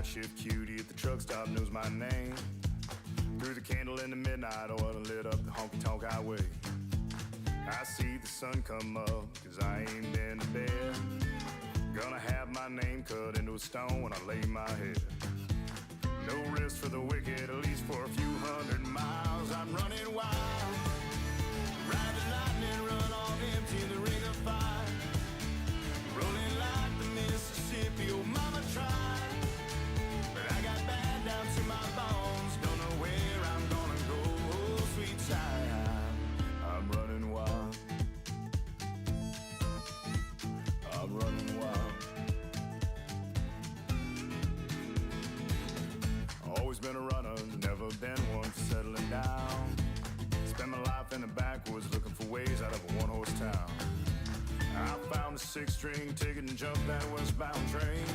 night shift cutie at the truck stop knows my name. Threw the candle in the midnight oil and lit up the honky-tonk highway. I see the sun come up, cause I ain't been to bed. Gonna have my name cut into a stone when I lay my head. No rest for the wicked, at least for a few hundred miles. I'm running wild, ride the lightning, run on empty in the ring of fire. Rolling like the Mississippi, oh mama tried, but I got bad down to my bones. Don't know where I'm gonna go, oh sweet child. I'm running wild, I'm running wild. Always been a runner, never been one for settling down. Spent my life in the backwoods looking for ways out of a one-horse town. I found a 6-string ticket and jumped that westbound train.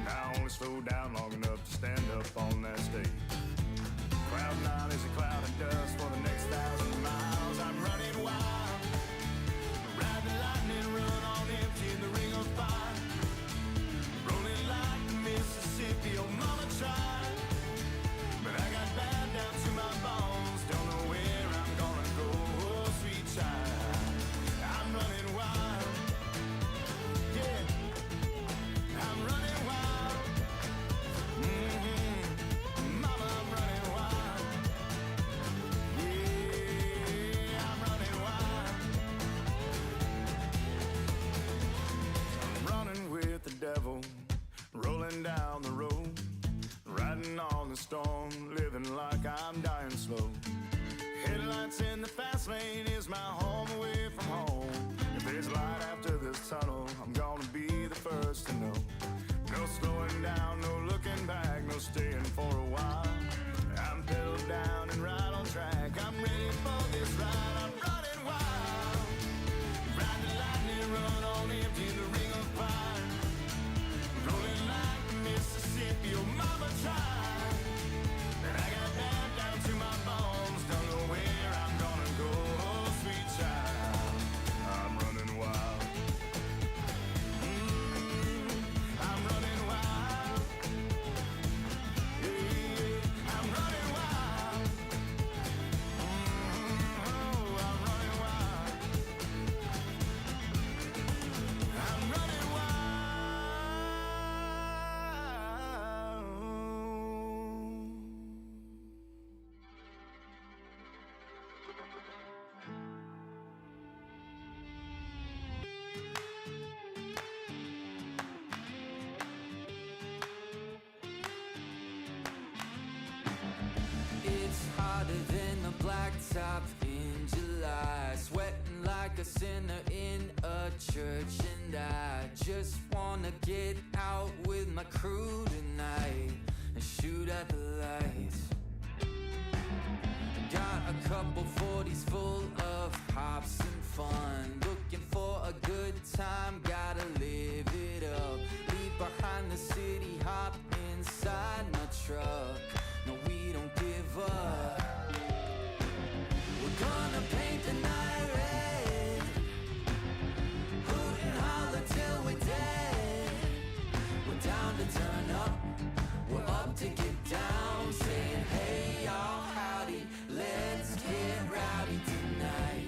Now I only slow down long enough to stand up on that stage. Cloud 9 is a cloud of dust for the next 1,000 miles. I'm running wild, ride the lightning, run on empty in the ring of fire. Rolling like the Mississippi, oh mama tried, but I got bad down to my bones. Don't know where I'm gonna go, oh sweet child. I'm running wild, yeah, I'm running wild. Mama, I'm running wild, yeah, I'm running wild. I'm running with the devil, rolling down the road, riding on the storm, living like I'm dying slow. Headlights in the fast lane is my home away from home. If there's light after this tunnel, I'm gonna be the first to know. No slowing down, no looking back, no staying for a while. I'm pedal down and right on track, I'm ready for this ride. I'm running wild, ride the lightning, run on empty in the ring of fire. Rolling like the Mississippi, oh mama tried, and I got bad down to my bones. Don't know where I'm gonna go, oh sweet child. I'm running wild, I'm running wild, yeah, I'm running wild, oh, I'm running wild, I'm running wild. It's hotter than the blacktop in July, sweating like a sinner in a church, and I just wanna get out with my crew tonight and shoot at the lights. Got a couple 40s full of hops and fun, looking for a good time, gotta live it up. Leave behind the city, hop inside my truck. No, we don't give up. We're gonna paint the night red, hoot and holler till we're dead. We're down to turn up, we're up to get down, saying hey y'all, howdy, let's get rowdy tonight.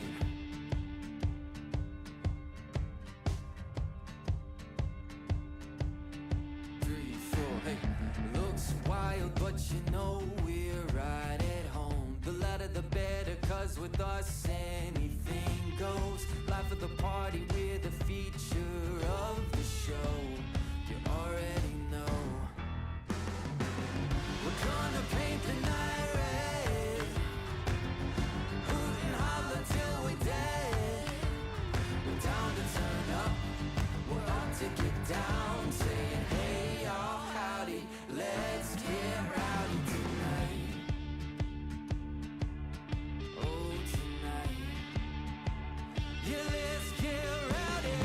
Hey, looks wild, but you know we're right at home. The louder the better, cause with us anything goes. Life of the party, we're the feature of the show. You already know. We're gonna paint the night red, hoot and holler till we're dead. We're down to turn up, we're up to get down, saying hey y'all, howdy, let's get rowdy tonight. Oh tonight, yeah, let's get rowdy.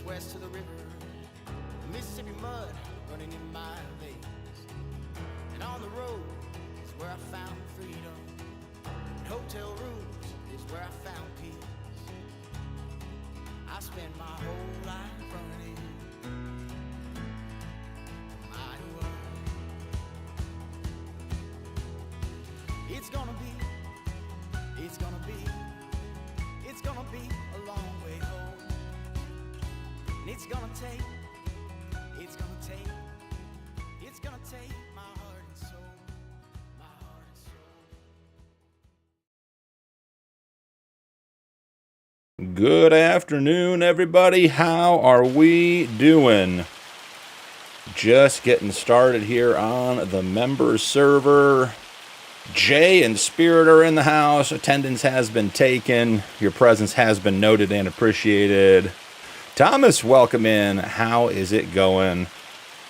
miles west of the river, Mississippi mud running in my veins. And on the road is where I found freedom. And hotel rooms is where I found peace. I spent my whole life running my world. It's gonna be a long way home. And it's gonna take my heart and soul, my heart and soul. Good afternoon, everybody. How are we doing? Just getting started here on the members server. Jay and Spirit are in the house. Attendance has been taken. Your presence has been noted and appreciated. Thomas, welcome in. How is it going?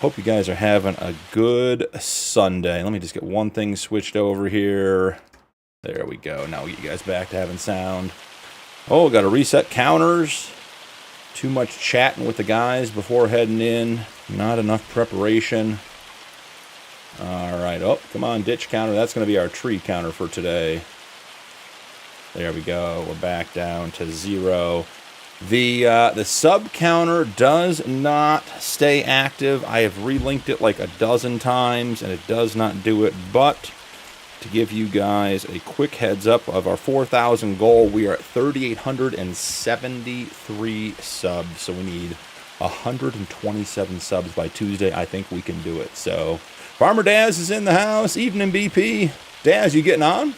Hope you guys are having a good Sunday. Let me just get one thing switched over here. There we go. Now we get you guys back to having sound. Oh, got to reset counters. Too much chatting with the guys before heading in. Not enough preparation. All right. Oh, come on, ditch counter. That's going to be our tree counter for today. There we go. We're back down to 0. The sub counter does not stay active. I have relinked it like a dozen times, and it does not do it. But to give you guys a quick heads up of our 4,000 goal, we are at 3,873 subs. So we need 127 subs by Tuesday. I think we can do it. So Farmer Daz is in the house. Evening, BP. Daz, you getting on?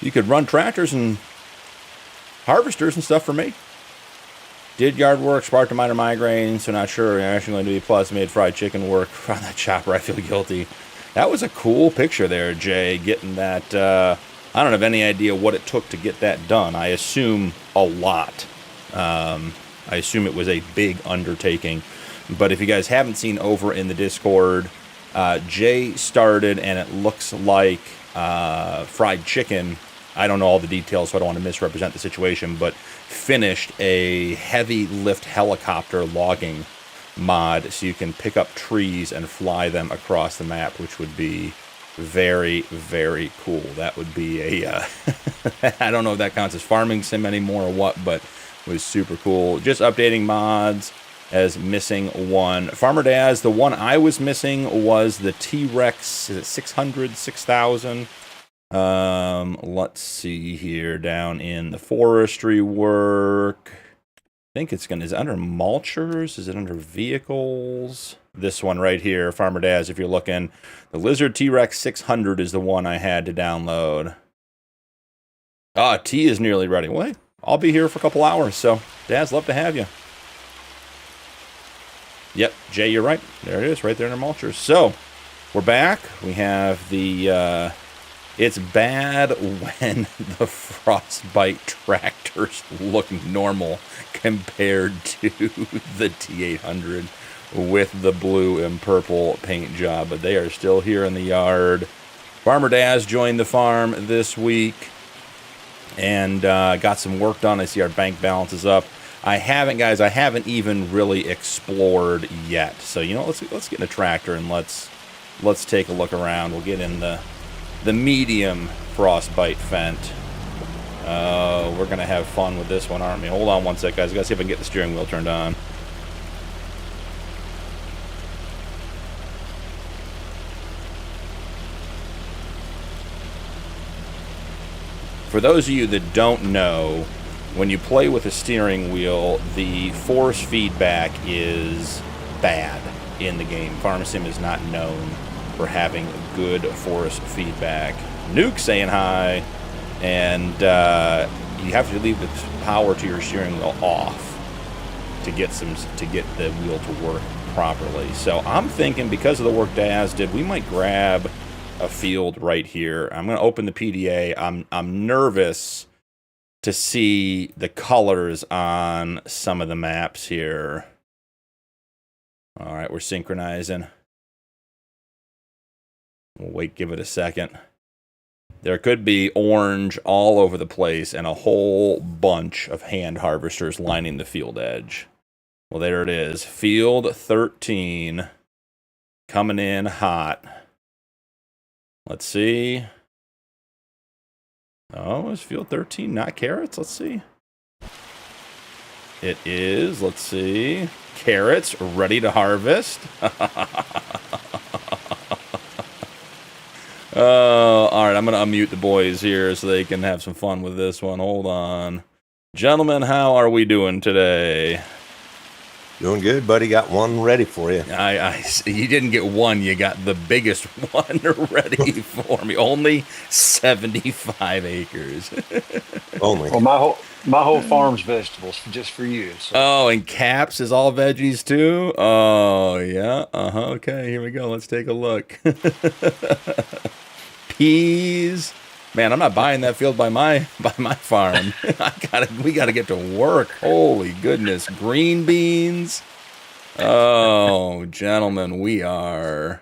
You could run tractors and harvesters and stuff for me. Did yard work, sparked a minor migraine, so not sure. I'm actually going to be plus. Made fried chicken work on that chopper. I feel guilty. That was a cool picture there, Jay. Getting that. I don't have any idea what it took to get that done. I assume a lot. I assume it was a big undertaking. But if you guys haven't seen over in the Discord, Jay started, and it looks like fried chicken. I don't know all the details, so I don't want to misrepresent the situation, but finished a heavy lift helicopter logging mod so you can pick up trees and fly them across the map, which would be very, very cool. That would be a, I don't know if that counts as farming sim anymore or what, but it was super cool. Just updating mods as missing one. Farmer Daz, the one I was missing was the T-Rex, is it 600, 6,000? Let's see here, down in the forestry work. I think it's is it under mulchers? Is it under vehicles? This one right here, Farmer Daz, if you're looking. The Lizard T-Rex 600 is the one I had to download. Tea is nearly ready. Well, hey, I'll be here for a couple hours, so Daz, love to have you. Yep, Jay, you're right. There it is, right there in the mulchers. So, we're back. We have the, it's bad when the Frostbite tractors look normal compared to the T800 with the blue and purple paint job, but they are still here in the yard. Farmer Daz joined the farm this week and got some work done. I see our bank balance is up. I haven't even really explored yet. So, you know, let's get in a tractor and let's take a look around. We'll get in the medium Frostbite Fent. We're going to have fun with this one, aren't we? Hold on one sec, guys. I got to see if I can get the steering wheel turned on. For those of you that don't know, when you play with a steering wheel, the force feedback is bad in the game. FarmSim is not known for having good force feedback. Nuke saying hi, and you have to leave the power to your steering wheel off to get the wheel to work properly. So I'm thinking, because of the work Daz did, we might grab a field right here. I'm going to open the PDA. I'm nervous to see the colors on some of the maps here. All right, we're synchronizing. We'll wait, give it a second. There could be orange all over the place and a whole bunch of hand harvesters lining the field edge. Well, there it is. Field 13 coming in hot. Let's see. Oh, is field 13 not carrots? Let's see. It is. Let's see. Carrots ready to harvest. All right, I'm going to unmute the boys here so they can have some fun with this one. Hold on. Gentlemen, how are we doing today? Doing good, buddy. Got one ready for you. You didn't get one. You got the biggest one ready for me. Only 75 acres. Only. Well, my whole farm's vegetables just for you. So. Oh, and Caps is all veggies too? Oh, yeah. Okay, here we go. Let's take a look. Peas. Man, I'm not buying that field by my farm. We gotta get to work. Holy goodness. Green beans. Oh, gentlemen, we are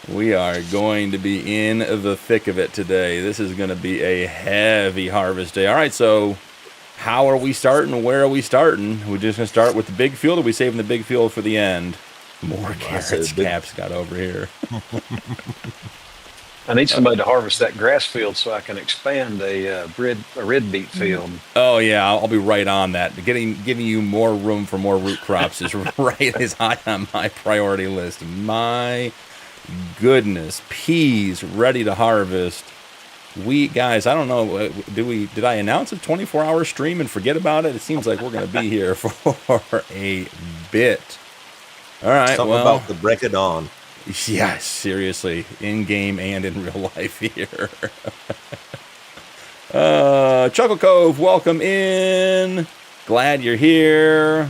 going to be in the thick of it today. This is going to be a heavy harvest day. All right, so how are we starting? Where are we starting? We're just going to start with the big field, or are we saving the big field for the end? More carrots Caps got over here. I need somebody to harvest that grass field so I can expand a red beet field. Oh yeah, I'll be right on that. Giving you more room for more root crops is high on my priority list. My goodness, peas ready to harvest. Guys, I don't know. Did I announce a 24-hour stream and forget about it? It seems like we're going to be here for a bit. All right. Something about the break of dawn. Yeah, seriously, in game and in real life here. Chuckle Cove, welcome in. Glad you're here.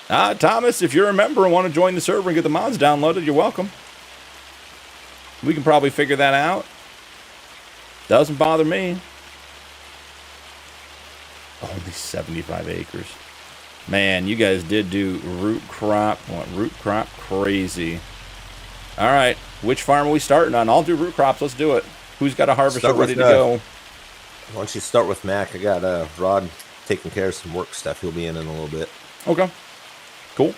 Thomas, if you're a member and want to join the server and get the mods downloaded, you're welcome. We can probably figure that out. Doesn't bother me. Only 75 acres. Man, you guys did do root crop. Root crop crazy. All right, which farm are we starting on? I'll do root crops. Let's do it. Who's got a harvester ready to go? Why don't you start with Mac? I got Rod taking care of some work stuff. He'll be in a little bit. Okay, cool.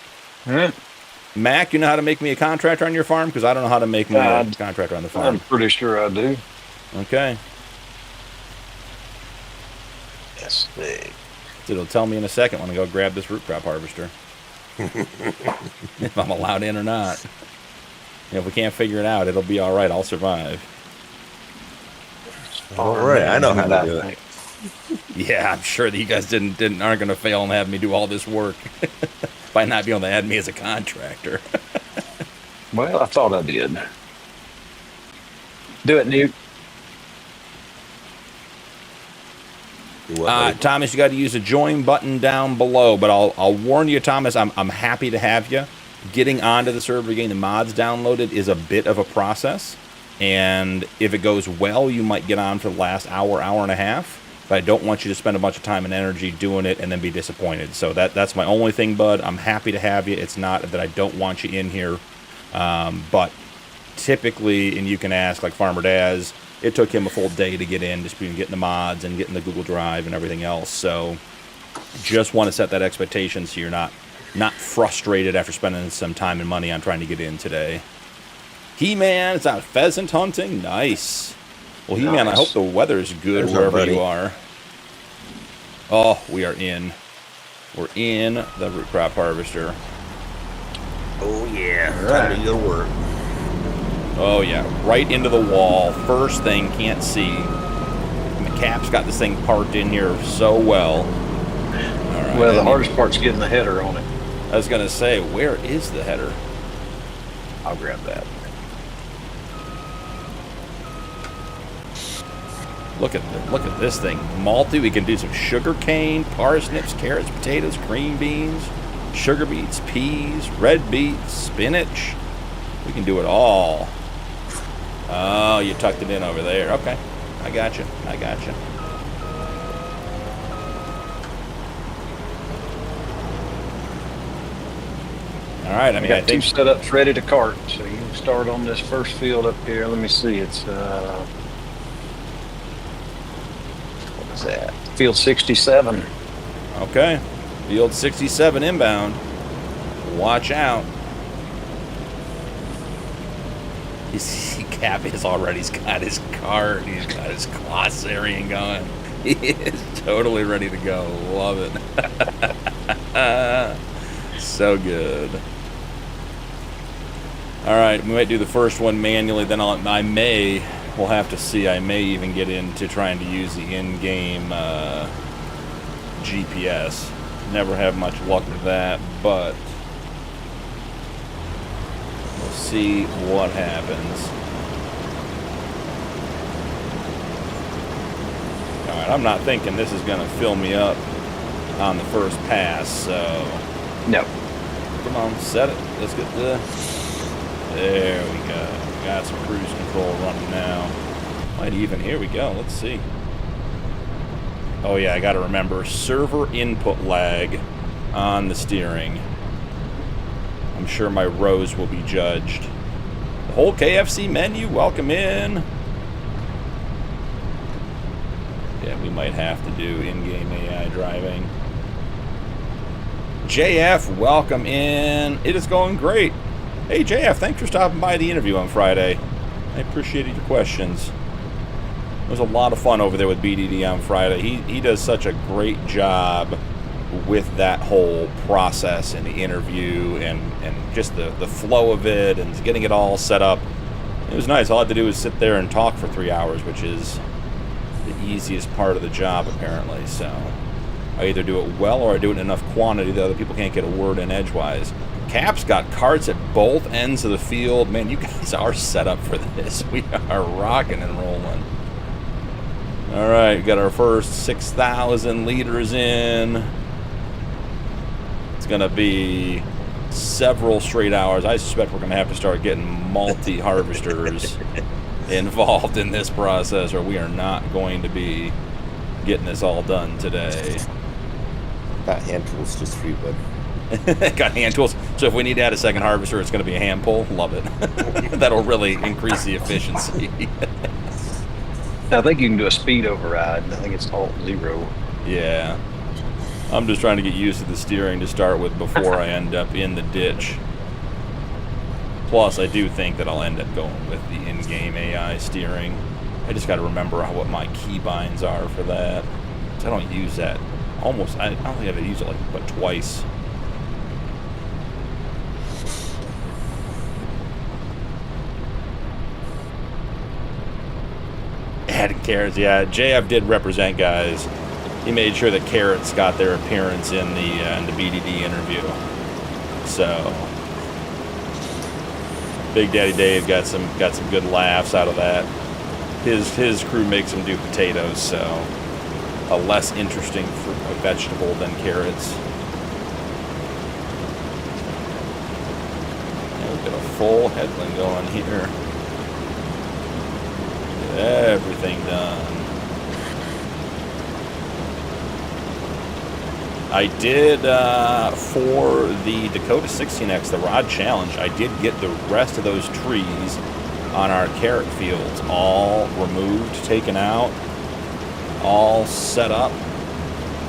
Mac, you know how to make me a contractor on your farm? Because I don't know how to make me a contractor on the farm. I'm pretty sure I do. Okay. Yes, It'll tell me in a second when I go grab this root crop harvester. If I'm allowed in or not. If we can't figure it out, it'll be all right. I'll survive. All right, I know how to do it. Yeah, I'm sure that you guys aren't going to fail and have me do all this work by not being able to add me as a contractor. Well, I thought I did. Do it, Newt. Thomas, you got to use the join button down below, but I'll warn you, Thomas, I'm happy to have you. Getting onto the server, getting the mods downloaded is a bit of a process, and if it goes well, you might get on for the last hour and a half, but I don't want you to spend a bunch of time and energy doing it and then be disappointed. So that's my only thing, bud. I'm happy to have you. It's not that I don't want you in here, but typically, and you can ask like Farmer Daz, it took him a full day to get in, just getting the mods and getting the Google Drive and everything else. So just want to set that expectation so you're not frustrated after spending some time and money on trying to get in today. He-Man, it's out pheasant hunting. Nice. Well, He-Man, nice. I hope the weather's good wherever you are. Oh, we are in. We're in the root crop harvester. Oh, yeah. Time to go to work. Oh, yeah. Right into the wall. First thing, can't see. And the Cap's got this thing parked in here so well. All right, well, the hardest part's getting the header on it. I was going to say, where is the header? I'll grab that. Look at this thing. Malty. We can do some sugar cane, parsnips, carrots, potatoes, green beans, sugar beets, peas, red beets, spinach. We can do it all. Oh, you tucked it in over there. Okay. I got you. All right. I think 2 setups ready to cart, so you can start on this first field up here. Let me see. It's what is that? Field 67. Okay. Field 67 inbound. Watch out. Cap is already, he's got his cart, he's got his Glossarian going. He is totally ready to go. Love it. So good. Alright, we might do the first one manually, then we'll have to see, I may even get into trying to use the in-game GPS. Never have much luck with that, but we'll see what happens. Alright, I'm not thinking this is going to fill me up on the first pass, so... No. Come on, set it. Let's get the... There we go. Got some cruise control running now. Might even... Here we go. Let's see. Oh, yeah, I got to remember. Server input lag on the steering. I'm sure my rows will be judged. The whole KFC menu, welcome in. Yeah, we might have to do in-game AI driving. JF, welcome in. It is going great. Hey, JF, thanks for stopping by the interview on Friday. I appreciated your questions. It was a lot of fun over there with BDD on Friday. He does such a great job with that whole process and the interview and just the flow of it and getting it all set up. It was nice. All I had to do was sit there and talk for 3 hours, which is the easiest part of the job, apparently. So I either do it well or I do it in enough quantity that other people can't get a word in edgewise. Cap's got carts at both ends of the field. Man, you guys are set up for this. We are rocking and rolling. All right, we got our first 6,000 liters in. It's going to be several straight hours. I suspect we're going to have to start getting multi-harvesters involved in this process, or we are not going to be getting this all done today. Got hand tools just for you, bud. Got hand tools. So if we need to add a second harvester, it's going to be a hand pull. Love it. That'll really increase the efficiency. I think you can do a speed override. I think it's Alt-0. Yeah. I'm just trying to get used to the steering to start with before I end up in the ditch. Plus, I do think that I'll end up going with the in-game AI steering. I just got to remember what my keybinds are for that. 'Cause I don't use that almost. I don't think I've used it but twice. Adding carrots, yeah. JF did represent, guys. He made sure that carrots got their appearance in the BDD interview. So Big Daddy Dave got some good laughs out of that. His crew makes him do potatoes, so a less interesting vegetable than carrots. And we've got a full headland going here. Get everything done. I did, for the Dakota 16X, the Rod Challenge, I did get the rest of those trees on our carrot fields all removed, taken out, all set up.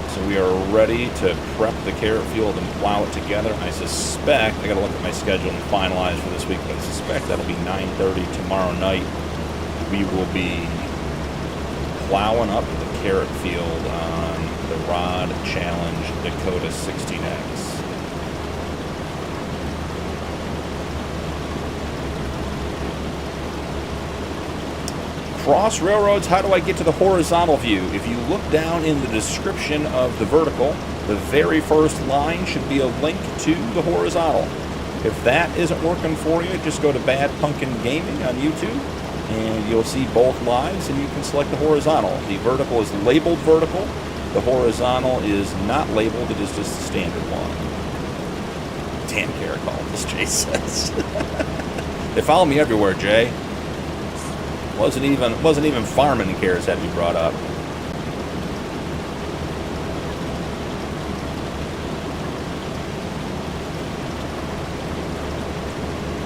So we are ready to prep the carrot field and plow it together. I suspect, I gotta look at my schedule and finalize for this week, but I suspect that'll be 9:30 tomorrow night. We will be plowing up the carrot field on the Rod Challenge Dakota 16X. Cross railroads, how do I get to the horizontal view? If you look down in the description of the vertical, the very first line should be a link to the horizontal. If that isn't working for you, just go to Bad Punkin Gaming on YouTube, and you'll see both lives, and you can select the horizontal. The vertical is labeled vertical. The horizontal is not labeled. It is just the standard one. Damn carrot call, as Jay says. They follow me everywhere, Jay. Wasn't even farming carrots had to be brought up.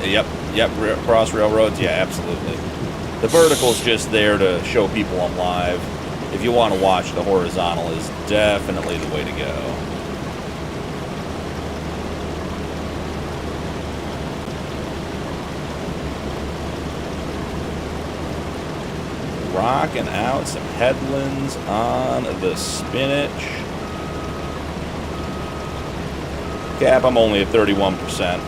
Yep, cross railroads, yeah, absolutely. The vertical's just there to show people I'm live. if you want to watch, the horizontal is definitely the way to go. Rocking out some headlands on the spinach. Cap, I'm only at 31%.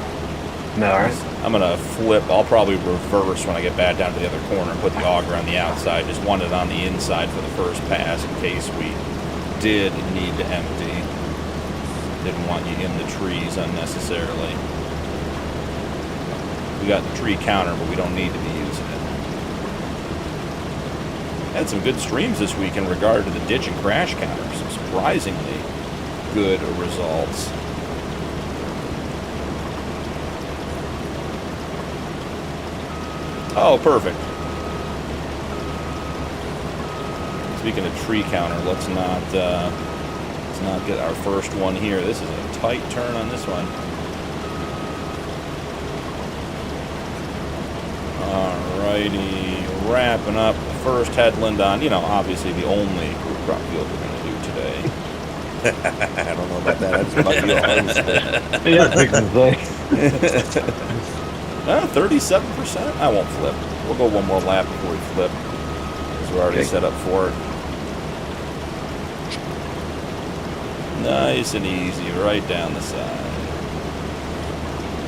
No, all right. I'm going to flip. I'll probably reverse when I get back down to the other corner and put the auger on the outside. Just want it on the inside for the first pass in case we did need to empty. Didn't want you in the trees unnecessarily. We got the tree counter, but we don't need to be using it. Had some good streams this week in regard to the ditch and crash counter. Some surprisingly good results. Oh, perfect. Speaking of tree counter, let's not get our first one here. This is a tight turn on this one. Alrighty, wrapping up the first headland on, obviously the only group crop field we're going to do today. I don't know about that. I just might be on Yeah, 37%? I won't flip. We'll go one more lap before we flip, because we're already set up for it. Nice and easy, right down the side.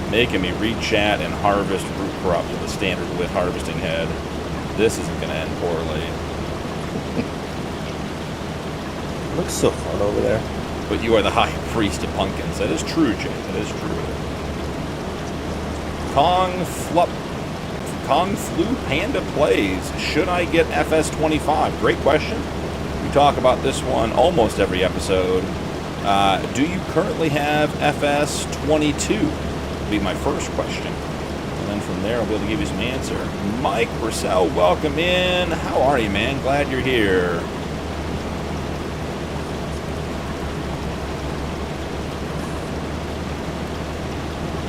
Making me re-chat and harvest root crop with a standard width harvesting head. This isn't going to end poorly. Looks so fun over there. But you are the high priest of pumpkins. That is true, Jay. That is true. Kong Flu Panda plays. Should I get FS25? Great question. We talk about this one almost every episode. Do you currently have FS22? Would be my first question. And then from there, I'll be able to give you some answer. Mike Purcell, welcome in. How are you, man? Glad you're here.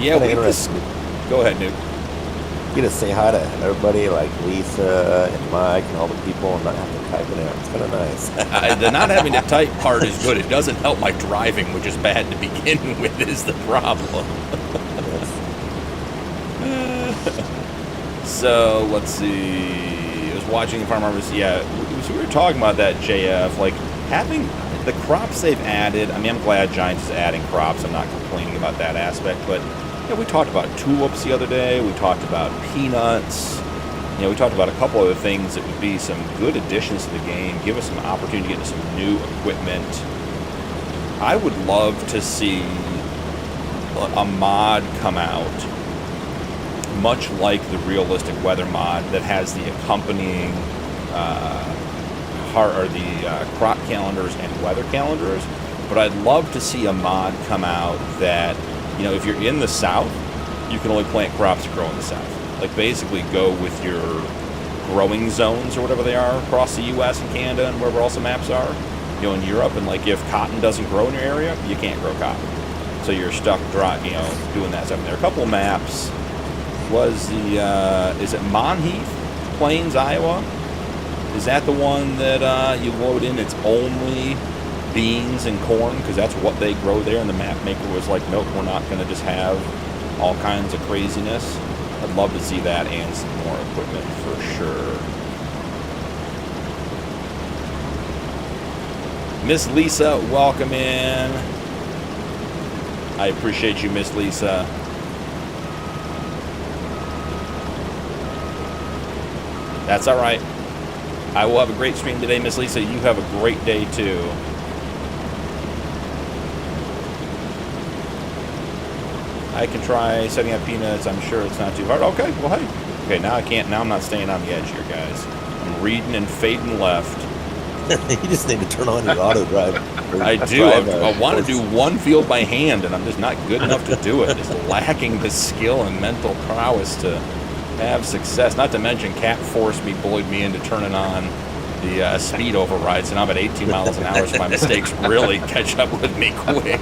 Yeah, we just... Go ahead, Nuke. You just say hi to everybody, like Lisa and Mike and all the people, and not have to type it out. It's kind of nice. The not having to type part is good. It doesn't help my driving, which is bad to begin with, is the problem. So, let's see. I was watching the Farm Harvest. Yeah, we were talking about that, JF. Like, having the crops they've added. I mean, I'm glad Giants is adding crops. I'm not complaining about that aspect, but... Yeah, we talked about tulips the other day. We talked about peanuts. We talked about a couple other things that would be some good additions to the game, give us some opportunity to get into some new equipment. I would love to see a mod come out, much like the realistic weather mod that has the accompanying crop calendars and weather calendars. But I'd love to see a mod come out that, if you're in the South, you can only plant crops that grow in the South. Like, basically go with your growing zones or whatever they are across the U.S. and Canada and wherever else the maps are. In Europe, and like if cotton doesn't grow in your area, you can't grow cotton. So you're stuck dry, doing that stuff. And there are a couple of maps. Was is it Monheath Plains, Iowa? Is that the one that you load in? It's only beans and corn, because that's what they grow there, and the map maker was like, nope, we're not going to just have all kinds of craziness. I'd love to see that and some more equipment for sure. Miss Lisa, welcome in. I appreciate you, Miss Lisa. That's all right. I will have a great stream today, Miss Lisa. You have a great day too. I can try setting up peanuts. I'm sure it's not too hard. Okay, well, hey. Okay, now I can't. Now I'm not staying on the edge here, guys. I'm reading and fading left. You just need to turn on your auto drive. I do. I want to do one field by hand, and I'm just not good enough to do it. Just lacking the skill and mental prowess to have success. Not to mention, Cat forced me, bullied me into turning on the speed overrides, and I'm at 18 miles an hour, so my mistakes really catch up with me quick.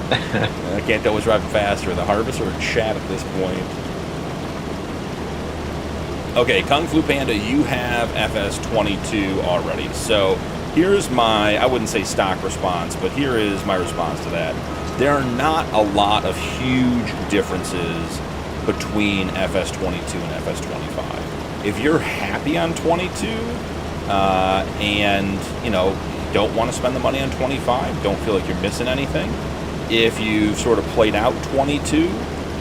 I can't tell what's driving faster, the harvest or chat at this point. Okay, Kung Flu Panda, you have FS22 already. So here's my, I wouldn't say stock response, but here is my response to that. There are not a lot of huge differences between FS22 and FS25. If you're happy on 22 and, you know, don't want to spend the money on 25, don't feel like you're missing anything. If you've sort of played out 22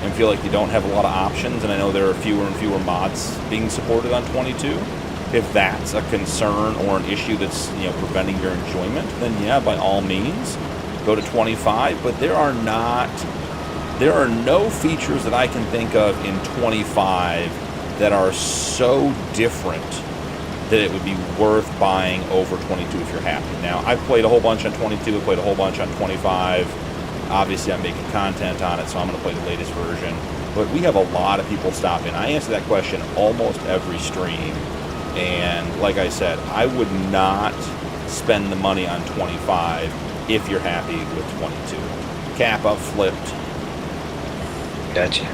and feel like you don't have a lot of options, and I know there are fewer and fewer mods being supported on 22, if that's a concern or an issue that's, you know, preventing your enjoyment, then yeah, by all means, go to 25. But there are no features that I can think of in 25 that are so different that it would be worth buying over 22 if you're happy. Now, I've played a whole bunch on 22, I've played a whole bunch on 25. Obviously, I'm making content on it, so I'm going to play the latest version. But we have a lot of people stop in. I answer that question almost every stream. And like I said, I would not spend the money on 25 if you're happy with 22. Cap up flipped. Gotcha.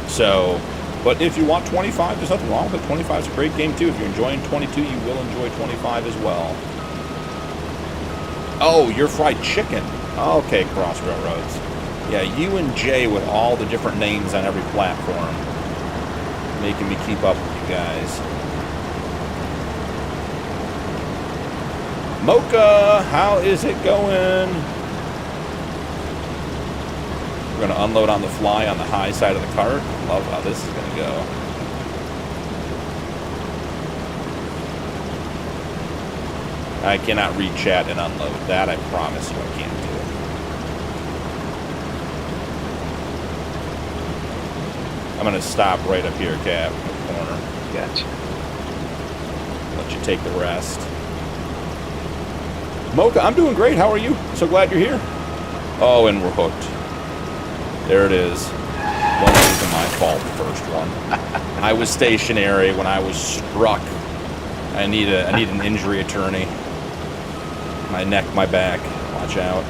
So, but if you want 25, there's nothing wrong with it. 25 is a great game too. If you're enjoying 22, you will enjoy 25 as well. Oh, you're fried chicken. Okay, Cross Railroads. Yeah, you and Jay with all the different names on every platform. Making me keep up with you guys. Mocha, how is it going? We're going to unload on the fly on the high side of the cart. Love how this is going to go. I cannot read chat and unload. That I promise you I can't do. I'm going to stop right up here, Cap, in the corner. Gotcha. Let you take the rest. Mocha, I'm doing great. How are you? So glad you're here. Oh, and we're hooked. There it is. Well, it wasn't my fault, the first one. I was stationary when I was struck. I need an injury attorney. My neck, my back. Watch out.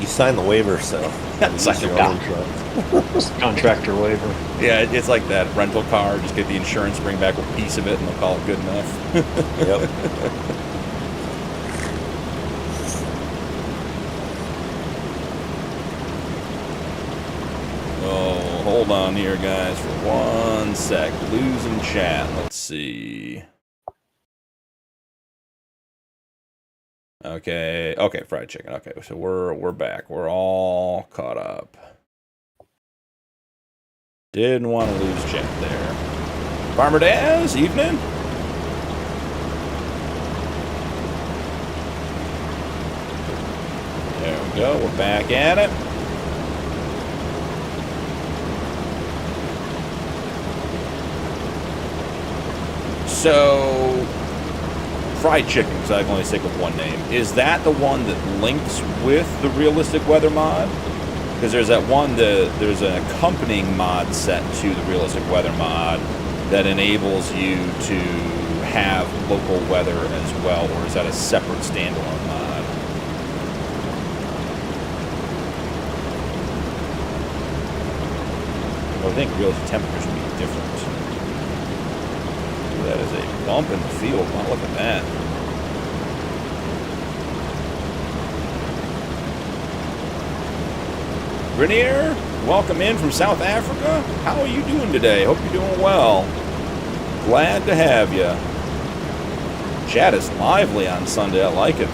You signed the waiver, so. Sign the waiver. Contractor waiver. Yeah, it's like that rental car. Just get the insurance, bring back a piece of it, and they'll call it good enough. Yep. Oh, hold on here, guys, for 1 sec. Losing chat. Let's see. Okay, fried chicken. Okay, so we're back. We're all caught up. Didn't want to lose chat there. Farmer Daz, evening. There we go. We're back at it. So, fried chicken, because I can only stick with one name. Is that the one that links with the realistic weather mod? Because there's that one, there's an accompanying mod set to the realistic weather mod that enables you to have local weather as well, or is that a separate standalone mod? Well, I think realistic temperatures would be different. That is a bump in the field. Wow, look at that. Grenier, welcome in from South Africa. How are you doing today? Hope you're doing well. Glad to have you. Chat is lively on Sunday. I like it.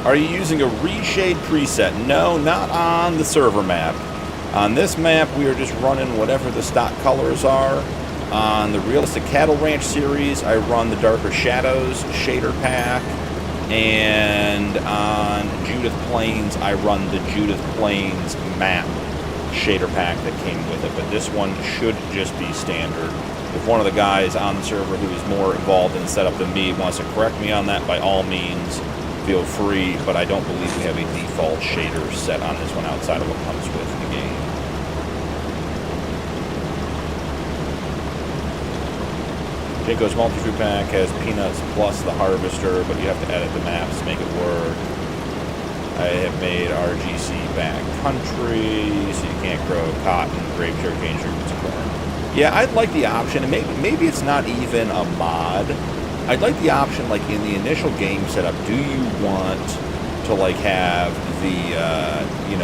Are you using a reshade preset? No, not on the server map. On this map, we are just running whatever the stock colors are. On the Realistic Cattle Ranch series, I run the Darker Shadows shader pack. And on Judith Plains, I run the Judith Plains map shader pack that came with it. But this one should just be standard. If one of the guys on the server who is more involved in the setup than me wants to correct me on that, by all means, feel free. But I don't believe we have a default shader set on this one outside of what comes with the game. Jinko's multi-food pack has peanuts plus the harvester, but you have to edit the maps to make it work. I I have made RGC back country, so you can't grow cotton, grape, sugarcane, sugar, corn. Yeah, I'd like the option, and maybe it's not even a mod. I'd like the option, like in the initial game setup, do you want to like have the, do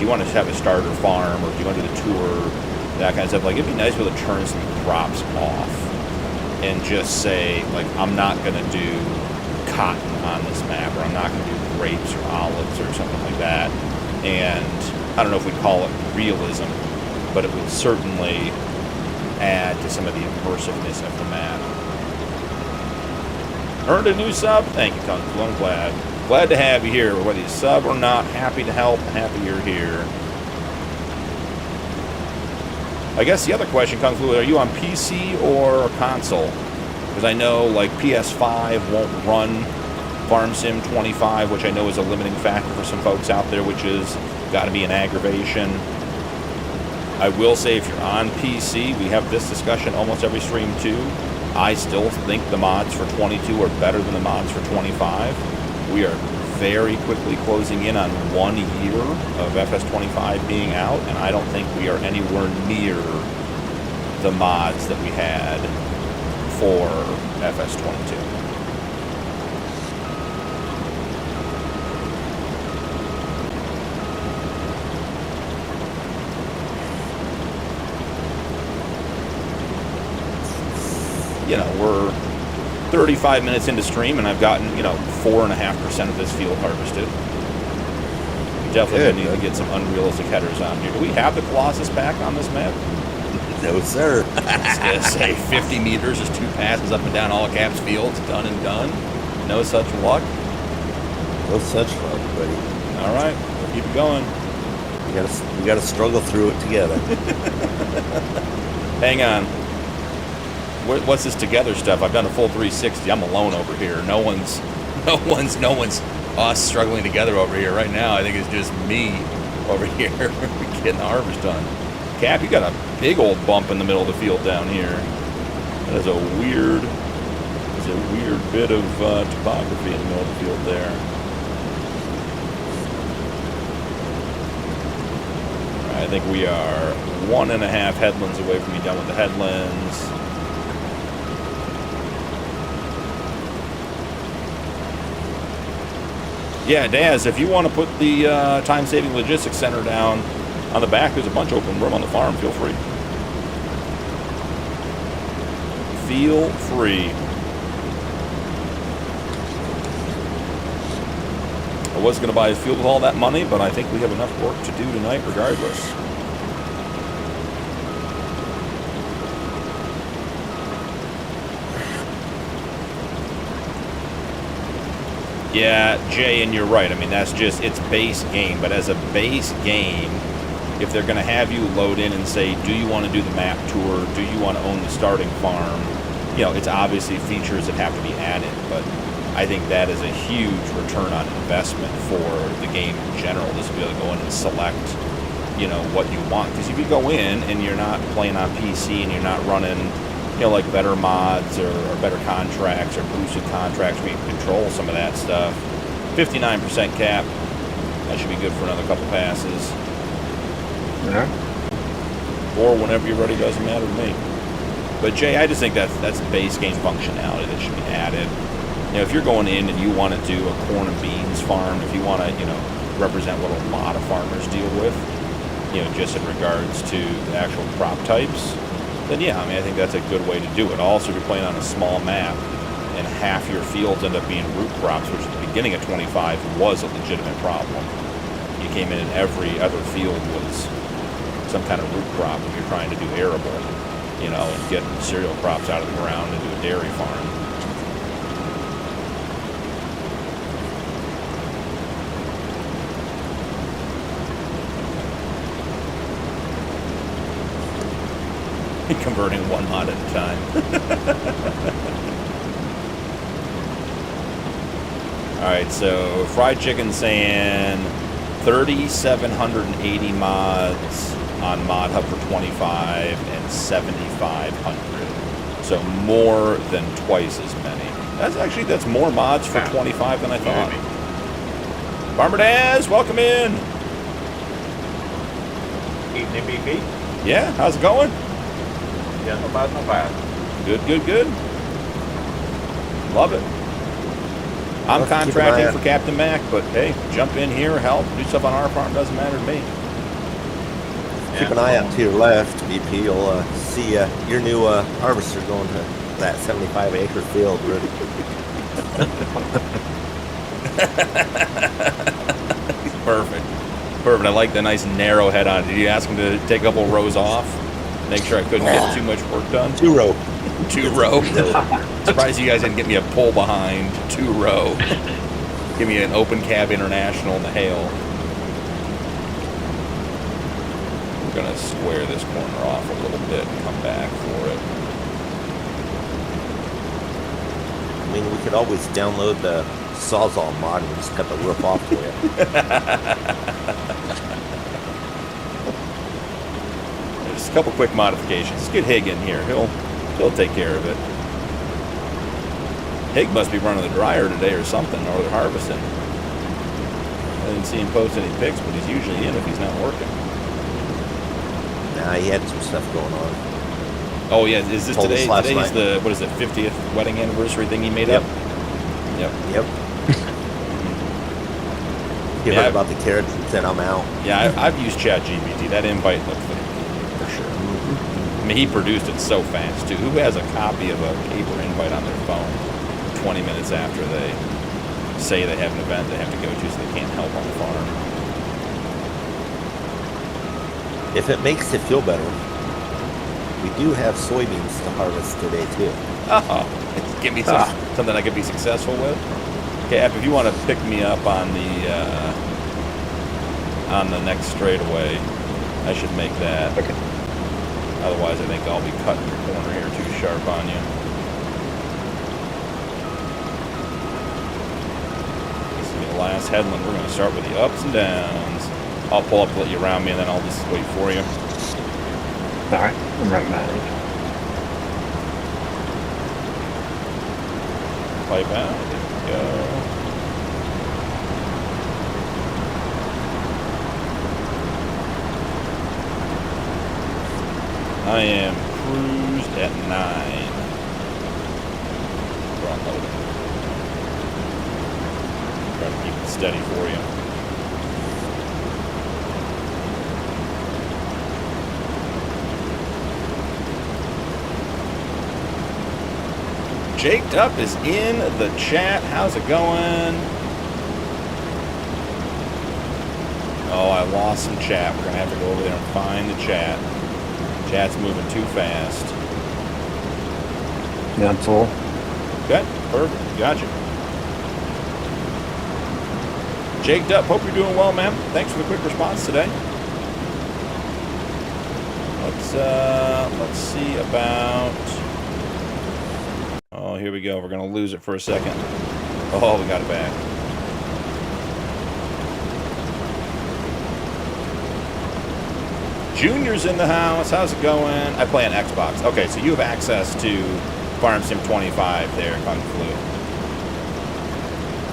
you want to have a starter farm, or do you want to do the tour, that kind of stuff? Like, it'd be nice to be able to turn some crops off and just say, like, I'm not going to do cotton on this map, or I'm not going to do grapes or olives or something like that. And I don't know if we'd call it realism, but it would certainly add to some of the immersiveness of the map. Earned a new sub? Thank you, Kung Fu. I'm glad. Glad to have you here. Whether you sub or not, happy to help, happy you're here. I guess the other question, Kung Fu, are you on PC or console? Because I know, like, PS5 won't run Farm Sim 25, which I know is a limiting factor for some folks out there, which is got to be an aggravation. I will say, if you're on PC, we have this discussion almost every stream too. I still think the mods for 22 are better than the mods for 25. We are very quickly closing in on 1 year of FS25 being out, and I don't think we are anywhere near the mods that we had for FS22. You know, we're 35 minutes into stream, and I've gotten, 4.5% of this field harvested. We definitely need to get some unrealistic headers on here. Do we have the Colossus pack on this map? No, sir. I was going to say 50 meters is 2 passes up and down all caps fields, done and done. No such luck. No such luck, buddy. All right, we'll keep it going. We gotta struggle through it together. Hang on. What's this together stuff? I've done a full 360. I'm alone over here. No one's us struggling together over here right now. I think it's just me over here getting the harvest done. Cap, you got a big old bump in the middle of the field down here. That is a weird bit of topography in the middle of the field there. I think we are 1.5 headlands away from being done with the headlands. Yeah, Daz, if you want to put the time-saving logistics center down on the back, there's a bunch of open room on the farm. Feel free. Feel free. I was going to buy a field with all that money, but I think we have enough work to do tonight regardless. Yeah, Jay, and you're right. I mean, that's just, it's base game. But as a base game, if they're going to have you load in and say, do you want to do the map tour? Do you want to own the starting farm? It's obviously features that have to be added. But I think that is a huge return on investment for the game in general, just to be able to go in and select, what you want. Because if you go in and you're not playing on PC and you're not running, like better mods or better contracts or boosted contracts where you can control some of that stuff. 59% cap. That should be good for another couple passes. Yeah. Or whenever you're ready, doesn't matter to me. But Jay, I just think that's base game functionality that should be added. If you're going in and you want to do a corn and beans farm, if you want to, represent what a lot of farmers deal with, just in regards to the actual crop types, then yeah, I think that's a good way to do it. Also, if you're playing on a small map and half your fields end up being root crops, which at the beginning of 25 was a legitimate problem. You came in and every other field was some kind of root crop when you're trying to do arable, and get cereal crops out of the ground and do a dairy farm. Converting one mod at a time. Alright, so Fried Chicken saying 3,780 mods on Mod Hub for 25 and 7,500. So more than twice as many. That's more mods for 25 than I thought. Farmer Daz, welcome in. Evening, BP. Yeah, how's it going? Yeah, no bad, no bad. Good, good, good. Love it. I'm Let's keep an eye contracting out. for Captain Mac, but hey, jump in here, help, do stuff on our farm, doesn't matter to me. Keep an eye out to your left, BP. You'll see your new harvester going to that 75-acre field. Really. Perfect. Perfect. I like the nice narrow head on it. Did you ask him to take a couple rows off? Make sure I couldn't get too much work done? 2-row. 2-row. Surprised you guys didn't get me a pull behind 2-row. Give me an open cab international in the hail. We're gonna square this corner off a little bit and come back for it. I mean, we could always download the Sawzall mod and just cut the roof off for you. Just a couple quick modifications. Let's get Hig in here. He'll take care of it. Hig must be running the dryer today or something, or they're harvesting. I didn't see him post any pics, but he's usually in if he's not working. Nah, he had some stuff going on. Oh yeah, is this Told us today? last Today's night. the, what is it, 50th wedding anniversary thing he made Yep. up? Yep. Yep. He Yeah. heard about the carrots and said, I'm out. Yeah, I've used ChatGPT. That invite looked for sure. I mean, he produced it so fast too. Who has a copy of a paper invite on their phone 20 minutes after they say they have an event they have to go to so they can't help on the farm? If it makes it feel better, we do have soybeans to harvest today too. Oh, give me something I could be successful with. Okay, App, if you want to pick me up on the next straightaway, I should make that. Okay. Otherwise, I think I'll be cutting your corner here too sharp on you. This is the last headland. We're going to start with the ups and downs. I'll pull up, let you around me, and then I'll just wait for you. All right, I'm right behind you. Pipe out. There we go. I am cruised at 9. Front loading. Try to keep it steady for you. Jaked Up is in the chat. How's it going? Oh, I lost some chat. We're going to have to go over there and find the chat. Chat's moving too fast. Yeah, I'm full. Okay, perfect. Gotcha. Jaked Up, hope you're doing well, man. Thanks for the quick response today. Let's see about... Oh, here we go. We're going to lose it for a second. Oh, we got it back. Junior's in the house. How's it going? I play on Xbox. Okay, so you have access to Farm Sim 25 there, Kung Flu.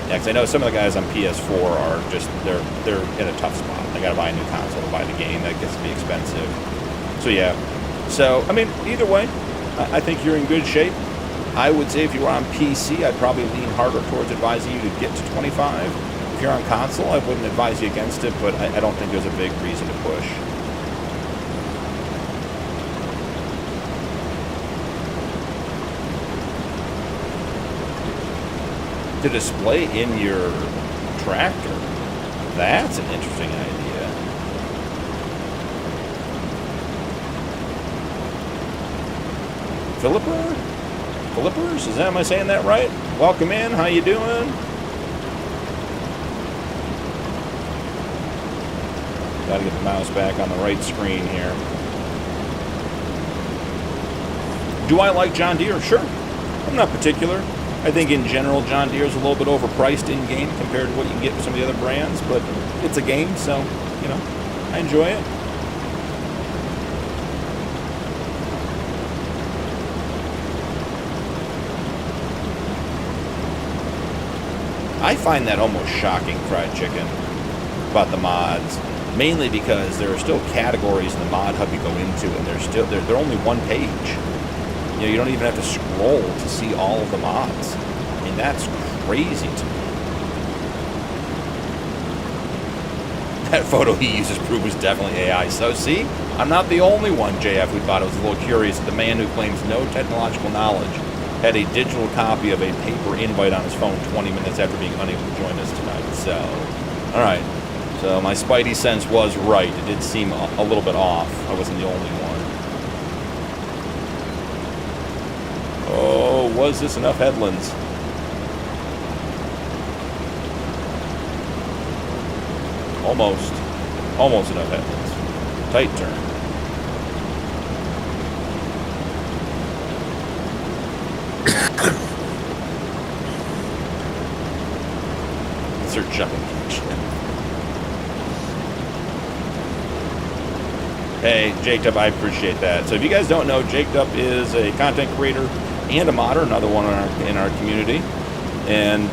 Yeah, because I know some of the guys on PS4 are just, they're in a tough spot. They got to buy a new console to buy the game. That gets to be expensive. So, yeah. So, I mean, either way, I think you're in good shape. I would say if you were on PC, I'd probably lean harder towards advising you to get to 25. If you're on console, I wouldn't advise you against it, but I don't think there's a big reason to push. To display in your tractor, that's an interesting idea. Philippers? Am I saying that right? Welcome in. How you doing? Got to get the mouse back on the right screen here. Do I like John Deere? Sure. I'm not particular. I think in general John Deere is a little bit overpriced in game compared to what you can get with some of the other brands, but it's a game, so you know, I enjoy it. I find that almost shocking, fried chicken, about the mods. Mainly because there are still categories in the mod hub you go into, and they're only one page. You know, you don't even have to scroll to see all of the mods. I mean, that's crazy to me. That photo he uses proof was definitely AI. So see, I'm not the only one, JF, who thought it was a little curious that the man who claims no technological knowledge had a digital copy of a paper invite on his phone 20 minutes after being unable to join us tonight. So, all right. So my spidey sense was right. It did seem a little bit off. I wasn't the only one. Oh, was this enough headlands? Almost. Almost enough headlands. Tight turn. Insert jumping catch. Hey, Jacob, I appreciate that. So if you guys don't know, Jacob is a content creator and a modder, another one in our community. And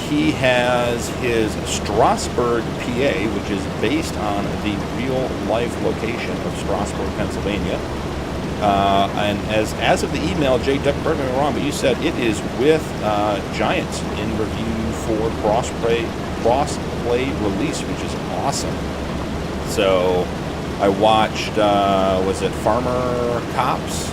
he has his Strasburg, PA, which is based on the real-life location of Strasburg, Pennsylvania. And as of the email, Jacob, correct me if I'm wrong, but you said it is with Giants in review for crossplay release, which is awesome. So I watched, was it Farmer Cops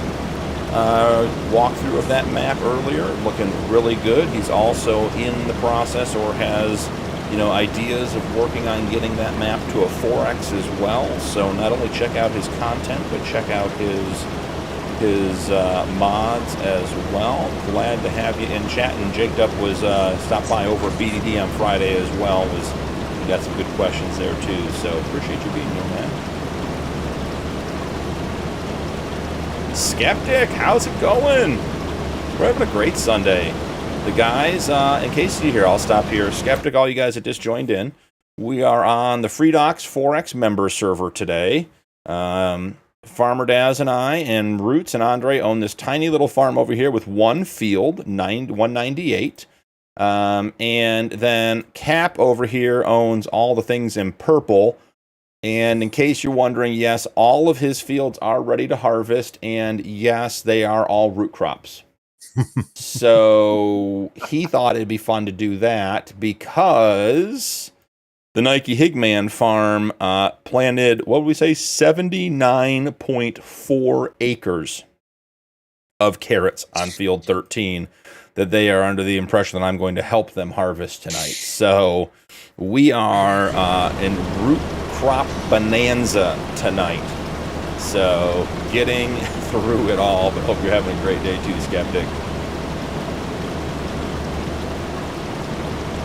walkthrough of that map earlier, looking really good. He's also in the process or has, you know, ideas of working on getting that map to a 4X as well. So not only check out his content, but check out his mods as well. Glad to have you in chat. And Jacob was stopped by over at BDD on Friday as well. You got some good questions there too. So appreciate you being here, man. Skeptic, how's it going? We're having a great Sunday. The guys, in case you hear, I'll stop here. Skeptic, all you guys that just joined in, we are on the FreeDocs 4X member server today. Farmer Daz and I and Roots and Andre own this tiny little farm over here with one field, 198. And then Cap over here owns all the things in purple. And in case you're wondering, yes, all of his fields are ready to harvest, and yes, they are all root crops. So he thought it'd be fun to do that because the Nike Higman farm planted, what would we say, 79.4 acres of carrots on field 13 that they are under the impression that I'm going to help them harvest tonight. So we are in root crop bonanza tonight. So getting through it all, but hope you're having a great day too, Skeptic.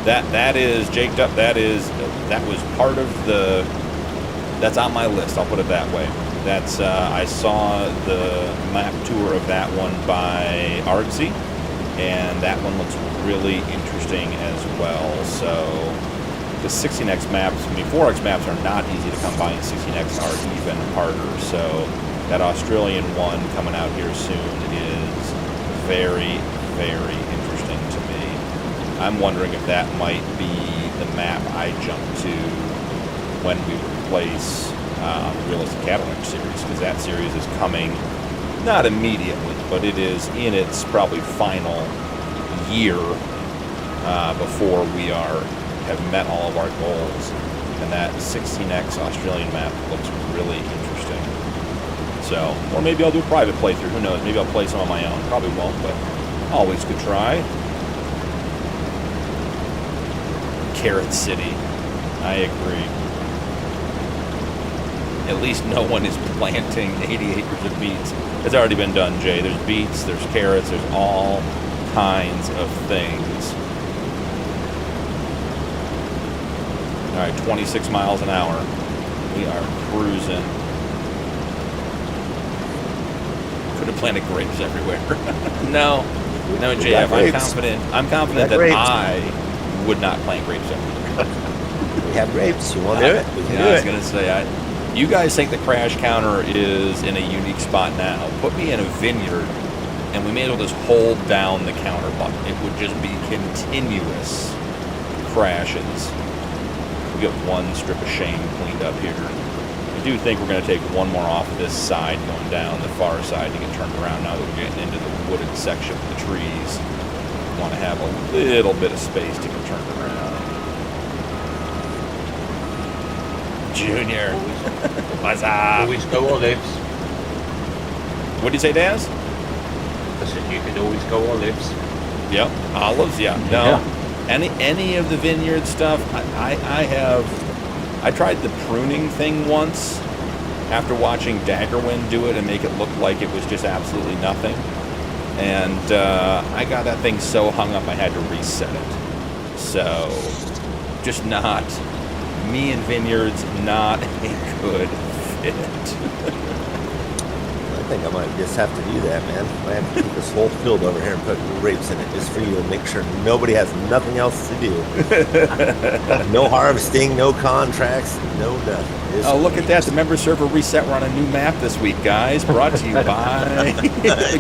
That is Jaked Up. That was part of the. That's on my list. I'll put it that way. That's I saw the map tour of that one by Artsy, and that one looks really interesting as well. So the 16x maps, I mean 4x maps are not easy to come by, and 16x are even harder. So that Australian one coming out here soon is very, very interesting to me. I'm wondering if that might be the map I jump to when we replace the Realistic Cattle Ranch series, because that series is coming not immediately, but it is in its probably final year before we have met all of our goals. And that 16x Australian map looks really interesting. So, or maybe I'll do a private playthrough, who knows, maybe I'll play some on my own, probably won't, but always could try. Carrot City, I agree. At least no one is planting 80 acres of beets. It's already been done, Jay. There's beets, there's carrots, there's all kinds of things. All right, 26 miles an hour. We are cruising. Could have planted grapes everywhere. No, JF, I'm confident that I would not plant grapes everywhere. We have grapes. You want to do it? We can do I was it. going to say, you guys think the crash counter is in a unique spot now. Put me in a vineyard, and we may as well just hold down the counter button. It would just be continuous crashes. We get one strip of shame cleaned up here. I do think we're going to take one more off of this side going down the far side to get turned around now that we're getting into the wooded section with the trees. We want to have a little bit of space to get turned around. Junior, what's up? Always go olives. What did you say, Daz? I said you could always go olives. Yep, olives. Yeah, no, Yeah. any of the vineyard stuff. I tried the pruning thing once after watching Daggerwind do it and make it look like it was just absolutely nothing. And I got that thing so hung up I had to reset it. So, just not, me and vineyards, not a good fit. I think I might just have to do that, man. I have to keep this whole field over here and put grapes in it just for you to make sure nobody has nothing else to do. No harvesting, no contracts, no nothing. Just Oh, look at that. The member server reset. We're on a new map this week, guys. Brought to you by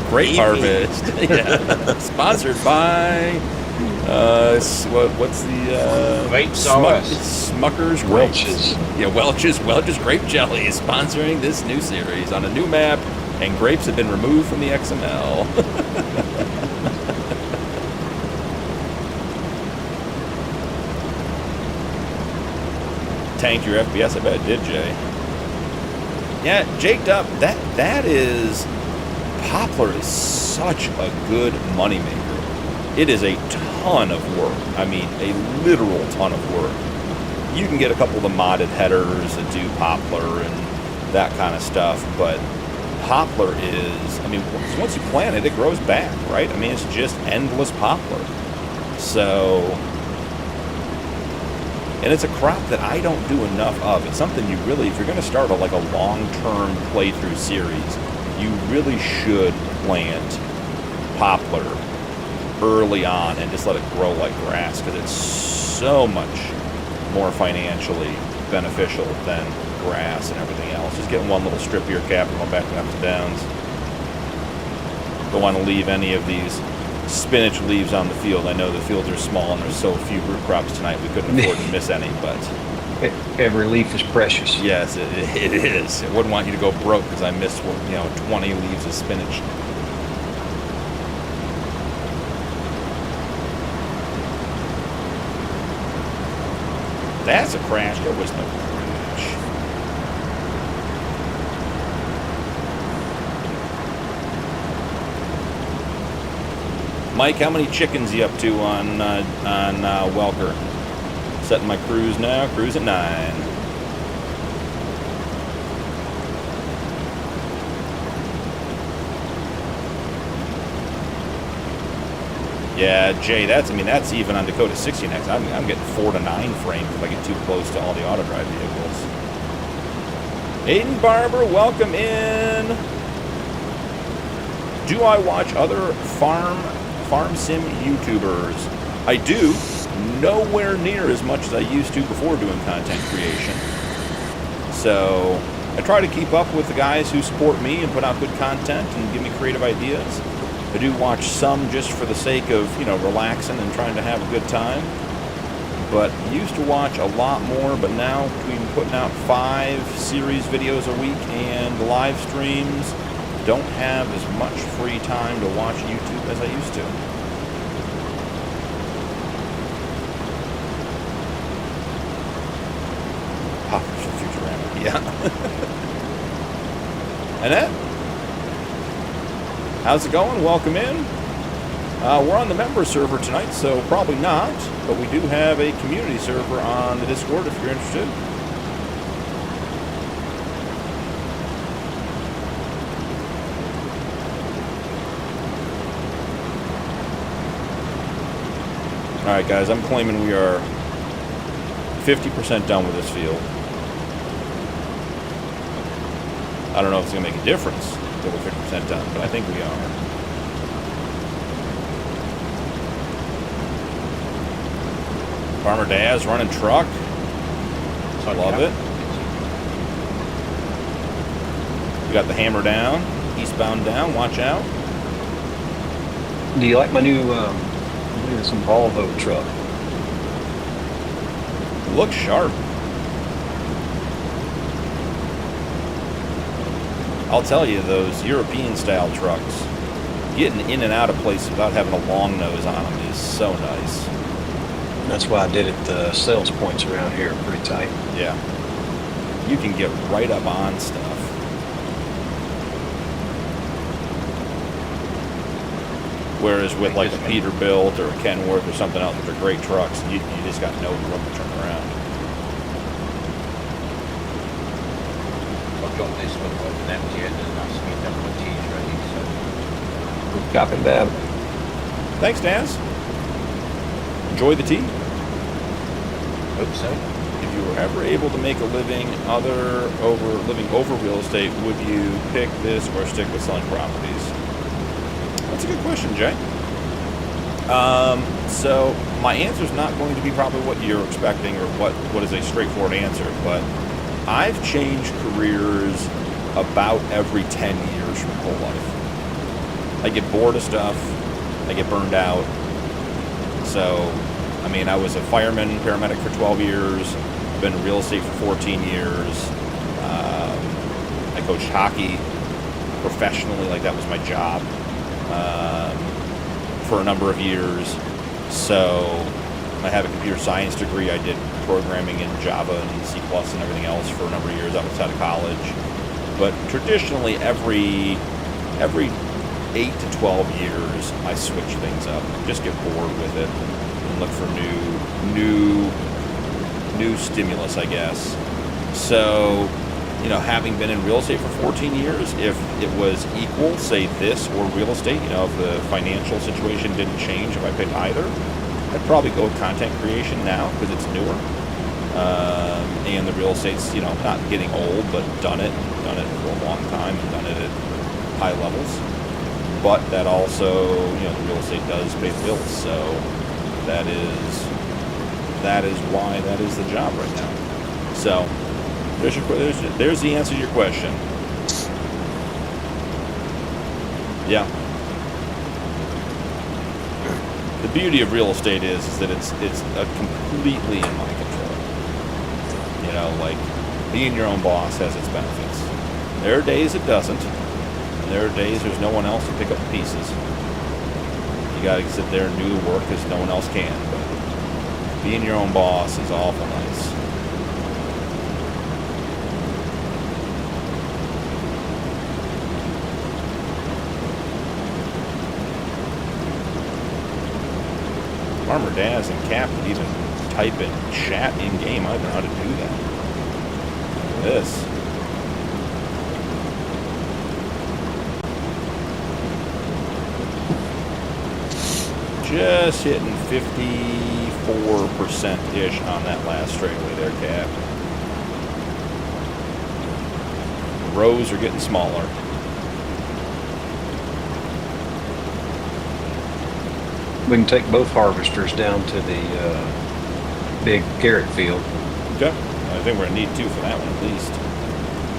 Grape Harvest. Yeah. Sponsored by, what's the, Grapes are us. Smucker's Grapes. Welch's. Yeah, Welch's Grape Jelly is sponsoring this new series on a new map, and grapes have been removed from the XML. Tanked your FPS, I bet it did, Jay. Yeah, Jaked up, that is, Poplar is such a good moneymaker. It is a ton of work. I mean, a literal ton of work. You can get a couple of the modded headers that do Poplar and that kind of stuff, but Poplar is, I mean, once you plant it, it grows back, right? I mean, it's just endless Poplar. So, and it's a crop that I don't do enough of. It's something you really, if you're going to start a long-term playthrough series, you really should plant Poplar early on and just let it grow like grass, because it's so much more financially beneficial than grass and everything else. Just getting one little strip of your cap and going back up to downs. Don't want to leave any of these spinach leaves on the field. I know the fields are small and there's so few root crops tonight we couldn't afford to miss any, but Every leaf is precious. yes, it is. I wouldn't want you to go broke because I missed 20 leaves of spinach. That's a crash. There was no crash. Mike, how many chickens you up to on Welker? Setting my cruise now. Cruise at 9. Yeah, Jay, that's even on Dakota 60 next. I'm getting 4 to 9 frames if I get too close to all the auto drive vehicles. Aiden Barber, welcome in. Do I watch other farm sim YouTubers? I do, nowhere near as much as I used to before doing content creation. So I try to keep up with the guys who support me and put out good content and give me creative ideas. I do watch some just for the sake of, relaxing and trying to have a good time. But I used to watch a lot more, but now between putting out 5 series videos a week and the live streams, don't have as much free time to watch YouTube as I used to. Poppers for Futurama, yeah. Annette? How's it going? Welcome in. We're on the member server tonight, so probably not, but we do have a community server on the Discord if you're interested. Alright guys, I'm claiming we are 50% done with this field. I don't know if it's going to make a difference that we're 50% done, but I think we are. Farmer Daz running truck. Love it. We got the hammer down, eastbound down, watch out. Do you like my new, I believe it's a Volvo truck? looks sharp. I'll tell you, those European-style trucks, getting in and out of places without having a long nose on them is so nice. That's why I did it. The sales points around here are pretty tight. Yeah. You can get right up on stuff. Whereas with like a Peterbilt or a Kenworth or something else, which are great trucks, you just got no room to turn around. I've got this one with an empty end and that's me that my tea's ready, so. Good copy that. Thanks, Daz. Enjoy the tea. Hope so. If you were ever able to make a living over real estate, would you pick this or stick with selling properties? That's a good question, Jay. So my answer is not going to be probably what you're expecting or what is a straightforward answer, but I've changed careers about every 10 years from my whole life. I get bored of stuff. I get burned out. So, I mean, I was a fireman, paramedic for 12 years. I've been in real estate for 14 years. I coached hockey professionally, like that was my job, for a number of years. So I have a computer science degree. I did programming in Java and C++ and everything else for a number of years outside of college. But traditionally, every 8 to 12 years, I switch things up. Just get bored with it and look for new stimulus, I guess. So, you know, having been in real estate for 14 years, if it was equal, say this or real estate, you know, if the financial situation didn't change, if I picked either, I'd probably go with content creation now because it's newer. And the real estate's, you know, not getting old, but done it for a long time and done it at high levels. But that also, you know, the real estate does pay the bills, so that is why that is the job right now. So there's the answer to your question. Yeah. The beauty of real estate is that it's completely in my control. You know, like being your own boss has its benefits. There are days it doesn't. There are days there's no one else to pick up the pieces. You gotta sit there and do the work because no one else can. But being your own boss is awful nice. Farmer Daz and Cap could even type in chat in game. I don't know how to do that. Look at this. Just hitting 54%-ish on that last straightaway there, Cap. Rows are getting smaller. We can take both harvesters down to the big carrot field. Okay. I think we're going to need 2 for that one at least.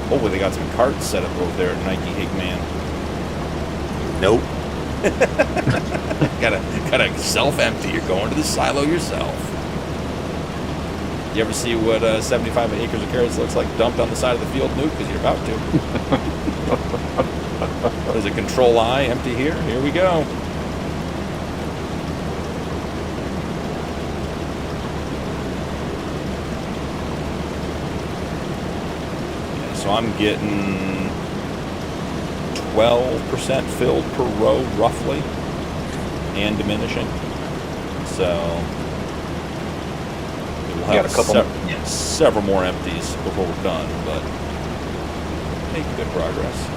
Hopefully they got some carts set up over there at Nike Higman. Nope. gotta self-empty. You're going to the silo yourself. You ever see what 75 acres of carrots looks like dumped on the side of the field, Nuke? Because you're about to. There's a control I, empty here. Here we go. Okay, so I'm getting 12% filled per row, roughly, and diminishing. So we'll have several more empties before we're done, but making good progress.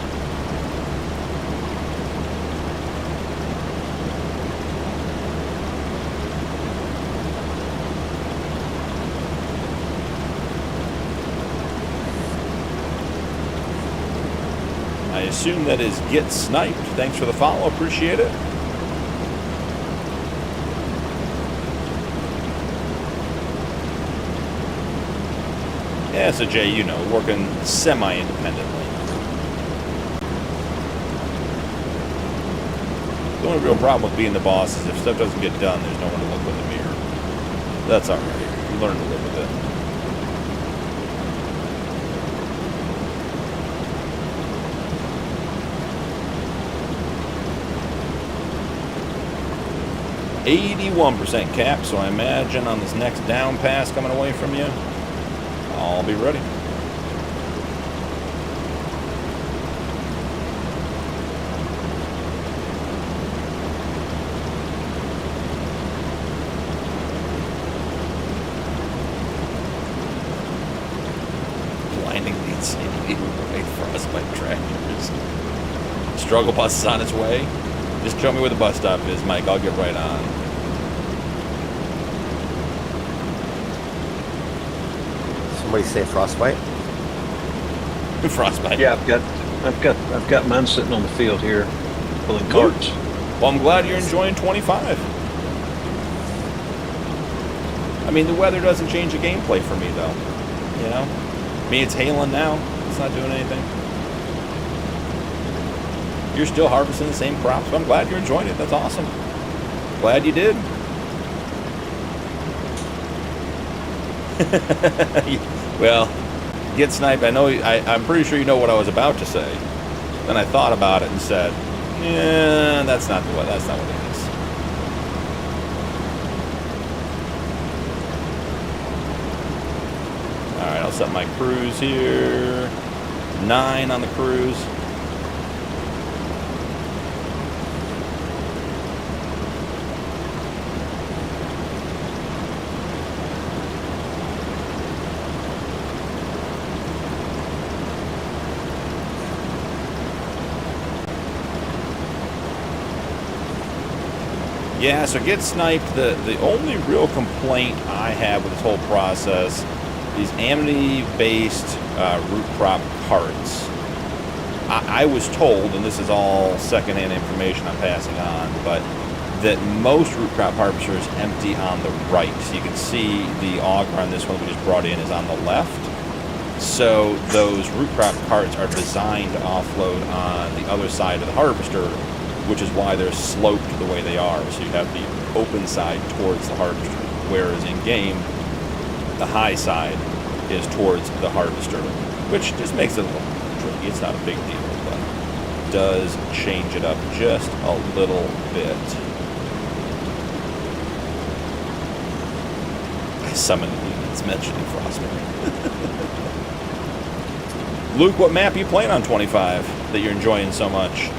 I assume that is Get Sniped. Thanks for the follow. Appreciate it. Yeah, so Jay, you know, working semi-independently. The only real problem with being the boss is if stuff doesn't get done, there's no one to look in the mirror. That's all right. You learn to live with it. 81% cap, so I imagine on this next down pass coming away from you, I'll be ready. Blindingly insanely white frostbite tractors. Struggle bus is on its way. Just show me where the bus stop is, Mike. I'll get right on. Somebody say frostbite? Frostbite. Yeah, I've got mine sitting on the field here, pulling carts. Well, I'm glad you're enjoying 25. I mean, the weather doesn't change the gameplay for me, though. You know? I mean, it's hailing now. It's not doing anything. You're still harvesting the same crops, but I'm glad you're enjoying it. That's awesome. Glad you did. Well, get sniped. I know. I'm pretty sure you know what I was about to say. Then I thought about it and said, "Yeah, that's not what it is." All right, I'll set my cruise here. 9 on the cruise. Yeah, so get sniped. The only real complaint I have with this whole process, these Amity-based root crop carts. I was told, and this is all secondhand information I'm passing on, but that most root crop harvesters empty on the right. So you can see the auger on this one we just brought in is on the left. So those root crop carts are designed to offload on the other side of the harvester, which is why they're sloped the way they are. So you have the open side towards the harvester, whereas in game, the high side is towards the harvester, which just makes it a little tricky. It's not a big deal, but does change it up just a little bit. I summoned units mentioning Frostbite. Luke, what map are you playing on 25 that you're enjoying so much?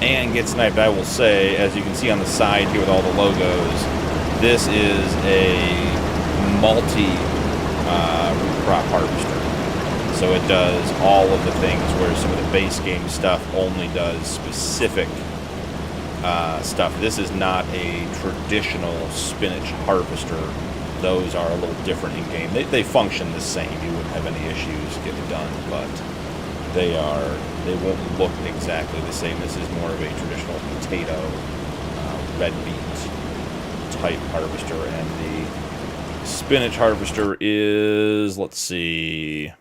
And get sniped, I will say, as you can see on the side here with all the logos, this is a multi-root crop harvester. So it does all of the things where some of the base game stuff only does specific stuff. This is not a traditional spinach harvester. Those are a little different in game. They function the same. You wouldn't have any issues getting done, but they won't look exactly the same. This is more of a traditional potato, red beet type harvester, and the spinach harvester is, let's see,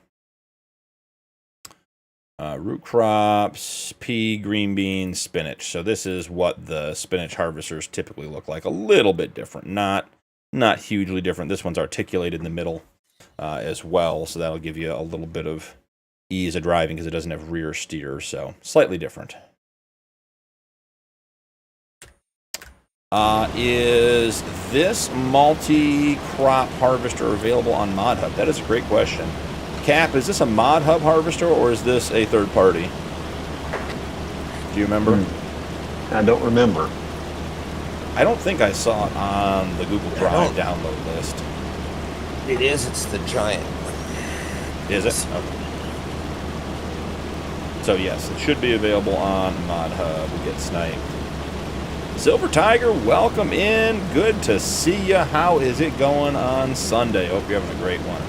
root crops, pea, green beans, spinach. So this is what the spinach harvesters typically look like. A little bit different, not hugely different. This one's articulated in the middle as well, so that'll give you a little bit of ease of driving because it doesn't have rear steer, so slightly different. Is this multi-crop harvester available on Mod Hub? That is a great question. Cap, is this a Mod Hub harvester or is this a third party? Do you remember? I don't remember. I don't think I saw it on the Google Drive download list. It is. It's the giant. Is it? Okay. So yes, it should be available on Mod Hub. We get sniped. Silver Tiger, welcome in. Good to see you. How is it going on Sunday? Hope you're having a great one.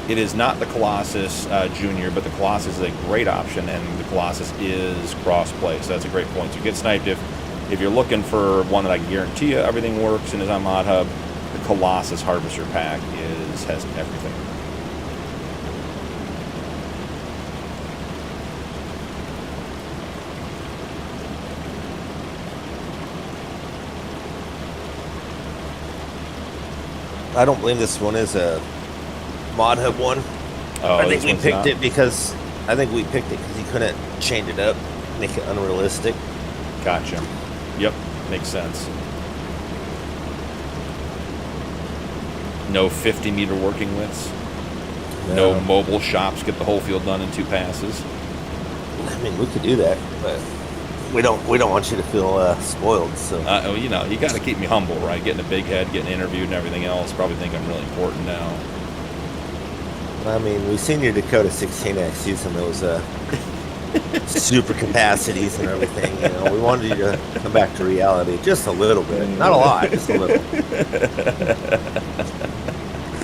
It is not the Colossus Junior, but the Colossus is a great option, and the Colossus is cross-play, so that's a great point. So get sniped if you're looking for one that I can guarantee you everything works and is on Mod Hub. The Colossus Harvester Pack has everything. I don't believe this one is a Mod Hub one. Oh, I think this we one's picked not? it because he couldn't change it up, make it unrealistic. Gotcha. Yep, makes sense. No 50-meter working widths. No mobile shops get the whole field done in 2 passes. I mean, we could do that, but we don't want you to feel spoiled. So You know, you got to keep me humble, right? Getting a big head, getting interviewed, and everything else. Probably think I'm really important now. I mean, we've seen your Dakota 16X using those super capacities and everything. You know, we wanted you to come back to reality just a little bit, not a lot, just a little.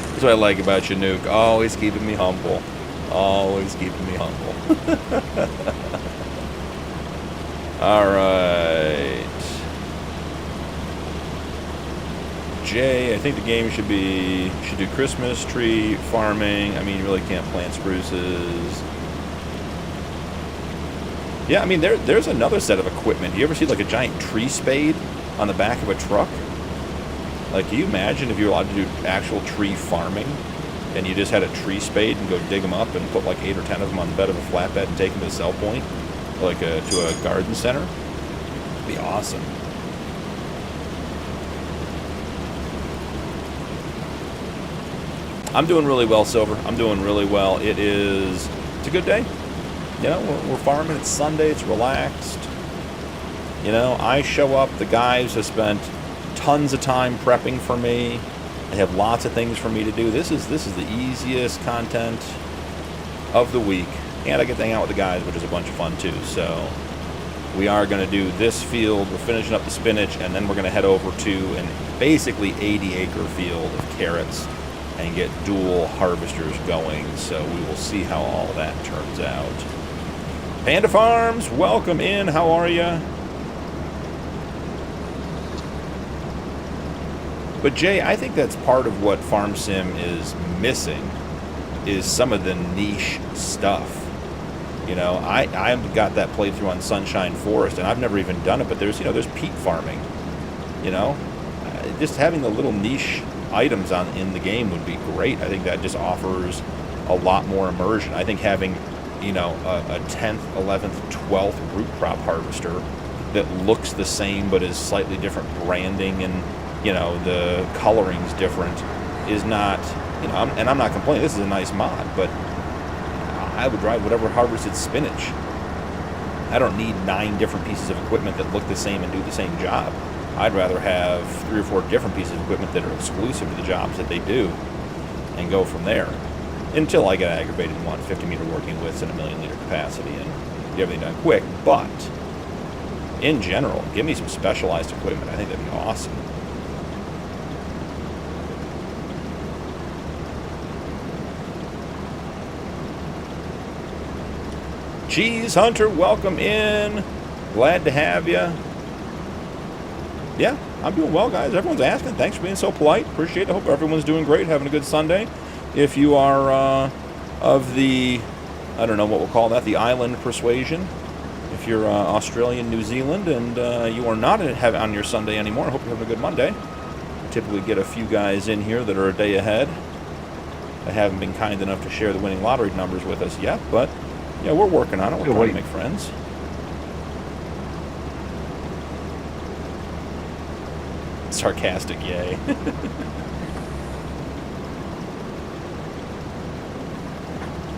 That's what I like about you, Nuke. Always keeping me humble. Always keeping me humble. All right. Jay, I think the game should do Christmas tree farming. I mean, you really can't plant spruces. Yeah, I mean, there's another set of equipment. You ever see like a giant tree spade on the back of a truck? Like, can you imagine if you were allowed to do actual tree farming and you just had a tree spade and go dig them up and put like 8 or 10 of them on the bed of a flatbed and take them to a sell point, like to a garden center? It'd be awesome. I'm doing really well, Silver. I'm doing really well. It's a good day. You know, we're farming. It's Sunday. It's relaxed. You know, I show up. The guys have spent tons of time prepping for me. They have lots of things for me to do. This is the easiest content of the week. And I get to hang out with the guys, which is a bunch of fun too. So we are going to do this field. We're finishing up the spinach, and then we're going to head over to an basically 80-acre field of carrots and get dual harvesters going. So we will see how all that turns out. Panda Farms, welcome in. How are you? But Jay, I think that's part of what Farm Sim is missing, is some of the niche stuff. You know, I've got that playthrough on Sunshine Forest, and I've never even done it, but there's peat farming. You know, just having the little niche items in the game would be great. I think that just offers a lot more immersion. I think having, you know, a 10th, 11th, 12th root crop harvester that looks the same but is slightly different branding and, you know, the coloring's different is not, you know, and I'm not complaining. This is a nice mod, but I would drive whatever harvested spinach. I don't need 9 different pieces of equipment that look the same and do the same job. I'd rather have 3 or 4 different pieces of equipment that are exclusive to the jobs that they do and go from there. Until I get aggravated and want 50-meter working widths and a 1,000,000-liter capacity and get everything done quick. But in general, give me some specialized equipment. I think that'd be awesome. Cheese Hunter, welcome in. Glad to have you. Yeah, I'm doing well, guys. Everyone's asking. Thanks for being so polite. Appreciate it. I hope everyone's doing great, having a good Sunday. If you are of the, I don't know what we'll call that, the island persuasion. If you're Australian, New Zealand, and you are not on your Sunday anymore, I hope you're having a good Monday. We typically get a few guys in here that are a day ahead. They haven't been kind enough to share the winning lottery numbers with us yet, but yeah, we're working on it. We're trying to make friends. Sarcastic, yay.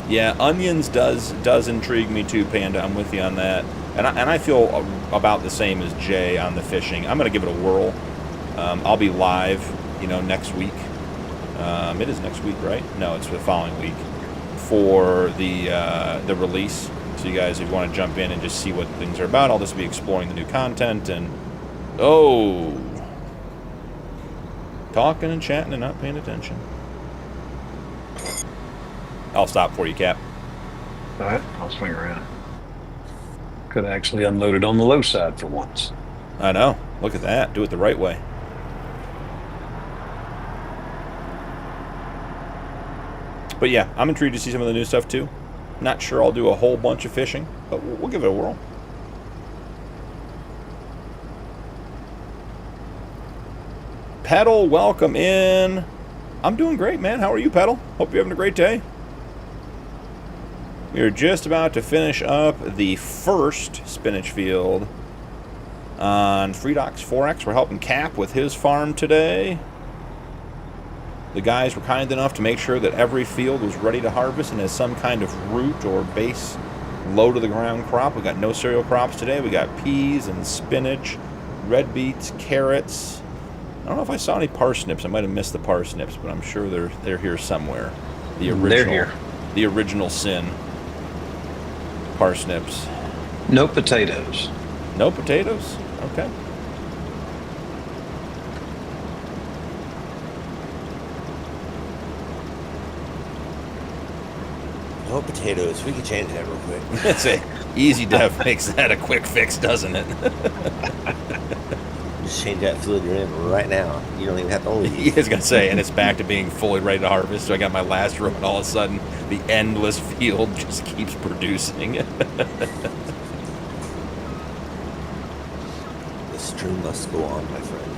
Yeah, onions does intrigue me too, Panda. I'm with you on that. And I feel about the same as Jay on the fishing. I'm going to give it a whirl. I'll be live, you know, next week. It is next week, right? No, it's the following week for the release. So you guys, if you want to jump in and just see what things are about, I'll just be exploring the new content and talking and chatting and not paying attention. I'll stop for you, Cap. All right, I'll swing around. Could have actually unloaded on the low side for once. I know. Look at that. Do it the right way. But yeah, I'm intrigued to see some of the new stuff too. Not sure I'll do a whole bunch of fishing, but we'll give it a whirl. Pedal, welcome in. I'm doing great, man. How are you, Pedal? Hope you're having a great day. We're just about to finish up the first spinach field on Freedox 4X. We're helping Cap with his farm today. The guys were kind enough to make sure that every field was ready to harvest and has some kind of root or base low to the ground crop. We got no cereal crops today. We got peas and spinach, red beets, carrots. I don't know if I saw any parsnips. I might have missed the parsnips, but I'm sure they're here somewhere. The original, they're here. The original sin. Parsnips. No potatoes. No potatoes? Okay. No potatoes. We can change that real quick. That's it. Easy Dev makes that a quick fix, doesn't it? Just change that field you're in right now. You don't even have to leave. He was going to say, and it's back to being fully ready to harvest. So I got my last row, and all of a sudden, the endless field just keeps producing. The stream must go on, my friend.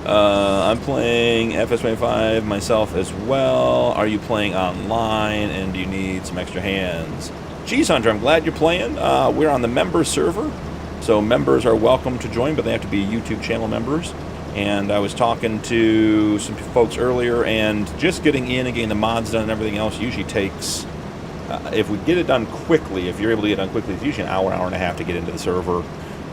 I'm playing FS25 myself as well. Are you playing online, and do you need some extra hands? Geez, Hunter, I'm glad you're playing. We're on the member server, so members are welcome to join, but they have to be YouTube channel members. And I was talking to some folks earlier, and just getting in and getting the mods done and everything else usually takes, if we get it done quickly, if you're able to get it done quickly, it's usually an hour and a half to get into the server.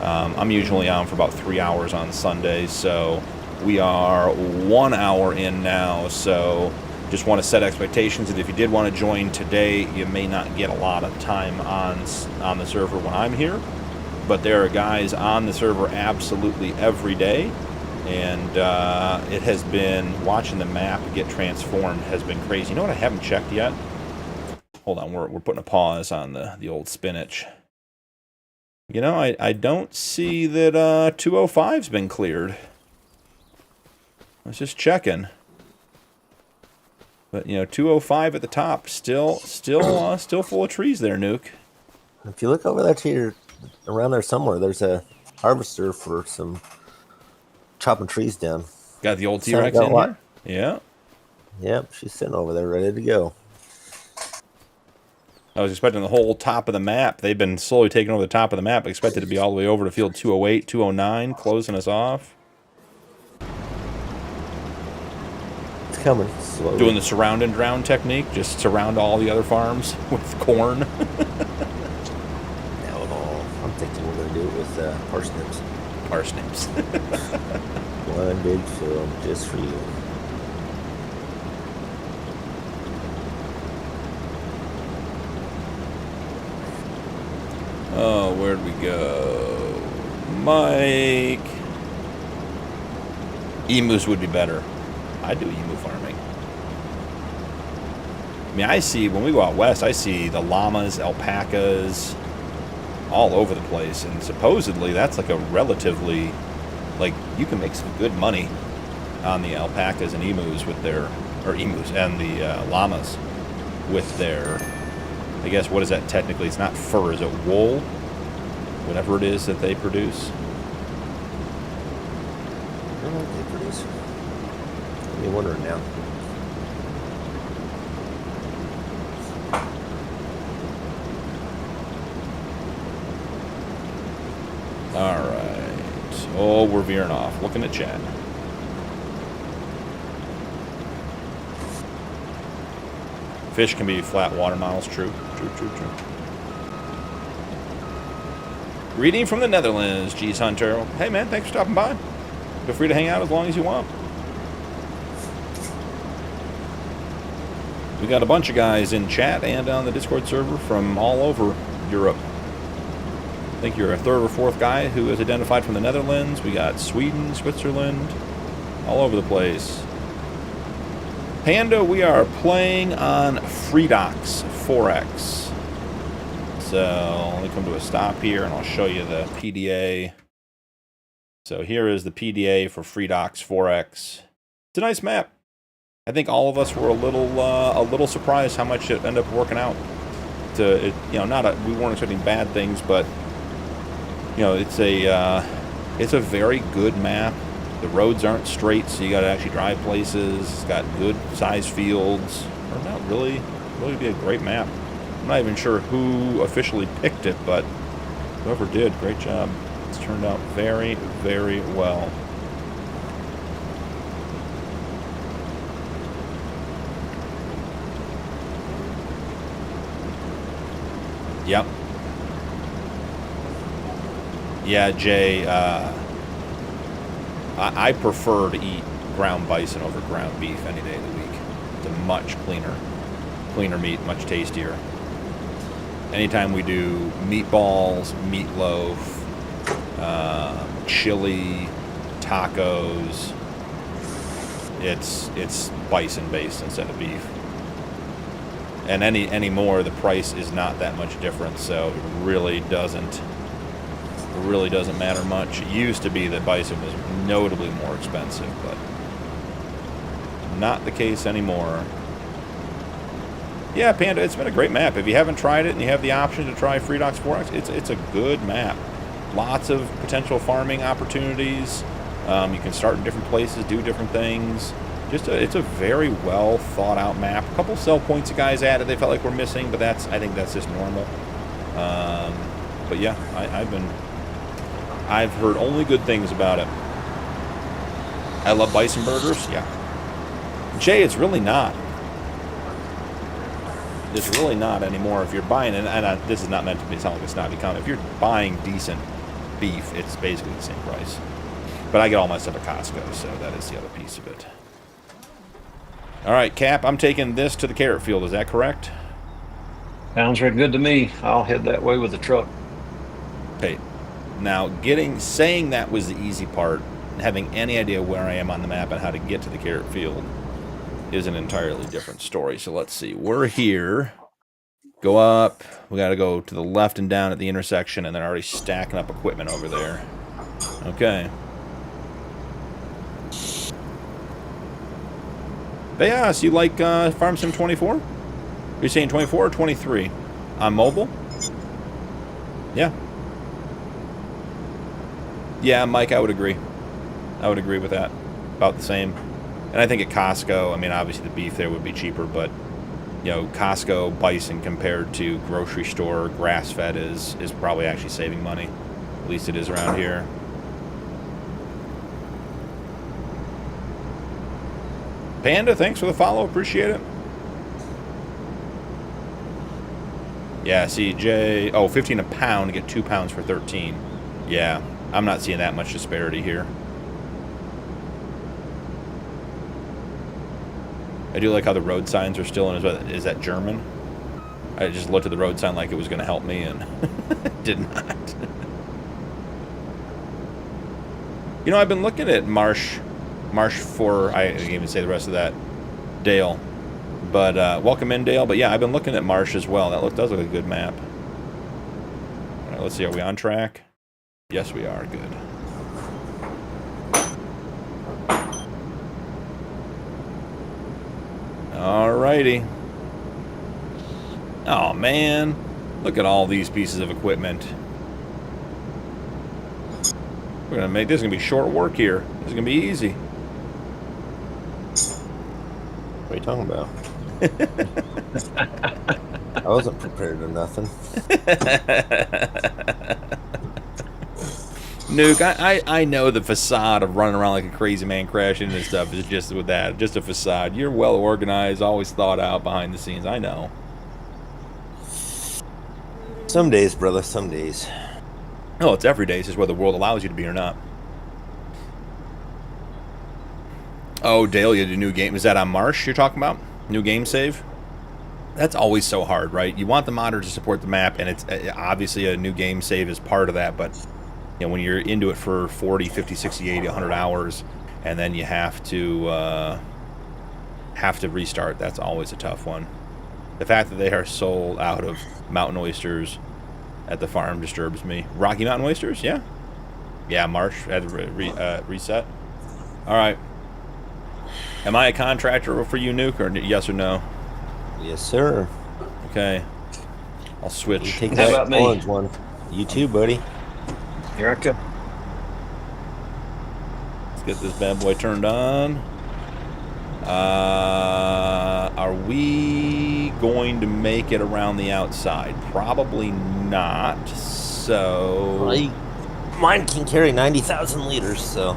I'm usually on for about 3 hours on Sundays, so we are 1 hour in now, so just want to set expectations that if you did want to join today, you may not get a lot of time on the server when I'm here, but there are guys on the server absolutely every day, and it has been, watching the map get transformed has been crazy. You know what I haven't checked yet? Hold on, we're putting a pause on the old spinach. You know, I don't see that 205's been cleared. I was just checking. But, you know, 205 at the top, still full of trees there, Nuke. If you look over there to your, around there somewhere, there's a harvester for some chopping trees down. Got the old T-Rex in here? Yeah. Yep, she's sitting over there ready to go. I was expecting the whole top of the map. They've been slowly taking over the top of the map. I expected to be all the way over to field 208, 209, closing us off. It's coming slowly. Doing the surround and drown technique, just surround all the other farms with corn. No, I'm thinking we're going to do it with parsnips. Parsnips. One big field just for you. Oh, where'd we go? Mike. Emus would be better. I do emu farming. I mean, I see, when we go out west, I see the llamas, alpacas, all over the place. And supposedly that's like a relatively, like, you can make some good money on the alpacas and emus with their, or emus and the llamas with their, I guess, what is that technically? It's not fur, is it wool? Whatever it is that they produce. I don't know what they produce. I'm wondering now. Alright. Oh, we're veering off. Looking at chat. Fish can be flat water models. True. True. Greeting from the Netherlands, Geez Hunter. Hey man, thanks for stopping by. Feel free to hang out as long as you want. We got a bunch of guys in chat and on the Discord server from all over Europe. I think you're a third or fourth guy who is identified from the Netherlands. We got Sweden, Switzerland, all over the place. Panda, we are playing on Freedox 4X. So let me come to a stop here and I'll show you the PDA. So here is the PDA for Freedox 4X. It's a nice map. I think all of us were a little surprised how much it ended up working out. You know, we weren't expecting bad things, but you know, it's a very good map. The roads aren't straight, so you got to actually drive places. It's got good size fields. Turned out really be a great map. I'm not even sure who officially picked it, but whoever did, great job. It's turned out very, very well. Yep. Yeah, Jay, I prefer to eat ground bison over ground beef any day of the week. It's a much cleaner meat, much tastier. Anytime we do meatballs, meatloaf, chili, tacos, it's bison based instead of beef. And any more, the price is not that much different, so it really doesn't matter much. It used to be that bison was notably more expensive, but not the case anymore. Yeah, Panda, it's been a great map. If you haven't tried it and you have the option to try Freedox 4X, it's a good map. Lots of potential farming opportunities. You can start in different places, do different things. It's a very well thought out map. A couple sell points you guys added they felt like were missing, but I think that's just normal. But yeah, I've heard only good things about it. I love bison burgers. Yeah, Jay, it's really not. It's really not anymore. If you're buying, this is not meant to sound like a snobby comment. If you're buying decent beef, it's basically the same price. But I get all my stuff at Costco, so that is the other piece of it. All right, Cap, I'm taking this to the carrot field. Is that correct? Sounds right good to me. I'll head that way with the truck. Okay. Now, saying that was the easy part, and having any idea where I am on the map and how to get to the carrot field is an entirely different story. So let's see. We're here. Go up. We got to go to the left and down at the intersection, and then already stacking up equipment over there. Okay. But yeah, so you like Farm Sim 24? You're saying 24 or 23? On mobile? Yeah. Yeah, Mike, I would agree. I would agree with that. About the same. And I think at Costco, I mean, obviously the beef there would be cheaper, but, you know, Costco bison compared to grocery store grass-fed is probably actually saving money. At least it is around here. Panda, thanks for the follow. Appreciate it. Yeah, CJ. Oh, 15 a pound to get 2 pounds for 13. Yeah, I'm not seeing that much disparity here. I do like how the road signs are still in. Is that German? I just looked at the road sign like it was going to help me, and it did not. You know, I've been looking at Marsh for, I didn't even say the rest of that, Dale. But, welcome in, Dale. But yeah, I've been looking at Marsh as well. That does look like a good map. All right, let's see. Are we on track? Yes, we are. Good. Alrighty. Oh, man. Look at all these pieces of equipment. We're going to make this going to be short work here. This is going to be easy. What are you talking about? I wasn't prepared or nothing. Nuke, I know the facade of running around like a crazy man crashing into stuff is just with that. Just a facade. You're well organized, always thought out behind the scenes. I know. Some days, brother, some days. No, it's every day. It's just whether the world allows you to be or not. Oh, Dale, you had a new game. Is that on Marsh you're talking about? New game save? That's always so hard, right? You want the modder to support the map, and it's obviously a new game save is part of that, but you know, when you're into it for 40, 50, 60, 80, 100 hours, and then you have to restart, that's always a tough one. The fact that they are sold out of mountain oysters at the farm disturbs me. Rocky Mountain oysters? Yeah. Yeah, Marsh had to reset. All right. Am I a contractor for you, Nuke, or yes or no? Yes, sir. Okay. I'll switch. You take How that about me? orange one. You too, buddy. Here I come. Let's get this bad boy turned on. Are we going to make it around the outside? Probably not. So Well, mine can carry 90,000 liters, so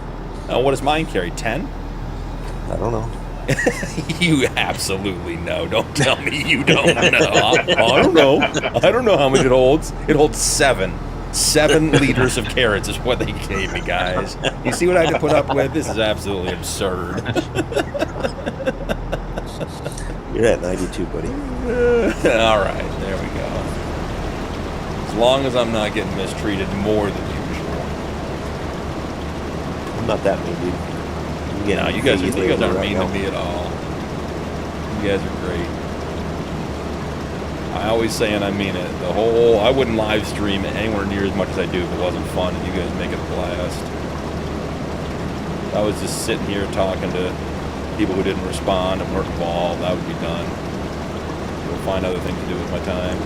what does mine carry? 10? I don't know. You absolutely know. Don't tell me you don't know. I don't know. I don't know how much it holds. It holds 7. 7 liters of carrots is what they gave me, guys. You see what I had to put up with? This is absolutely absurd. You're at 92, buddy. All right, there we go. As long as I'm not getting mistreated more than usual. I'm not that mean, dude. No, you guys aren't mean to me at all. You guys are great. I always say, and I mean it, I wouldn't live stream anywhere near as much as I do if it wasn't fun, and you guys make it a blast. If I was just sitting here talking to people who didn't respond and weren't involved, I would be done. We'll find other things to do with my time.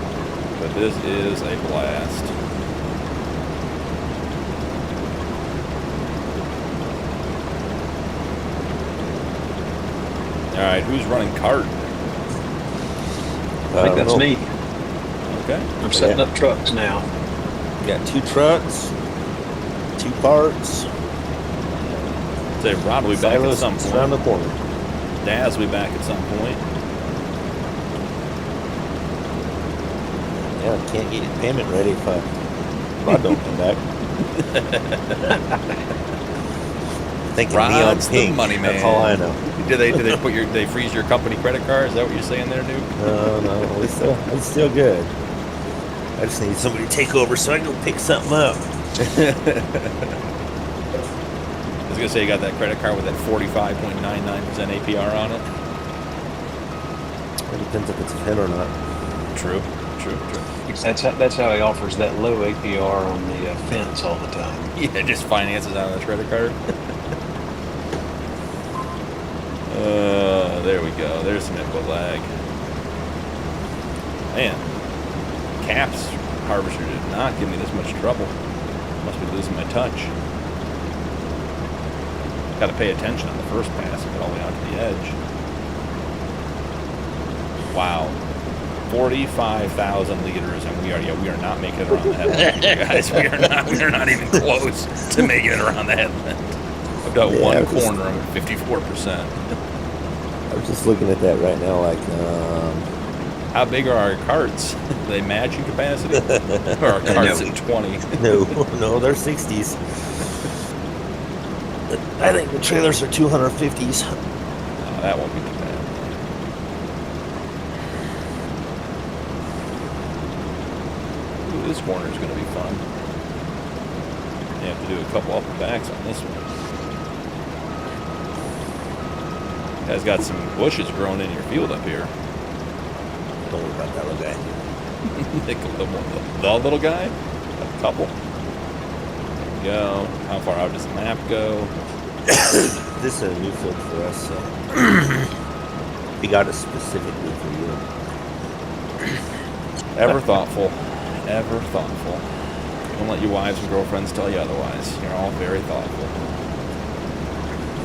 But this is a blast. Alright, who's running cart? I think that's me. Okay. I'm setting up trucks now. We got 2 trucks, 2 carts. Say Rod will be back at some point. Around the corner. Daz will be back at some point. Yeah, I can't get your payment ready if Rod don't come back. Thinking neon Rod's pink. the money man. That's all I know. Do they freeze your company credit card? Is that what you're saying there, dude? No, it's still good. I just need somebody to take over so I can go pick something up. I was gonna say you got that credit card with that 45.99% APR on it. It depends if it's a pin or not. True. That's how he offers that low APR on the fence all the time. Yeah, just finances out of the credit card. There we go. There's some input lag. Man, Cap's harvester did not give me this much trouble. Must be losing my touch. Got to pay attention on the first pass and get all the way out to the edge. Wow. 45,000 liters, and we are not making it around the headland, guys. We are not even close to making it around the headland. I've got one corner. I'm at 54%. I was just looking at that right now, like, How big are our carts? Are they matching capacity? Or are our carts at 20? no, they're 60s. I think the trailers are 250s. Oh, that won't be too bad. Ooh, this corner is going to be fun. You have to do a couple up and backs on this one. You guys got some bushes growing in your field up here. Don't worry about that little guy. The little guy? A couple. There we go. How far out does the map go? This is a new field for us, so we got it specifically for you. Ever thoughtful. Ever thoughtful. Don't let your wives and girlfriends tell you otherwise. You're all very thoughtful.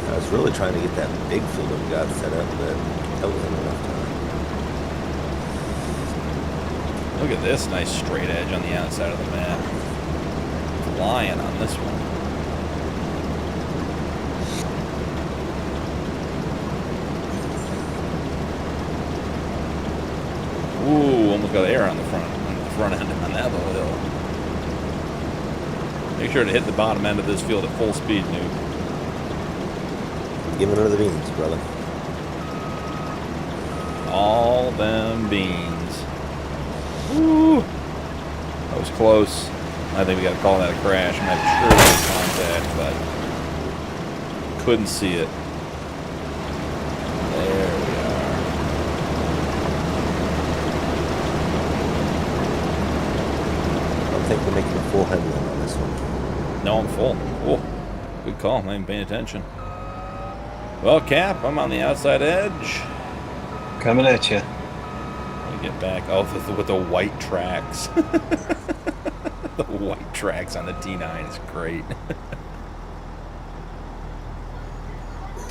I was really trying to get that big field that we got set up, but that wasn't enough time. Look at this nice straight edge on the outside of the map. Flying on this one. Ooh, almost got air on the front end on that little hill. Make sure to hit the bottom end of this field at full speed, Noob. Giving her the beans, brother. All them beans. Woo! That was close. I think we got to call that a crash. I'm not sure it was contact, but couldn't see it. There we are. I don't think we're making a full headwind on this one. No, I'm full. Oh, good call. I'm not even paying attention. Well, Cap, I'm on the outside edge. Coming at you. Let me get back. Oh, with the white tracks. The white tracks on the T9 is great.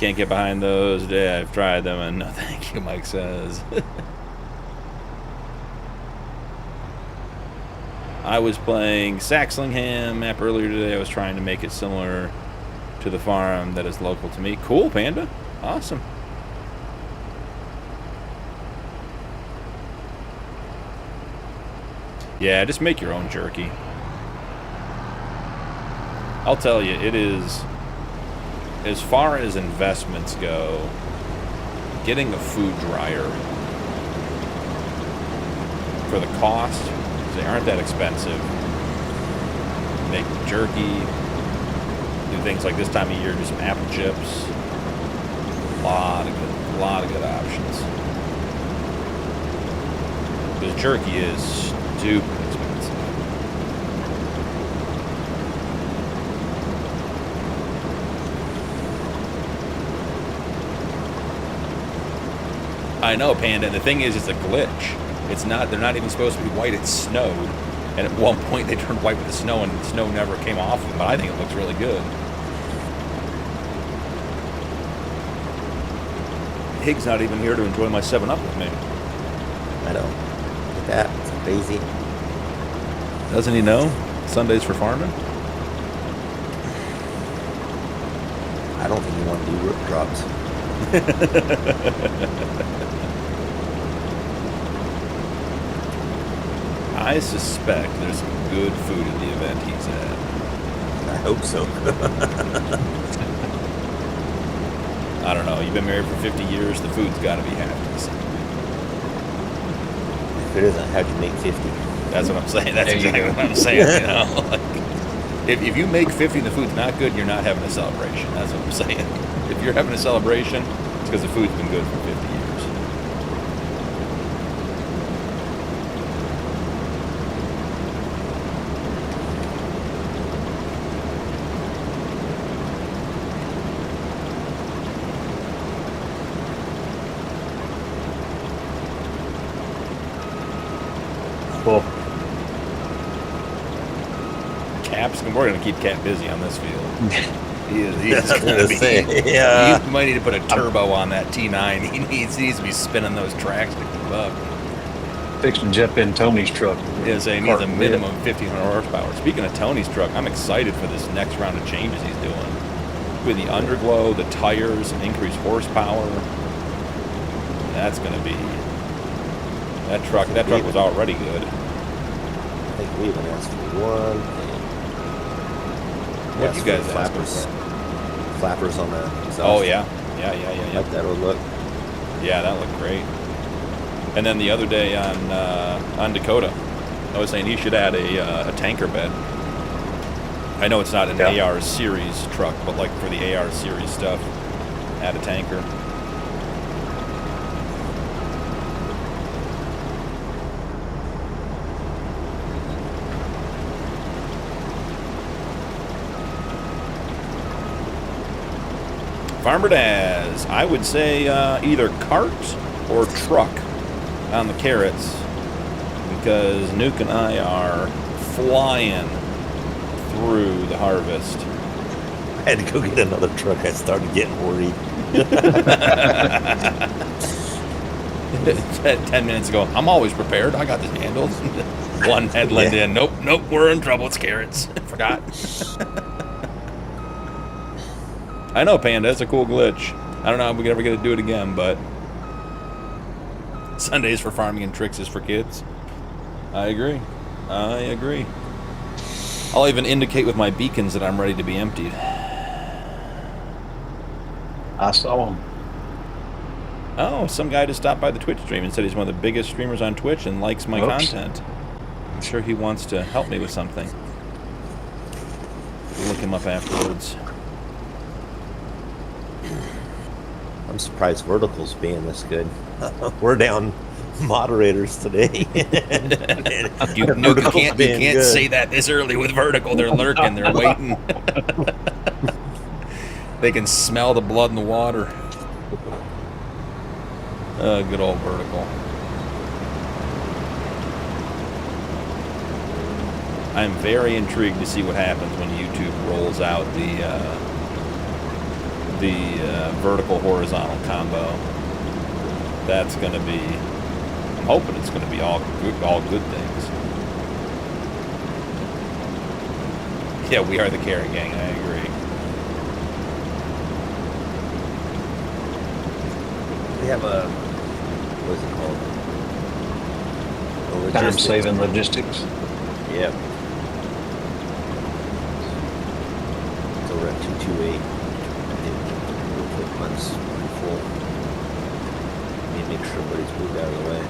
Can't get behind those. Yeah, I've tried them, and no thank you, Mike says. I was playing Saxlingham map earlier today. I was trying to make it similar to the farm that is local to me. Cool, Panda. Awesome. Yeah, just make your own jerky. I'll tell you, it is, as far as investments go, getting a food dryer for the cost, they aren't that expensive. Make jerky, do things like this time of year, do some apple chips. A lot of good options. Because jerky is stupid expensive. I know, Panda, and the thing is, it's a glitch. It's not, they're not even supposed to be white, it's snowed. And at one point they turned white with the snow, and the snow never came off them, but I think it looks really good. Hig's not even here to enjoy my 7-Up with me. I know. Look at that. It's crazy. Doesn't he know? Sundays for farming? I don't think you want to do root drops. I suspect there's some good food at the event he's at. I hope so. I don't know. You've been married for 50 years. The food's got to be half decent. If it isn't, how'd you make 50? That's what I'm saying. That's There you exactly go. what I'm saying. You know, like, if you make 50 and the food's not good, you're not having a celebration. That's what I'm saying. If you're having a celebration, it's because the food's been good for 50 years. Cool. Cap's, we're going to keep Cap busy on this field. He is That's what I going to was be. saying, yeah. You might need to put a turbo on that T9. He needs to be spinning those tracks to keep up. Fixing to jump in Tony's truck. Yeah, saying he needs a minimum 1,500 horsepower. Speaking of Tony's truck, I'm excited for this next round of changes he's doing. With the underglow, the tires, and increased horsepower. That's going to be... That truck was already good. I think we even asked for one thing. What you guys ask flappers? for? Flappers on the exhaust. Oh, yeah. Yeah. Like that would look. Yeah, that looked great. And then the other day on Dakota, I was saying he should add a tanker bed. I know it's not an AR series truck, but like for the AR series stuff, add a tanker. Farmer Daz, I would say either cart or truck on the carrots, because Nuke and I are flying through the harvest. I had to go get another truck. I started getting worried. 10 minutes ago, I'm always prepared. I got this handled. One headland in. Nope, we're in trouble. It's carrots. Forgot. I know, Panda. That's a cool glitch. I don't know if we're ever going to do it again, but Sundays for farming and tricks is for kids. I agree. I'll even indicate with my beacons that I'm ready to be emptied. I saw him. Oh, some guy just stopped by the Twitch stream and said he's one of the biggest streamers on Twitch and likes my content. I'm sure he wants to help me with something. We'll look him up afterwards. I'm surprised Vertical's being this good. We're down moderators today. You can't say that this early with Vertical. They're lurking. They're waiting. They can smell the blood in the water. Good old Vertical. I'm very intrigued to see what happens when YouTube rolls out the the vertical horizontal combo. That's going to be, I'm hoping it's going to be all good things. Yeah, we are the carrot gang, I agree. We have a, what is it called? Time-saving logistics. Yeah. So we're at 228. I think real quick months full. Need to make sure everybody's moved out of the way.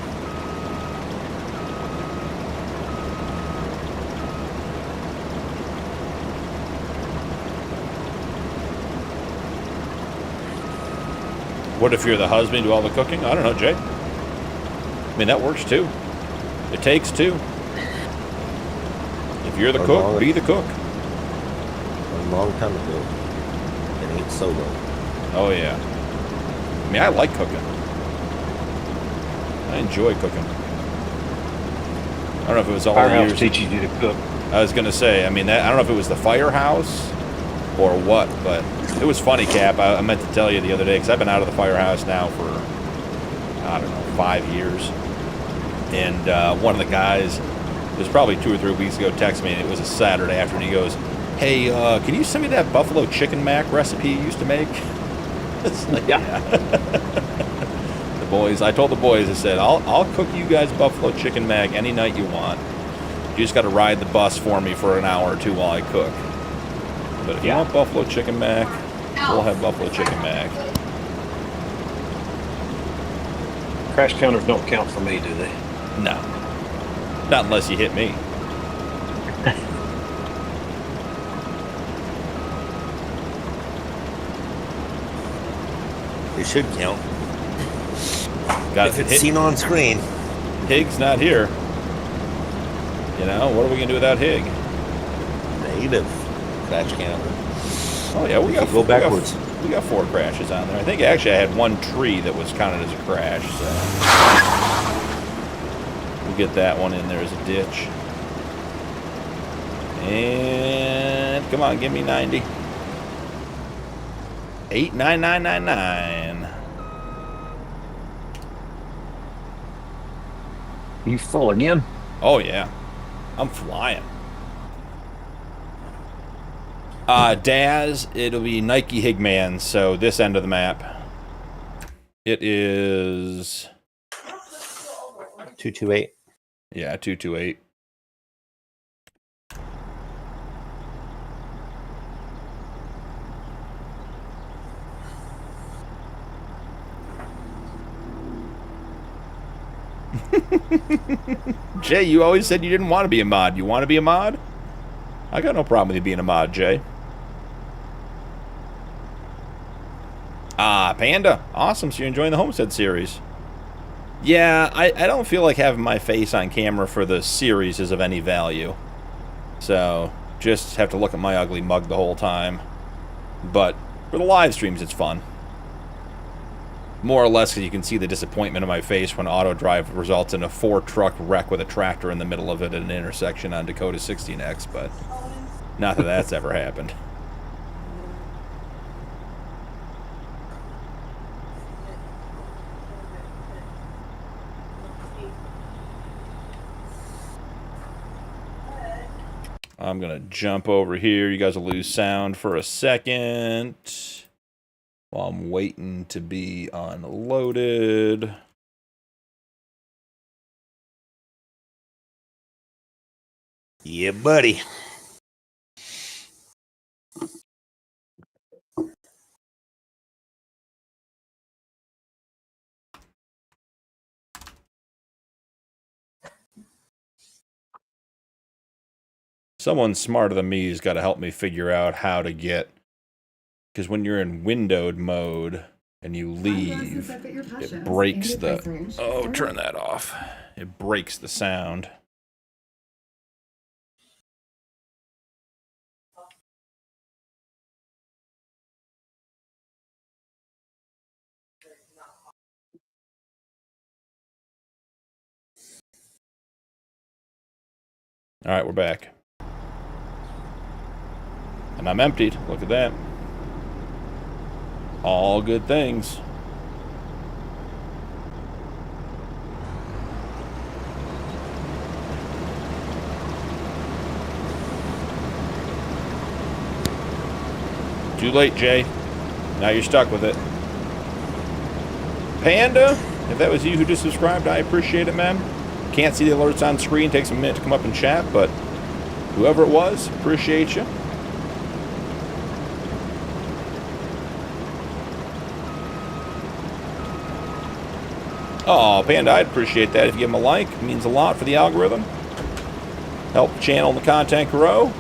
What if you're the husband, do all the cooking? I don't know, Jay. I mean, that works too. It takes two. If you're the cook, be the cook. A long time ago. It ain't solo. Oh, yeah. I mean, I like cooking. I enjoy cooking. I don't know if it was all the Firehouse years. teaches you to cook. I was going to say, I mean, I don't know if it was the firehouse or what, but it was funny, Cap. I meant to tell you the other day, because I've been out of the firehouse now for, I don't know, 5 years. And one of the guys, it was probably 2 or 3 weeks ago, texted me, and it was a Saturday afternoon. He goes, hey, can you send me that buffalo chicken mac recipe you used to make? It's like, yeah. The boys, I told the boys, I said, I'll cook you guys buffalo chicken mac any night you want. You just got to ride the bus for me for an hour or two while I cook. But if you want buffalo chicken mac, we'll have buffalo chicken mac. Crash counters don't count for me, do they? No. Not unless you hit me. It should count. Got if it's seen on screen. Hig's not here. You know, what are we going to do without Hig? Negative. Crash counter. Oh, yeah, we got go backwards. We got 4 crashes on there. I think actually I had 1 tree that was counted as a crash, so we'll get that one in there as a ditch. And come on, give me 90. 89999. You full again? Oh yeah, I'm flying. Daz, it'll be Nike Higman, so this end of the map. It is 228. Yeah, 228. Jay, you always said you didn't want to be a mod. You want to be a mod? I got no problem with you being a mod, Jay. Ah, Panda. Awesome. So you're enjoying the Homestead series. Yeah, I don't feel like having my face on camera for the series is of any value. So, just have to look at my ugly mug the whole time. But for the live streams, it's fun. More or less because you can see the disappointment in my face when auto drive results in a 4-truck wreck with a tractor in the middle of it at an intersection on Dakota 16X, but not that that's ever happened. I'm going to jump over here. You guys will lose sound for a second while I'm waiting to be unloaded. Yeah, buddy. Someone smarter than me has got to help me figure out how to get... Because when you're in windowed mode and you leave, it breaks the... Oh, turn that off. It breaks the sound. All right, we're back. And I'm emptied. Look at that. All good things. Too late, Jay. Now you're stuck with it. Panda, if that was you who just subscribed, I appreciate it, man. Can't see the alerts on screen. Takes a minute to come up and chat, but whoever it was, appreciate you. Oh, Panda, I'd appreciate that if you give him a like. It means a lot for the algorithm. Help the channel and the content grow.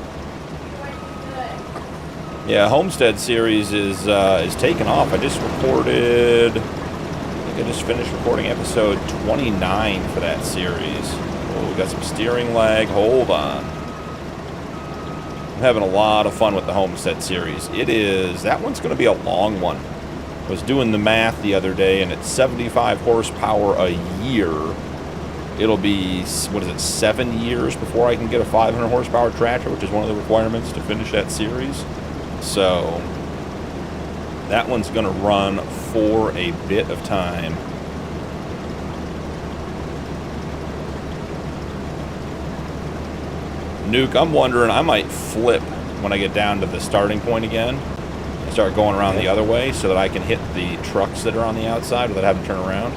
Yeah, Homestead series is taking off. I just finished recording episode 29 for that series. Oh, we got some steering lag. Hold on. I'm having a lot of fun with the Homestead series. That one's going to be a long one. I was doing the math the other day, and it's 75 horsepower a year. It'll be, 7 years before I can get a 500 horsepower tractor, which is one of the requirements to finish that series. So that one's going to run for a bit of time. Nuke, I'm wondering, I might flip when I get down to the starting point again and start going around the other way so that I can hit the trucks that are on the outside without having to turn around.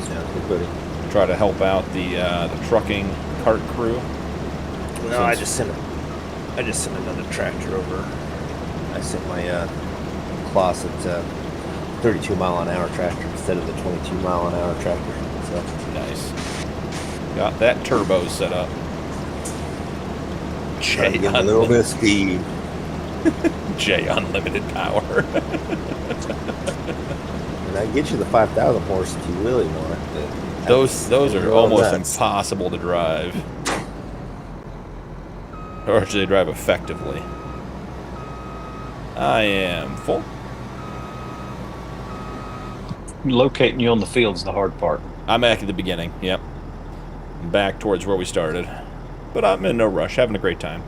Sounds good, buddy. Try to help out the trucking cart crew. No, I just sent another tractor over. I sent my Closet 32 mile an hour tractor instead of the 22 mile an hour tractor. So Nice. Got that turbo set up. trying to get a little bit of speed. J unlimited power. And I get you the 5,000 horse if you really want it. But Those are well, almost nuts. impossible to drive. Or actually drive effectively. I am full. Locating you on the field's the hard part. I'm back at the beginning, yep. Back towards where we started. But I'm in no rush, having a great time.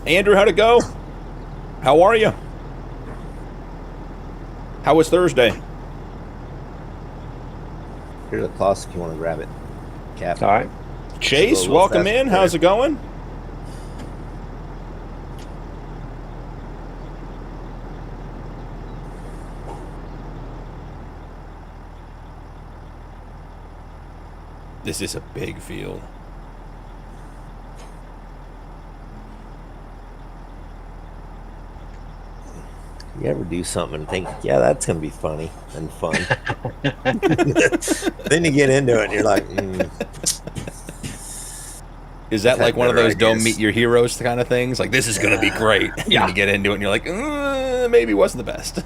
Andrew, how'd it go? How are you? How was Thursday? Here's the Closet if you want to grab it. Cap. All right. Chase, Little welcome fast in. How's it going? This is a big field. You ever do something and think, yeah, that's going to be funny and fun. Then you get into it and you're like, Is that like one of those better don't ideas. meet your heroes kind of things? Like, this is going to be great. Yeah. And you get into it and you're like, maybe it wasn't the best.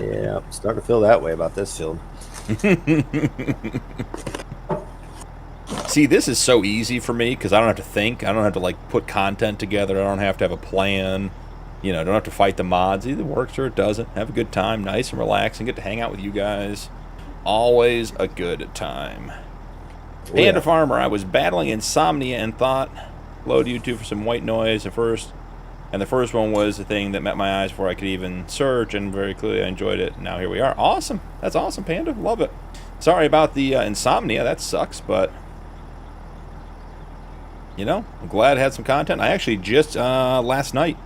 yeah, I'm starting to feel that way about this field. See, this is so easy for me because I don't have to think. I don't have to, like, put content together. I don't have to have a plan. You know, I don't have to fight the mods. Either works or it doesn't. Have a good time, nice and relaxing. Get to hang out with you guys. Always a good time. Oh, Panda yeah. Farmer, I was battling insomnia and thought, load YouTube for some white noise at first. And the first one was the thing that met my eyes before I could even search, and very clearly I enjoyed it. Now here we are. Awesome. That's awesome, Panda. Love it. Sorry about the insomnia. That sucks, but, you know, I'm glad I had some content. I actually just, last night,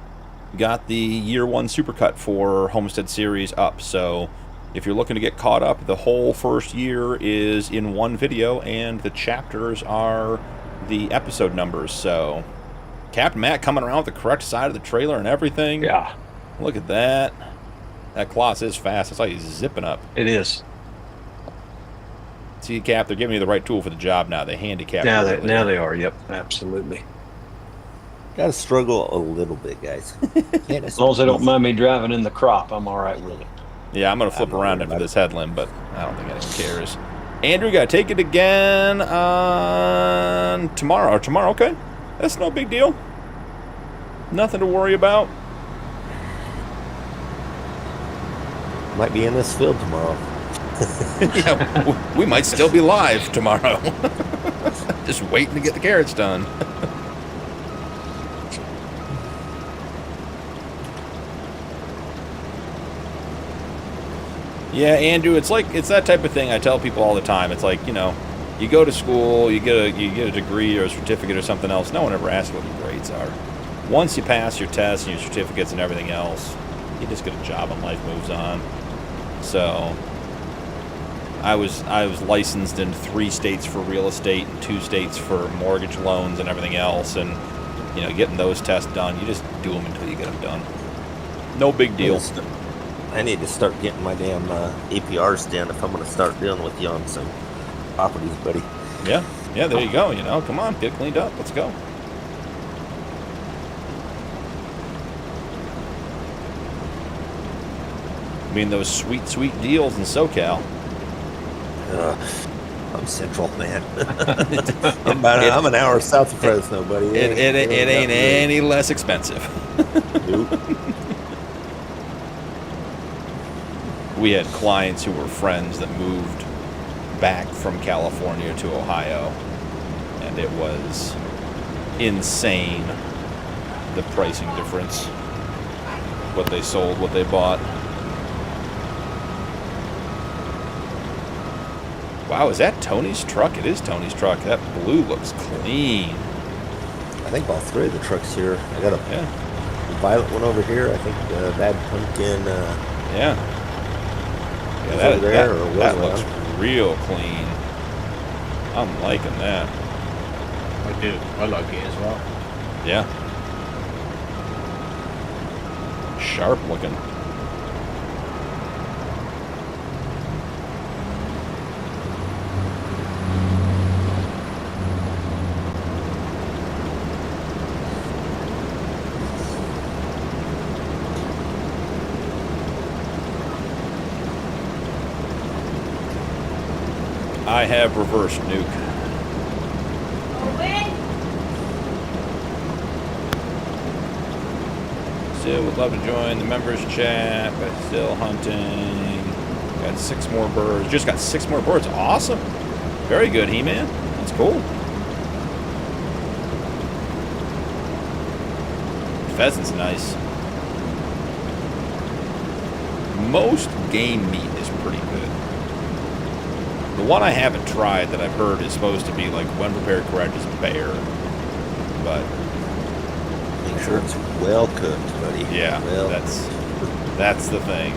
got the year one supercut for Homestead series up. So if you're looking to get caught up, the whole first year is in one video, and the chapters are the episode numbers. So Captain Matt coming around with the correct side of the trailer and everything. Yeah, Look at that. That Kloss is fast. That's like he's zipping up. it is. See, Cap, they're giving you the right tool for the job now. They handicap Now you they, early. now they are. Yep, absolutely. Got to struggle a little bit, guys. As long as they don't mind me driving in the crop, I'm all right with it. Yeah, I'm going to flip I'm not around worried after about this headland, but I don't think anyone cares. Andrew, got to take it again on tomorrow. Or tomorrow, okay. That's no big deal. Nothing to worry about. Might be in this field tomorrow. Yeah, we might still be live tomorrow. Just waiting to get the carrots done. Yeah, Andrew, it's that type of thing I tell people all the time. It's like, you know, you go to school, you get a degree or a certificate or something else. No one ever asks what your grades are. Once you pass your tests and your certificates and everything else, you just get a job and life moves on. So I was licensed in 3 states for real estate and 2 states for mortgage loans and everything else, and you know, getting those tests done, you just do them until you get them done. No big deal. I need to start getting my damn APRs down if I'm going to start dealing with you on some properties, buddy. Yeah, there you go. You know, come on, get cleaned up. Let's go. I mean, those sweet, sweet deals in SoCal. I'm central, man. I'm an hour south of Fresno, buddy. It ain't any less expensive. Nope. We had clients who were friends that moved back from California to Ohio, and it was insane, the pricing difference. What they sold, what they bought. Wow, is that Tony's truck? It is Tony's truck. That blue looks clean. I think all 3 of the trucks here. I got a violet one over here. I think Bad Punkin. Yeah, that looks real clean. I'm liking that. I do. I like it as well. Yeah. Sharp looking. I have reverse nuke. Still would love to join the members chat, but still hunting. Got 6 more birds. Just got 6 more birds. Awesome. Very good, He-Man. That's cool. Pheasant's nice. Most game meat is pretty good. The one I haven't tried that I've heard is supposed to be, like, when prepared correct, is bear. But make sure it's well cooked, buddy. Yeah, well, that's the thing.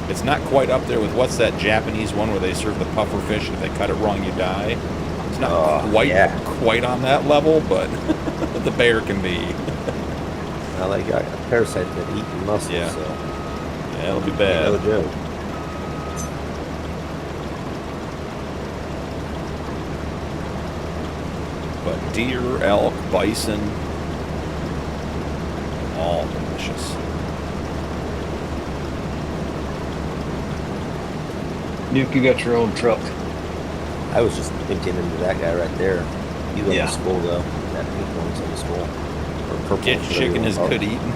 It's not quite up there with what's that Japanese one where they serve the puffer fish and if they cut it wrong you die. It's not quite on that level, but the bear can be. Well, they got a parasite that eating muscle, Yeah. so Yeah, it'll be bad. no joke. But deer, elk, bison, all delicious. Nuke, you got your own truck. I was just thinking into that guy right there. He's on Yeah. the skull, though. That pink one's on the skull. Or purple. Get whatever chicken you is wanna good call it. eating.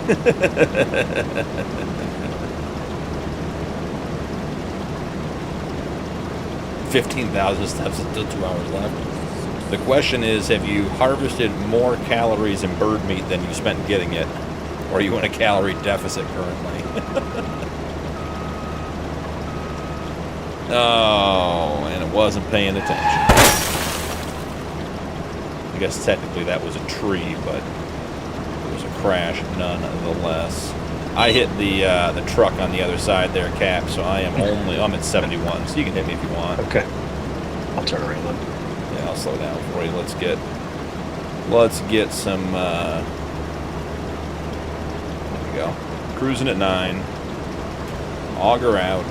15,000 steps and still 2 hours left. The question is, have you harvested more calories in bird meat than you spent getting it? Or are you in a calorie deficit currently? Oh, and it wasn't paying attention. I guess technically that was a tree, but it was a crash nonetheless. I hit the truck on the other side there, Cap, so I'm at 71, so you can hit me if you want. Okay. I'll turn around then. Yeah, I'll slow down for you. Let's get some, there we go. Cruising at 9. Auger out.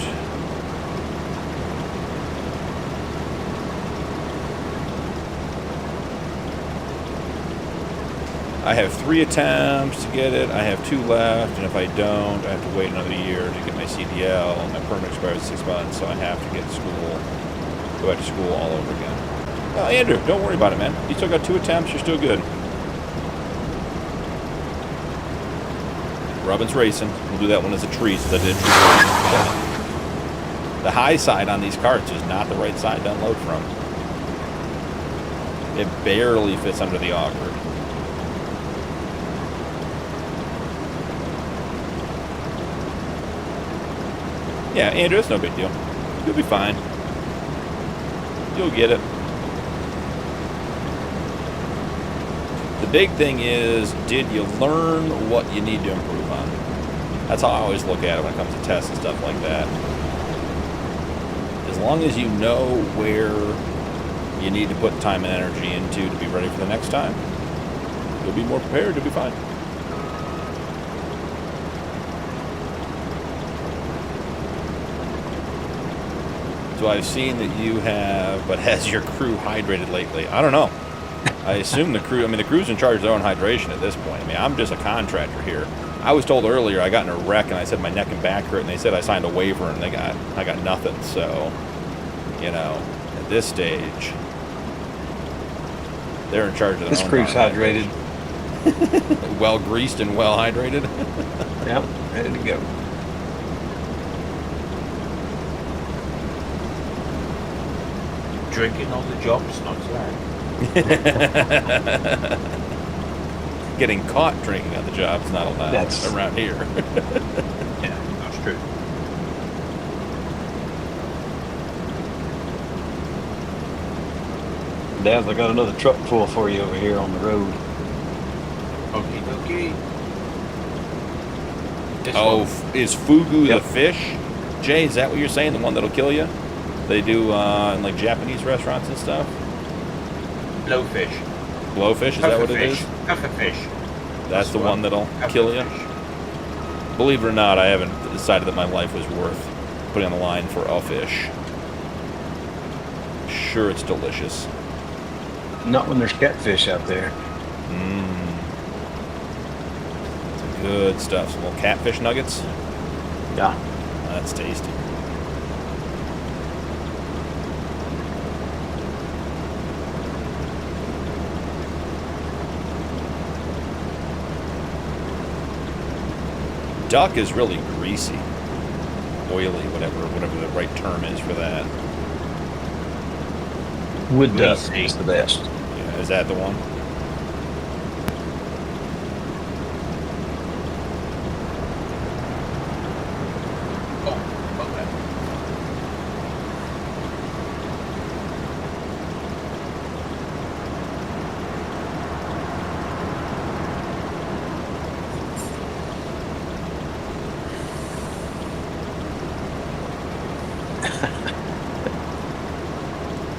I have 3 attempts to get it. I have 2 left, and if I don't, I have to wait another year to get my CDL. My permit expires in 6 months, so I have to get go back to school all over again. Well, Andrew, don't worry about it, man. You still got 2 attempts. You're still good. Robin's racing. We'll do that one as a tree, so that did tree. The high side on these carts is not the right side to unload from. It barely fits under the auger. Yeah, Andrew, it's no big deal. You'll be fine. You'll get it. The big thing is, did you learn what you need to improve on? That's how I always look at it when it comes to tests and stuff like that. As long as you know where you need to put time and energy into to be ready for the next time, you'll be more prepared, you'll be fine. So I've seen that you have, but has your crew hydrated lately? I don't know. I assume the crew's in charge of their own hydration at this point. I mean, I'm just a contractor here. I was told earlier I got in a wreck and I said my neck and back hurt, and they said I signed a waiver and I got nothing. So, you know, at this stage, they're in charge of their own. This crew's hydrated. Well greased and well hydrated. Yep, ready to go. Drinking on the job's not bad. Getting caught drinking on the job's not allowed around here. Yeah, that's true. Daz, I got another truck full for you over here on the road. Okie dokie. Is Fugu the fish? Jay, is that what you're saying? The one that'll kill you? They do in like Japanese restaurants and stuff? Blowfish. Blowfish, is that what it is? Pufferfish. That's the one that'll kill you? Believe it or not, I haven't decided that my life was worth putting on the line for a fish. Sure, it's delicious. Not when there's catfish out there. Some good stuff. Some little catfish nuggets. Yeah. That's tasty. Duck is really greasy, oily, whatever the right term is for that. Wood duck is the best. Yeah, is that the one?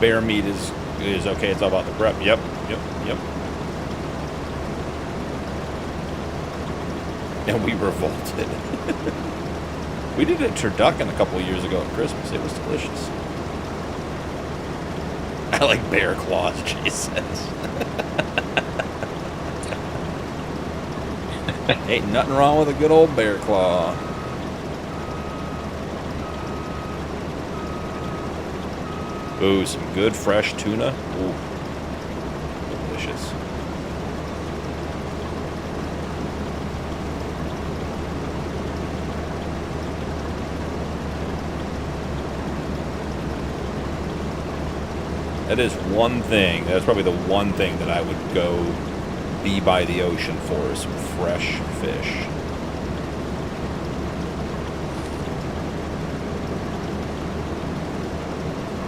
Bear meat is okay. It's all about the prep. Yep. And we revolted. We did a turducken a couple of years ago at Christmas. It was delicious. I like bear claws, Jay says. Ain't nothing wrong with a good old bear claw. Ooh, some good fresh tuna. Ooh, delicious. That is one thing. That's probably the one thing that I would go be by the ocean for, is some fresh fish.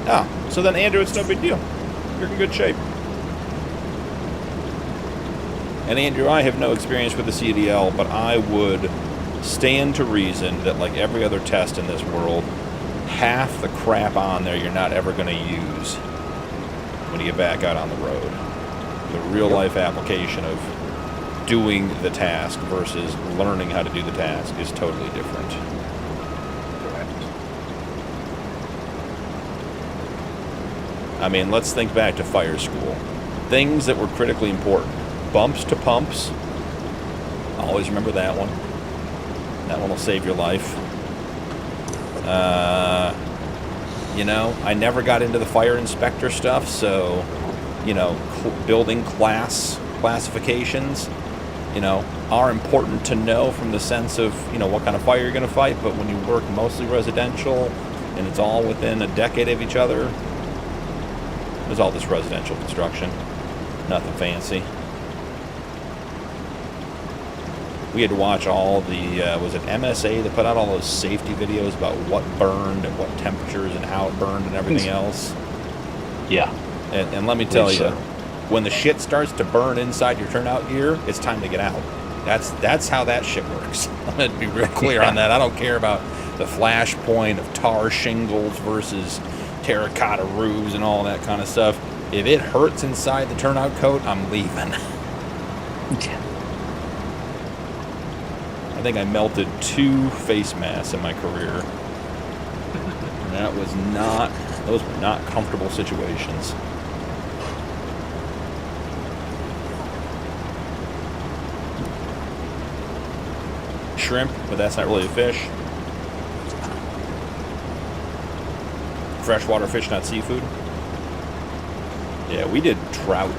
Ah, so then, Andrew, it's no big deal. You're in good shape. And Andrew, I have no experience with the CDL, but I would stand to reason that, like every other test in this world, half the crap on there you're not ever going to use when you get back out on the road. The real-life application of doing the task versus learning how to do the task is totally different. I mean, let's think back to fire school. Things that were critically important. Bumps to pumps. Always remember that one. That one will save your life. You know, I never got into the fire inspector stuff, so, you know, building classifications, you know, are important to know from the sense of, you know, what kind of fire you're going to fight, but when you work mostly residential and it's all within a decade of each other, there's all this residential construction. Nothing fancy. We had to watch all the, was it MSA that put out all those safety videos about what burned and what temperatures and how it burned and everything else? Yeah. And let me tell you, so. when the shit starts to burn inside your turnout gear, it's time to get out. That's how that shit works. I'm going to be real clear on that. I don't care about the flashpoint of tar shingles versus terracotta roofs and all that kind of stuff. If it hurts inside the turnout coat, I'm leaving. I think I melted 2 face masks in my career. And those were not comfortable situations. Shrimp, but that's not really a fish. Freshwater fish, not seafood. Yeah, we did trout,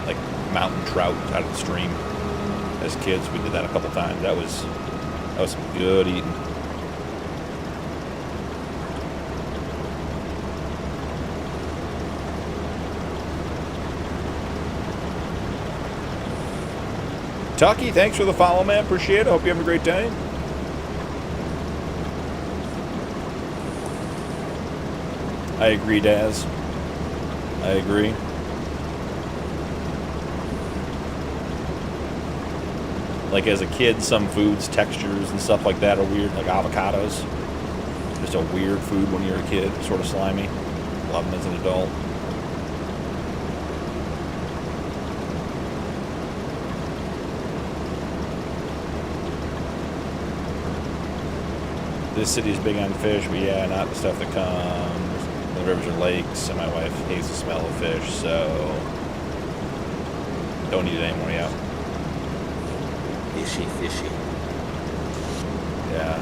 like mountain trout out of the stream. As kids, we did that a couple times. That was some good eating. Tucky, thanks for the follow, man. Appreciate it. Hope you have a great day. I agree, Daz. I agree. Like as a kid, some foods, textures and stuff like that are weird, like avocados. Just a weird food when you're a kid, sort of slimy. Love them as an adult. This city is big on fish, but yeah, not the stuff that comes from the rivers or lakes, and my wife hates the smell of fish, so don't eat it anymore, yeah. Fishy. Yeah.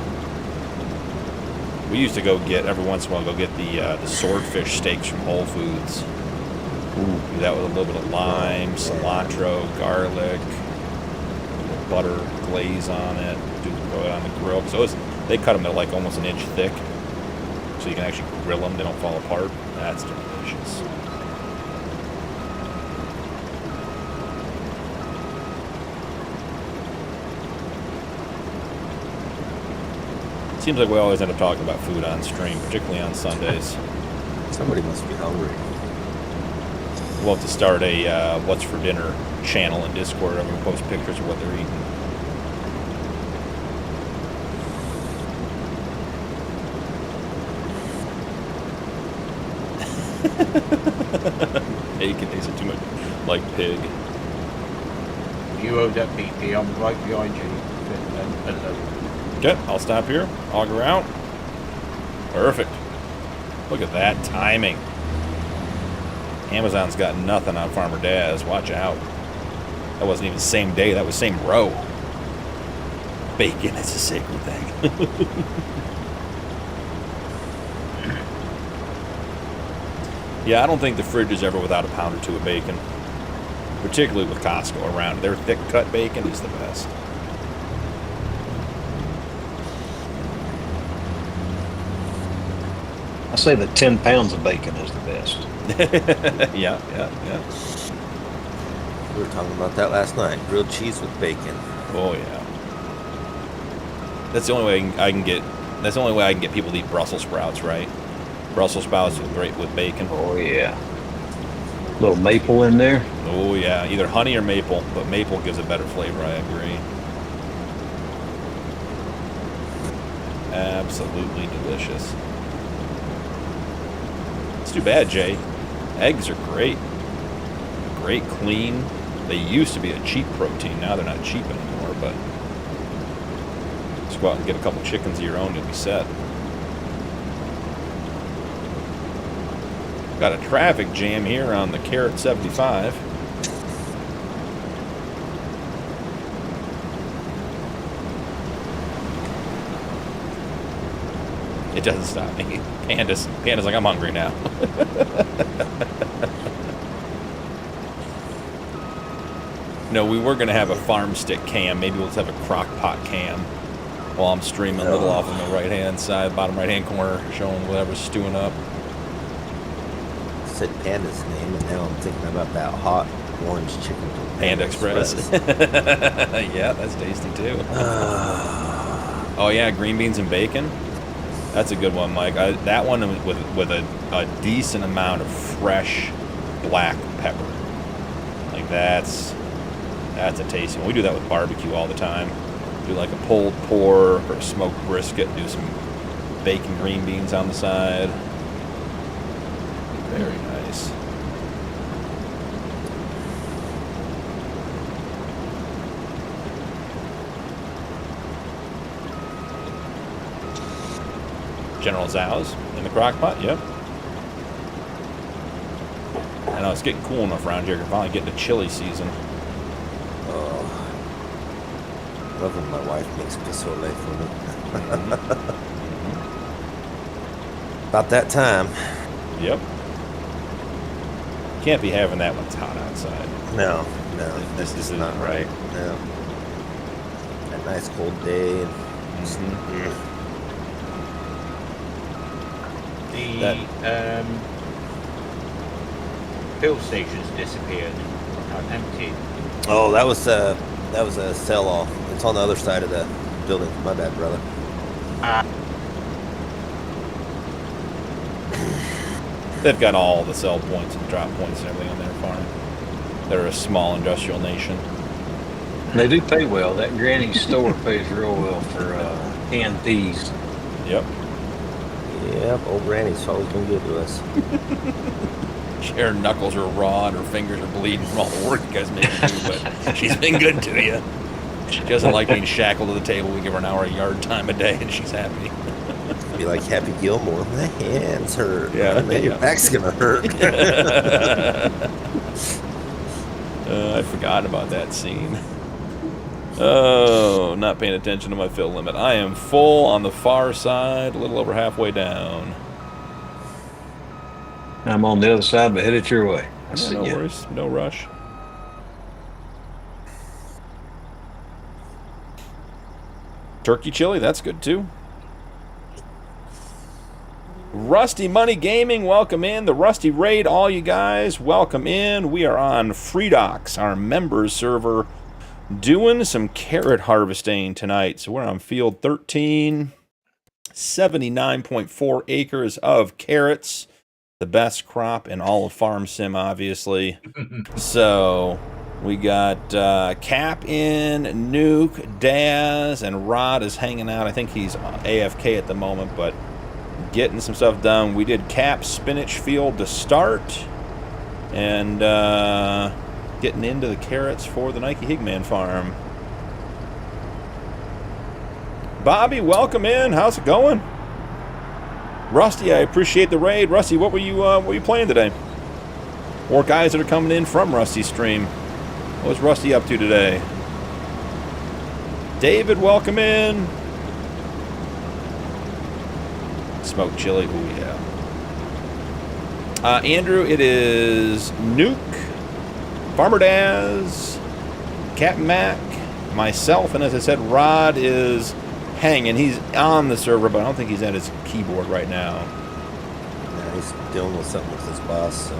We used to go get, every once in a while, the swordfish steaks from Whole Foods. Ooh, do that with a little bit of lime, cilantro, garlic, a little butter glaze on it, throw it on the grill. So they cut them to like almost an inch thick, so you can actually grill them. They don't fall apart. That's delicious. Seems like we always end up talking about food on stream, particularly on Sundays. Somebody must be hungry. We'll have to start a What's for Dinner channel in Discord. I'm going to post pictures of what they're eating. Bacon tasted too much like pig. You owe that BP, I'm right behind you. Okay, I'll stop here. Auger out. Perfect. Look at that timing. Amazon's got nothing on Farmer Daz. Watch out. That wasn't even the same day. That was same row. Bacon is a sacred thing. Yeah, I don't think the fridge is ever without a pound or two of bacon. Particularly with Costco around. Their thick cut bacon is the best. I say that 10 pounds of bacon is the best. Yeah. We were talking about that last night. Grilled cheese with bacon. Oh yeah. That's the only way I can get. That's the only way I can get people to eat Brussels sprouts, right? Brussels sprouts are great with bacon. Oh yeah. Little maple in there. Oh yeah, either honey or maple, but maple gives a better flavor. I agree. Absolutely delicious. It's too bad, Jay. Eggs are great. Great, clean. They used to be a cheap protein. Now they're not cheap anymore, but just go out and get a couple chickens of your own, you'll be set. Got a traffic jam here on the Carrot 75. It doesn't stop me. Panda's like, I'm hungry now. No, we were going to have a Farmstick cam. Maybe we'll just have a crock pot cam while I'm streaming a little off on the right-hand side, bottom right-hand corner, showing whatever's stewing up. Said Panda's name, and now I'm thinking about that hot orange chicken. Panda Express. Yeah, that's tasty too. Oh yeah, green beans and bacon. That's a good one, Mike. That one with a decent amount of fresh black pepper. Like that's a tasty one. We do that with barbecue all the time. Do like a pulled pork or a smoked brisket. Do some bacon green beans on the side. Very nice. General Tso's in the crock pot, yep. I know it's getting cool enough around here. We're finally getting to chili season. Oh, I love when my wife makes cassoulet for me. About that time. Yep. Can't be having that when it's hot outside. No, This is not right. No. A nice cold day. And The fuel stations disappeared. Empty. Oh, that was a sell-off. It's on the other side of the building. My bad, brother. They've got all the sell points and drop points and everything on their farm. They're a small industrial nation. They do pay well. That granny store pays real well for canned peas. Yep. Yep, old Granny's always been good to us. Her knuckles are raw and her fingers are bleeding from all the work you guys make her do, but she's been good to you. She doesn't like being shackled to the table. We give her an hour of yard time a day and she's happy. Be like Happy Gilmore. My hands hurt. Yeah, Your back's gonna hurt. I forgot about that scene. Oh, not paying attention to my fill limit. I am full on the far side, a little over halfway down. I'm on the other side, but headed your way. Yeah, no worries, no rush. Turkey chili, that's good too. Rusty Money Gaming, welcome in. The Rusty Raid, all you guys, welcome in. We are on Freedocs, our members server, doing some carrot harvesting tonight. So we're on field 13, 79.4 acres of carrots. The best crop in all of Farm Sim, obviously. So we got Cap in, Nuke, Daz, and Rod is hanging out. I think he's AFK at the moment, but getting some stuff done. We did Cap spinach field to start, and getting into the carrots for the Nike Higman farm. Bobby, welcome in. How's it going? Rusty, I appreciate the raid. Rusty, what were you playing today? Or guys that are coming in from Rusty's stream. What's Rusty up to today? David, welcome in. Smoked chili, ooh yeah. Andrew, it is Nuke, Farmer Daz, Captain Mac, myself, and as I said, Rod is hanging. He's on the server, but I don't think he's at his keyboard right now. Yeah, he's dealing with something with his boss, so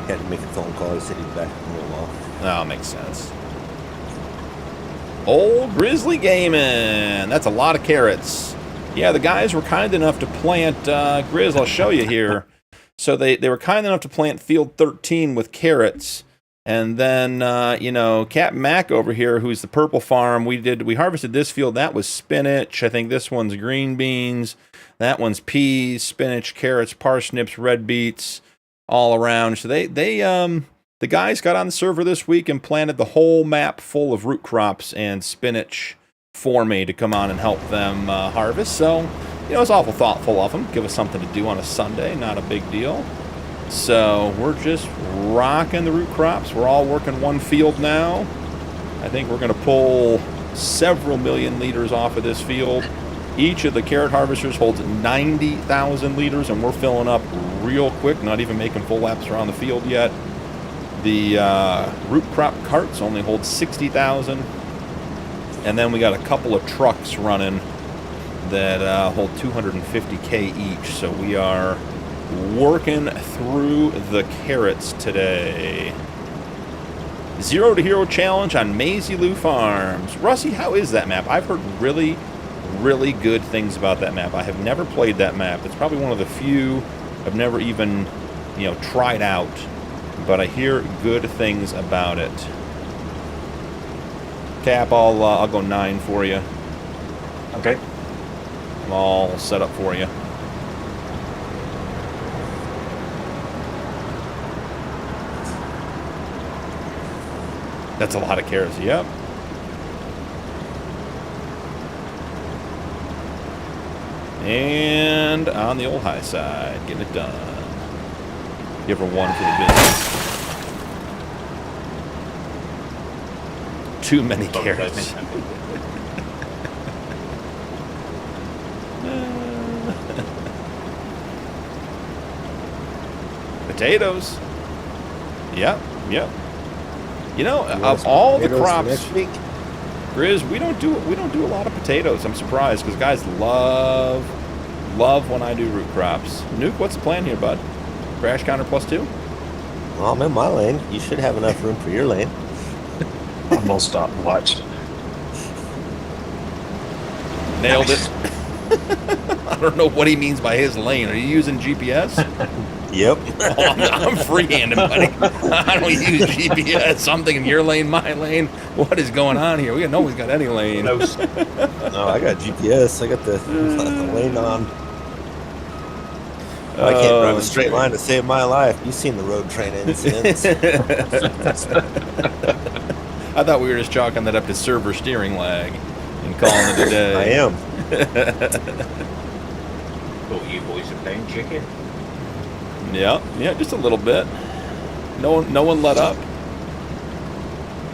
had to make a phone call. He said he'd be back in a little while. Oh, makes sense. Old Grizzly Gaming. That's a lot of carrots. Yeah, the guys were kind enough to plant, Grizz, I'll show you here. So they were kind enough to plant field 13 with carrots. And then, Captain Mac over here, who's the purple farm, we harvested this field. That was spinach. I think this one's green beans. That one's peas, spinach, carrots, parsnips, red beets, all around. So the guys got on the server this week and planted the whole map full of root crops and spinach for me to come on and help them harvest. So, it's awful thoughtful of them. Give us something to do on a Sunday. Not a big deal. So we're just rocking the root crops. We're all working one field now. I think we're going to pull several million liters off of this field. Each of the carrot harvesters holds 90,000 liters, and we're filling up real quick, not even making full laps around the field yet. The root crop carts only hold 60,000. And then we got a couple of trucks running that hold 250K each. So we are working through the carrots today. Zero to Hero Challenge on Maisie Lou Farms. Rusty, how is that map? I've heard really, really good things about that map. I have never played that map. It's probably one of the few I've never even, tried out. But I hear good things about it. Cap, I'll go 9 for you. Okay. I'm all set up for you. That's a lot of carrots. Yep. And on the old high side, getting it done. Give her 1 for the business. Too many carrots. Potatoes. Yep. Of all the crops, next week? Grizz, we don't do a lot of potatoes. I'm surprised because guys love when I do root crops. Nuke, what's the plan here, bud? Crash counter +2? Well, I'm in my lane. You should have enough room for your lane. I'm gonna stop and watch. Nailed it. I don't know what he means by his lane. Are you using GPS? Yep. I'm freehanding, buddy. I don't use GPS. I'm thinking your lane, my lane. What is going on here? We nobody's got any lane. No, I got GPS. I got the lane on. I can't drive a straight line to save my life. You've seen the road train incidents. I thought we were just chalking that up to server steering lag and calling it a day. I am. Thought you boys are playing chicken. Yeah, just a little bit. No one let up.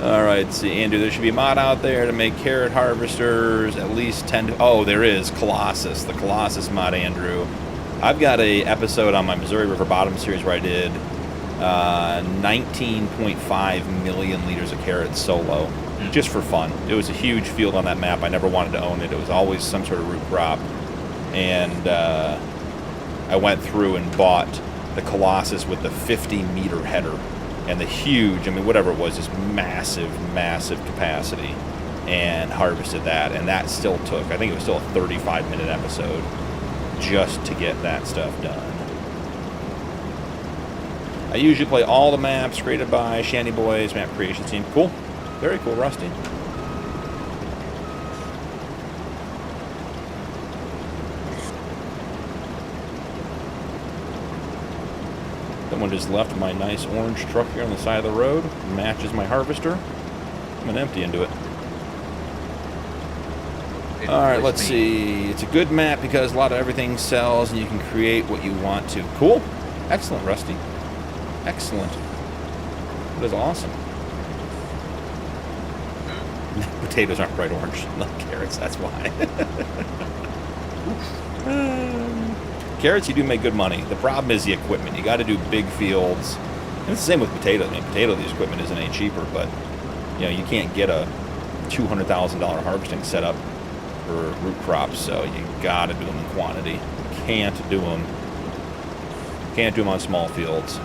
All right, see, Andrew, there should be a mod out there to make carrot harvesters at least 10. Oh, there is Colossus, the Colossus mod, Andrew. I've got a episode on my Missouri River Bottom series where I did 19.5 million liters of carrots solo, just for fun. It was a huge field on that map. I never wanted to own it. It was always some sort of root crop, and I went through and bought the Colossus with the 50-meter header and the huge, whatever it was, just massive capacity, and harvested that. And that still took, I think it was still a 35-minute episode just to get that stuff done. I usually play all the maps created by Shandy Boys map creation team. Cool. Very cool, Rusty. Someone just left my nice orange truck here on the side of the road. Matches my harvester. I'm going to empty into it. Alright, let's see. It's a good map because a lot of everything sells and you can create what you want to. Cool. Excellent, Rusty. Excellent. That is awesome. Potatoes aren't bright orange, like carrots, that's why. Carrots, you do make good money. The problem is the equipment. You got to do big fields. And it's the same with potatoes. This equipment isn't any cheaper, but you can't get a $200,000 harvesting setup for root crops, so you got to do them in quantity. Can't do them on small fields.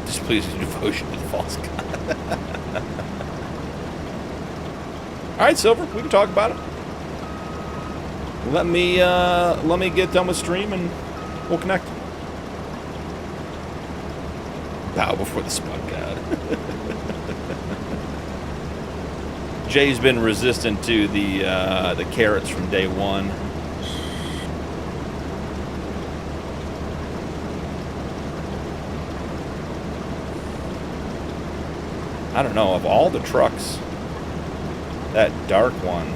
Displeases your devotion to the false god. All right, Silver, we can talk about it. Let me get done with stream and we'll connect. Bow before the spud god. Jay's been resistant to the carrots from day one. I don't know, of all the trucks, that dark one,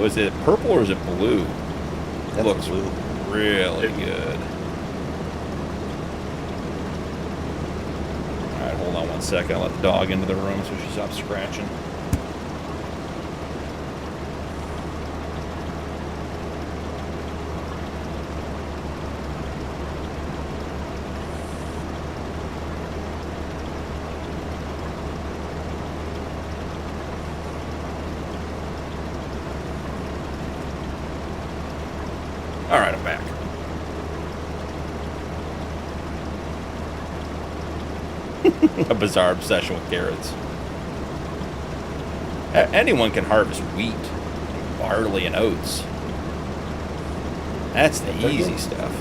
was it purple or is it blue? That looks blue. Really good. All right, hold on one second. I'll let the dog into the room so she stops scratching. All right, I'm back. A bizarre obsession with carrots. Anyone can harvest wheat, barley, and oats. That's the easy stuff.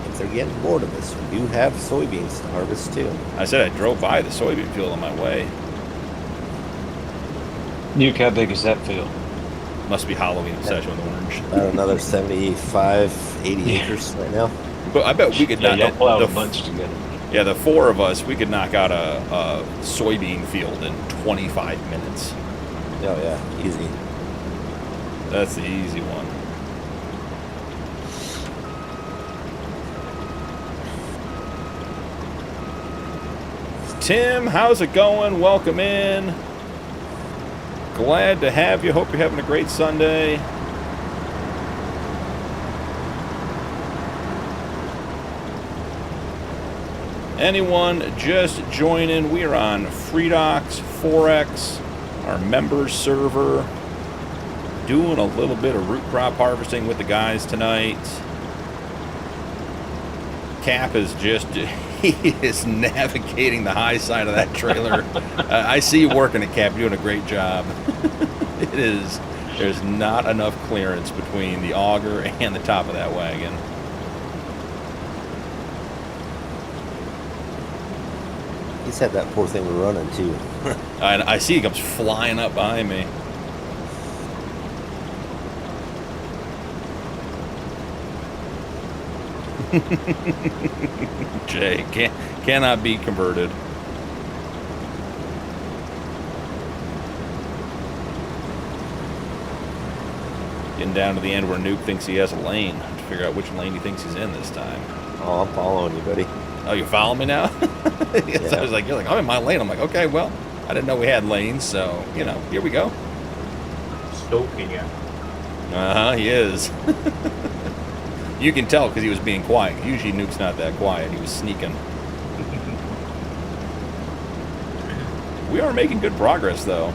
If they're getting bored of us, we do have soybeans to harvest too. I said I drove by the soybean field on my way. Nuke, how big is that field? Must be Halloween obsession with orange. About another 75, 80 acres right now. But I bet we could Yeah, knock y'all plowed the a bunch together. Yeah, the four of us, we could knock out a soybean field in 25 minutes. Oh yeah, easy. That's the easy one. Tim, how's it going? Welcome in. Glad to have you. Hope you're having a great Sunday. Anyone just joining, we are on Freedocs, Forex, our members server, doing a little bit of root crop harvesting with the guys tonight. Cap is just, he is navigating the high side of that trailer. I see you working it, Cap. You're doing a great job. It is, there's not enough clearance between the auger and the top of that wagon. He's had that poor thing running too. And I see he comes flying up behind me. Jay cannot be converted. Getting down to the end where Nuke thinks he has a lane. I have to figure out which lane he thinks he's in this time. Oh, I'm following you, buddy. Oh, you following me now? Yes, Yeah. I was like, you're like, I'm in my lane. I'm like, okay, well, I didn't know we had lanes, so, you know, here we go. Stalking you. Uh-huh, he is. You can tell because he was being quiet. Usually Nuke's not that quiet. He was sneaking. We are making good progress, though.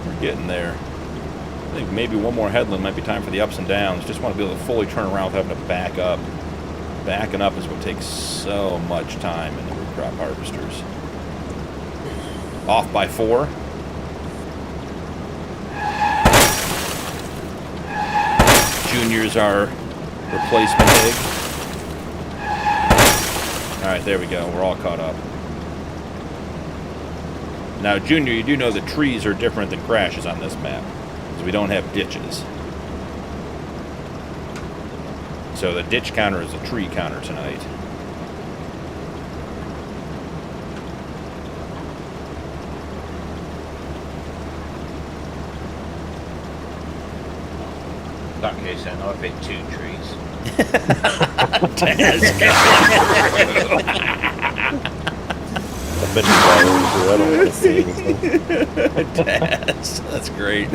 We're getting there. I think maybe one more headland might be time for the ups and downs. Just want to be able to fully turn around without having to back up. Backing up is what takes so much time in the root crop harvesters. Off by 4. Junior's our replacement egg. Alright, there we go. We're all caught up. Now, Junior, you do know that trees are different than crashes on this map, because we don't have ditches. So the ditch counter is a tree counter tonight. In that case, then I've hit 2 trees. I've been following you. I don't want to say anything. That's great.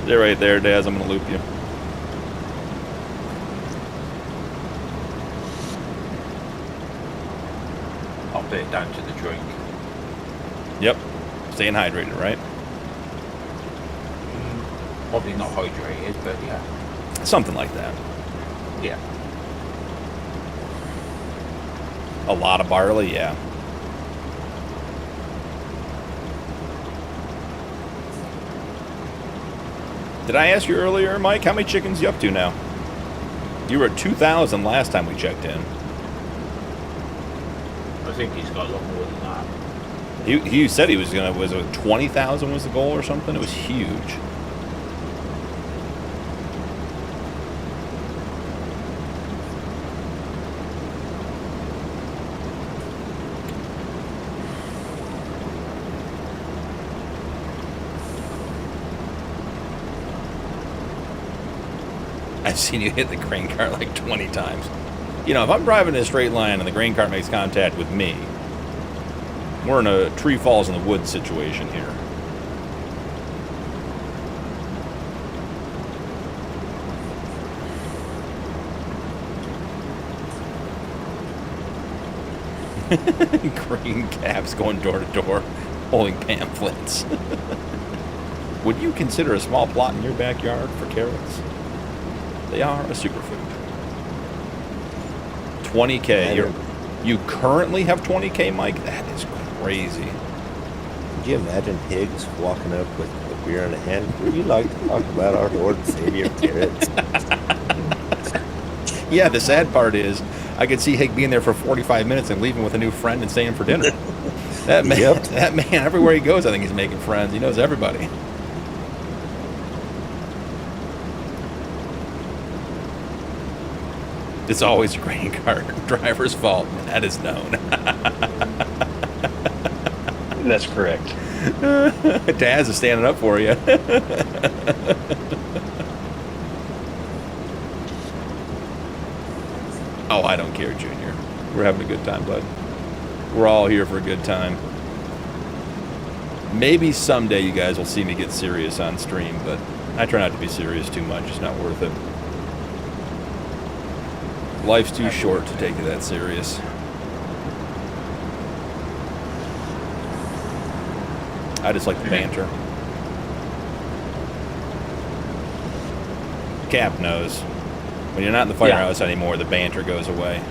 They're right there, Daz. I'm going to loop you. I'll put it down to the drink. Yep. Staying hydrated, right? Probably not hydrated, but yeah. Something like that. Yeah. A lot of barley, yeah. Did I ask you earlier, Mike, how many chickens you up to now? You were at 2,000 last time we checked in. I think he's got a lot more than that. He said he was gonna, was it 20,000 was the goal or something? It was huge. I've seen you hit the grain cart like 20 times. You know, if I'm driving in a straight line and the grain cart makes contact with me, we're in a tree falls in the woods situation here. Green caps going door to door, holding pamphlets. Would you consider a small plot in your backyard for carrots? They are a superfood. 20K. You currently have 20K, Mike? That is crazy. Could you imagine Higgs walking up with a beer in a hand? Would you like to talk about our Lord and Savior carrots? Yeah, the sad part is I could see Hig being there for 45 minutes and leaving with a new friend and staying for dinner. That man, Yep. that man, everywhere he goes, I think he's making friends. He knows everybody. It's always a grain cart driver's fault. That is known. That's correct. Taz is standing up for you. Oh, I don't care, Junior. We're having a good time, bud. We're all here for a good time. Maybe someday you guys will see me get serious on stream, but I try not to be serious too much. It's not worth it. Life's too short to take it that serious. I just like the banter. Cap knows. When you're not in the firehouse anymore, the banter goes away.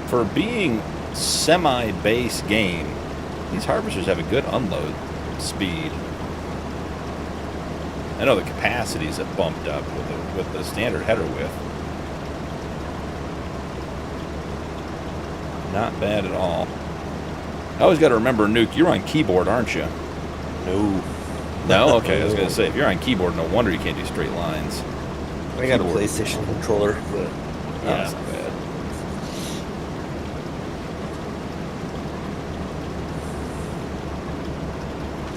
For being semi-base game, these harvesters have a good unload speed. I know the capacities have bumped up with the standard header width. Not bad at all. I always got to remember, Nuke, you're on keyboard, aren't you? No. No? Okay, I was going to say, if you're on keyboard, no wonder you can't do straight lines. I got a Keyboard. PlayStation controller, but Yeah. that's not bad.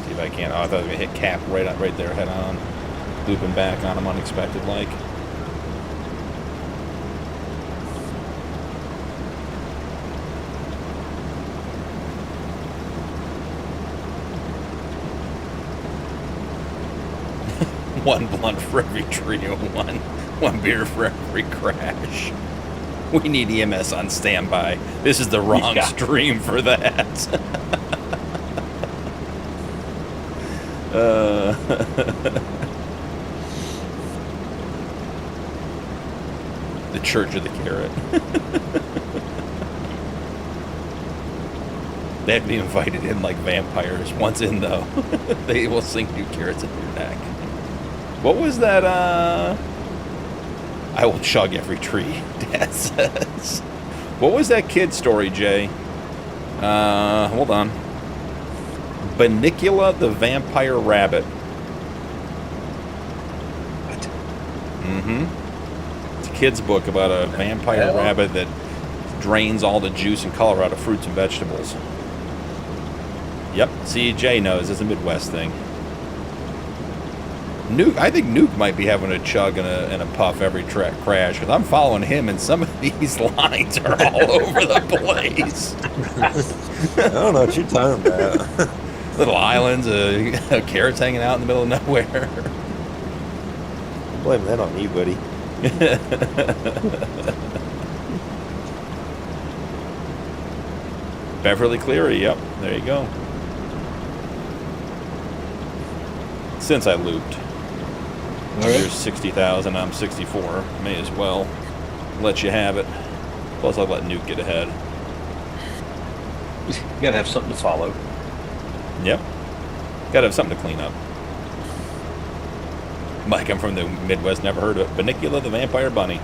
See if I can. Oh, I thought I was going to hit Cap right there, head on. Looping back on him unexpected like. One blunt for every trio, one beer for every crash. We need EMS on standby. This is the wrong stream for that. The Church of the Carrot. They have to be invited in like vampires. Once in, though, they will sink new carrots in your neck. What was that? I will chug every tree, Dad says. What was that kid story, Jay? Hold on. Banicula the Vampire Rabbit. What? Mm-hmm. It's a kid's book about a vampire rabbit that drains all the juice and color out of fruits and vegetables. Yep, see, Jay knows. It's a Midwest thing. Nuke, I think Nuke might be having a chug and a puff every crash, because I'm following him, and some of these lines are all over the place. I don't know what you're talking about. Little islands, carrots hanging out in the middle of nowhere. Blame that on you, buddy. Beverly Cleary, yep, there you go. Since I looped. There's 60,000, I'm 64. May as well let you have it. Plus, I'll let Nuke get ahead. You gotta have something to follow. Yep. Gotta have something to clean up. Mike, I'm from the Midwest, never heard of it. Banicula the Vampire Bunny.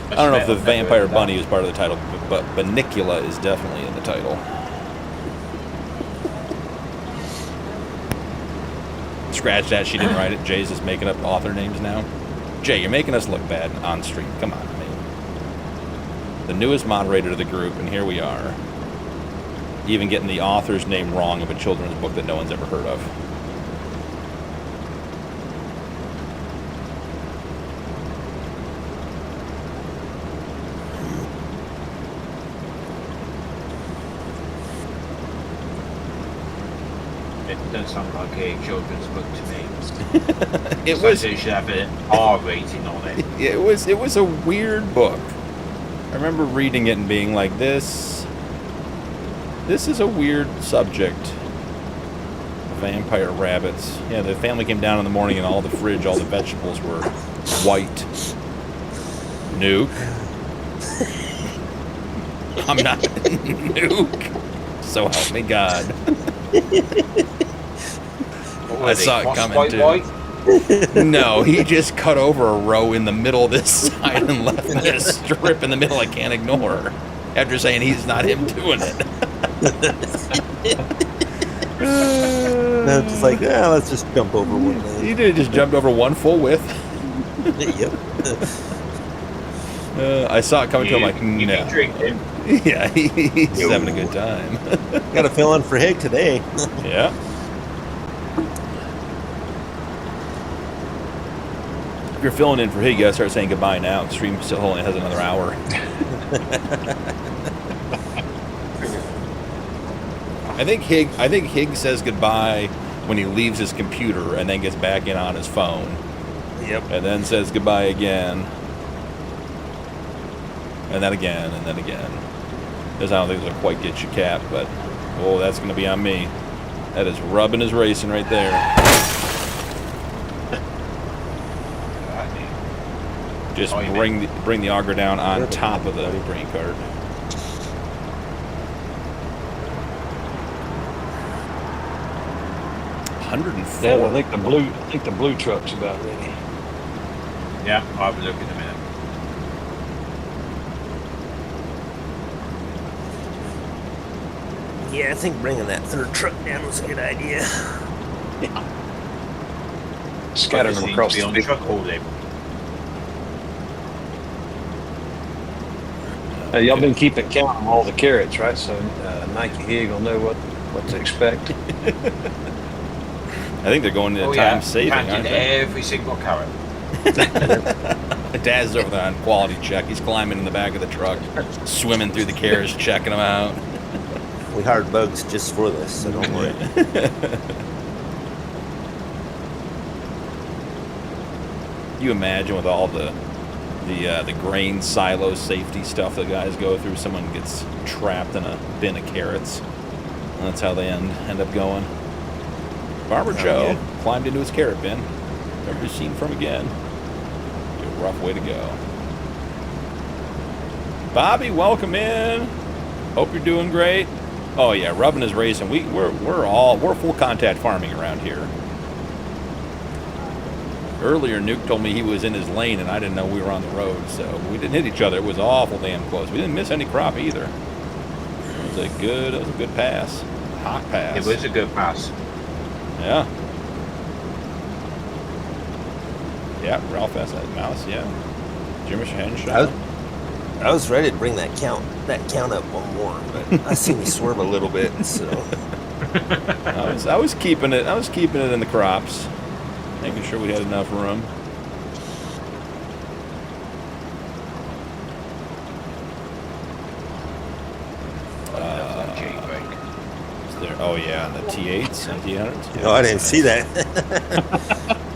I don't know if the Vampire Bunny is part of the title, but Banicula is definitely in the title. Scratch that, she didn't write it. Jay's just making up author names now. Jay, you're making us look bad on stream. Come on, man. The newest moderator of the group, and here we are. Even getting the author's name wrong of a children's book that no one's ever heard of. Doesn't sound like a children's book to me. It was. It should have an R rating on it. It was a weird book. I remember reading it and being like, this is a weird subject. Vampire rabbits. Yeah, the family came down in the morning and all the fridge, all the vegetables were white. Nuke. I'm not Nuke. So help me God. I saw it coming too. White? No, he just cut over a row in the middle of this side and left me a strip in the middle I can't ignore. After saying he's not him doing it. No, just like, let's just jump over one lane. He did just jumped over one full width. Yep. I saw it coming to him like, You no. can drink him. Yeah, he's having a good time. Got a fill in for Hig today. Yeah. If you're filling in for Hig, you gotta start saying goodbye now. The stream still only has another hour. I think Hig says goodbye when he leaves his computer and then gets back in on his phone. Yep. And then says goodbye again. And then again, and then again. Because I don't think this will quite get you capped, but oh, that's going to be on me. That is rubbing his racing right there. Just bring the auger down on top of the grain cart. $104. Yeah, I think the blue truck's about ready. Yeah, I'll be looking in a minute. Yeah, I think bringing that third truck down was a good idea. Scatter them across the the big. truck all day. Y'all been keeping count of all the carrots, right? So Nike Hig will know what to expect. I think they're going into time saving, aren't Counting they? every single carrot. Dad's over there on quality check. He's climbing in the back of the truck, swimming through the carrots, checking them out. We hired bugs just for this, so don't worry. You imagine with all the grain silo safety stuff that guys go through, someone gets trapped in a bin of carrots. And that's how they end up going. Farmer Joe climbed into his carrot bin. Never be seen from again. Be a rough way to go. Bobby, welcome in. Hope you're doing great. Oh yeah, rubbing his racing. We're full contact farming around here. Earlier, Nuke told me he was in his lane, and I didn't know we were on the road, so we didn't hit each other. It was awful damn close. We didn't miss any crop either. It was a good pass. Hot pass. It was a good pass. Yeah. Yeah, Ralph has that mouse, yeah. Jimmy Henshaw. I was ready to bring that count up one more, but I seen me swerve a little bit, so I was keeping it in the crops. Making sure we had enough room. Oh yeah, the T8s and T800s. Yeah, no, I didn't see that.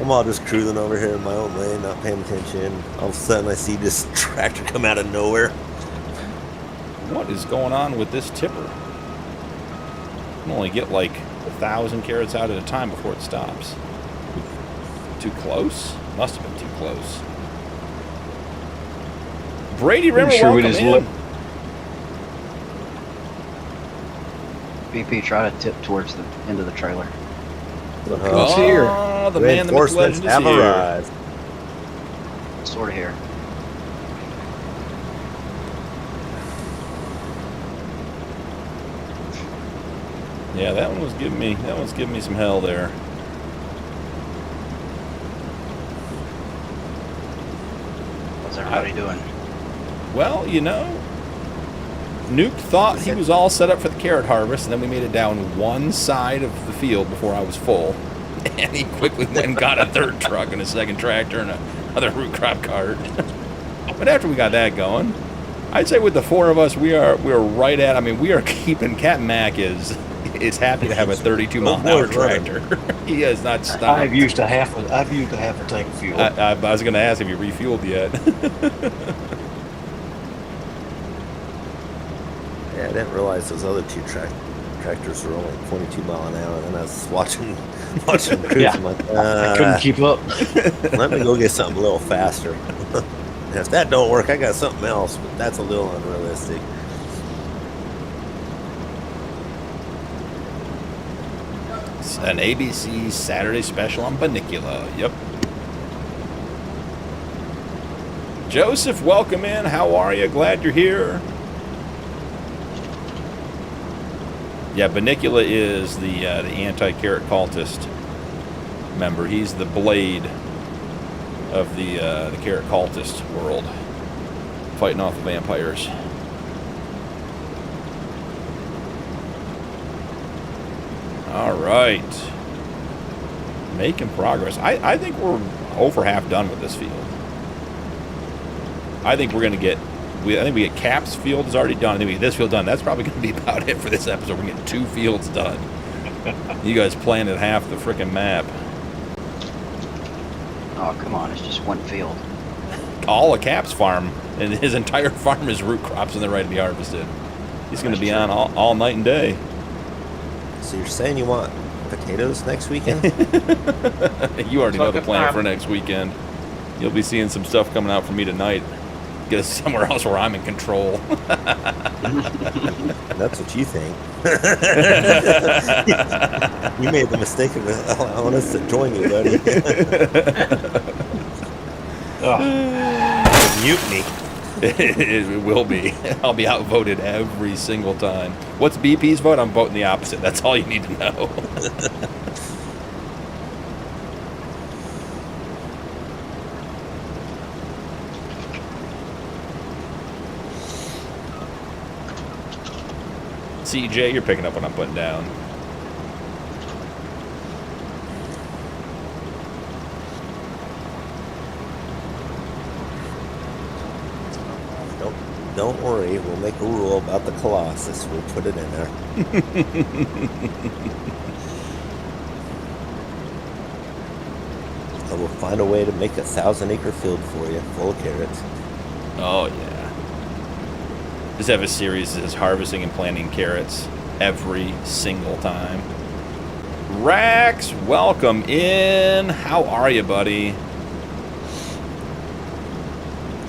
I'm all just cruising over here in my own lane, not paying attention. All of a sudden, I see this tractor come out of nowhere. What is going on with this tipper? You can only get like 1,000 carrots out at a time before it stops. Too close? Must have been too close. Brady Rimmer, Sure we welcome just in. BP, try to tip towards the end of the trailer. Oh, here. the man, the myth, legend is have here. arrived. Sort of here. Yeah, that one's giving me some hell there. What's everybody doing? Well, you know, Nuke thought he was all set up for the carrot harvest, and then we made it down one side of the field before I was full. And he quickly went and got a third truck and a second tractor and another root crop cart. But after we got that going, I'd say with the four of us, we're right at, I mean, we are keeping, Captain Mac is is happy to have a 32-mile-an-hour tractor. He has not stopped. I've used a half a tank of fuel. I was going to ask if you refueled yet. Yeah, I didn't realize those other two tractors were only 22 mile an hour. And then I was watching cruise. Yeah. I'm like, I couldn't keep up. let me go get something a little faster. And if that don't work, I got something else, but that's a little unrealistic. An ABC Saturday special on Bunnicula. Yep. Joseph, welcome in. How are you? Glad you're here. Yeah, Bunnicula is the anti-carrot cultist member. He's the blade of the carrot cultist world, fighting off the vampires. All right, making progress. I think we're over half done with this field. I think we're gonna get. I think we get Cap's field is already done. I think we get this field done. That's probably going to be about it for this episode. We're going to get 2 fields done. You guys planted half the freaking map. Oh, come on. It's just one field. All of Cap's farm, and his entire farm is root crops and they're ready to be harvested. He's going to be on all night and day. So you're saying you want potatoes next weekend? You already know the plan for next weekend. You'll be seeing some stuff coming out from me tonight. Get us somewhere else where I'm in control. That's what you think. You made the mistake of allowing us to join you, buddy. Mutiny. It will be. I'll be outvoted every single time. What's BP's vote? I'm voting the opposite. That's all you need to know. CJ, you're picking up what I'm putting down. Don't worry, we'll make a rule about the Colossus. We'll put it in there. I will find a way to make a 1,000-acre field for you, full of carrots. Oh, yeah. Just have a series that is harvesting and planting carrots every single time. Rax, welcome in. How are you, buddy?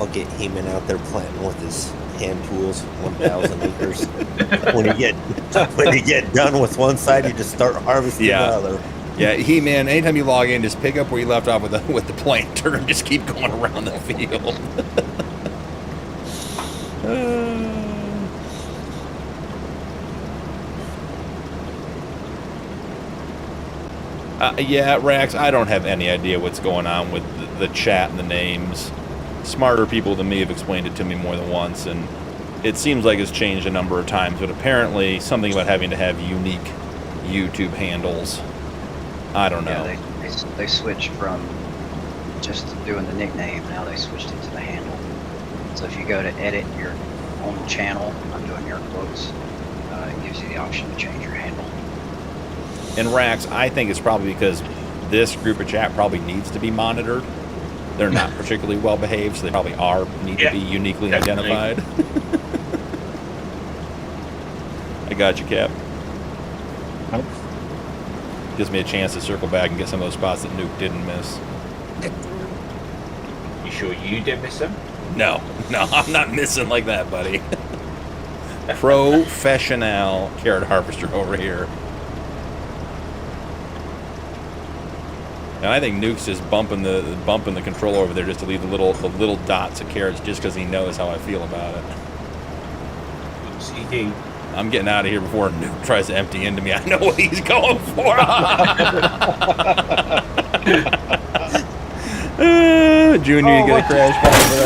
I'll get Heman out there planting with his hand tools, 1,000 acres. When you get done with one side, you just start harvesting the other. Yeah, He-Man, anytime you log in, just pick up where you left off with the planter and just keep going around the field. Yeah, Rax, I don't have any idea what's going on with the chat and the names. Smarter people than me have explained it to me more than once, and it seems like it's changed a number of times, but apparently something about having to have unique YouTube handles. I don't know. Yeah, they switched from just doing the nickname, now they switched it to the handle. So if you go to edit your own channel, I'm doing air quotes, it gives you the option to change your handle. And Rax, I think it's probably because this group of chat probably needs to be monitored. They're not particularly well behaved, so they probably need to be uniquely definitely identified. I got you, Cap. Gives me a chance to circle back and get some of those spots that Nuke didn't miss. You sure you did miss them? No, I'm not missing like that, buddy. Professional carrot harvester over here. And I think Nuke's just bumping the controller over there just to leave the little dots of carrots just because he knows how I feel about it. CD. I'm getting out of here before Nuke tries to empty into me. I know what he's going for. Junior, you get a crash ball for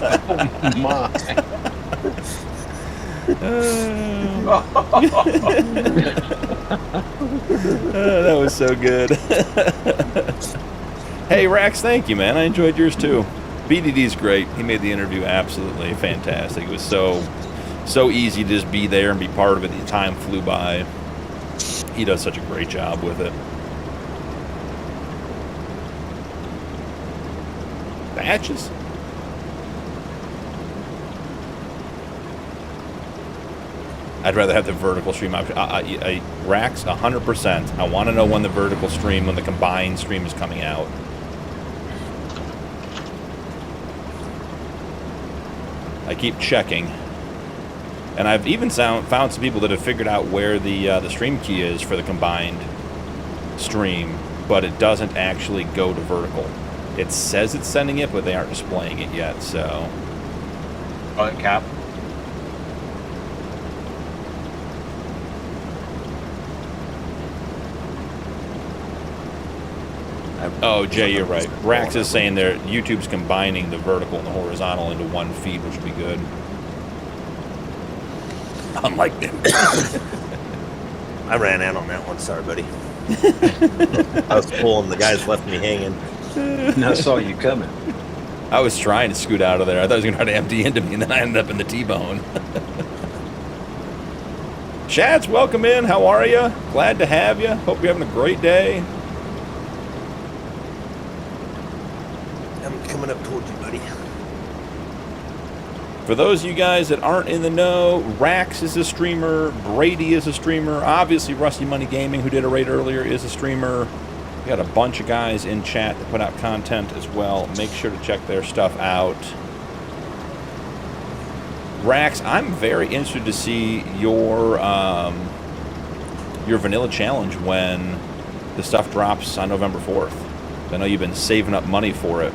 that. My. That was so good. Hey Rax, thank you, man. I enjoyed yours too. BDD's great. He made the interview absolutely fantastic. It was so So easy to just be there and be part of it. The time flew by. He does such a great job with it. Batches? I'd rather have the vertical stream option. Racks, 100%. I want to know when the vertical stream, when the combined stream is coming out. I keep checking. And I've even found some people that have figured out where the stream key is for the combined stream, but it doesn't actually go to vertical. It says it's sending it, but they aren't displaying it yet, so... Right, Cap. Oh, Jay, you're right. Rax is saying there YouTube's combining the vertical and the horizontal into one feed, which would be good. Unlike them. I ran out on that one. Sorry, buddy. I was full and the guys left me hanging. And I saw you coming. I was trying to scoot out of there. I thought it was going to try to empty into me, and then I ended up in the T-bone. Shads, welcome in. How are you? Glad to have you. Hope you're having a great day. I'm coming up towards you, buddy. For those of you guys that aren't in the know, Rax is a streamer, Brady is a streamer, obviously Rusty Money Gaming, who did a raid earlier, is a streamer. We got a bunch of guys in chat that put out content as well. Make sure to check their stuff out. Rax, I'm very interested to see your vanilla challenge when the stuff drops on November 4th. I know you've been saving up money for it,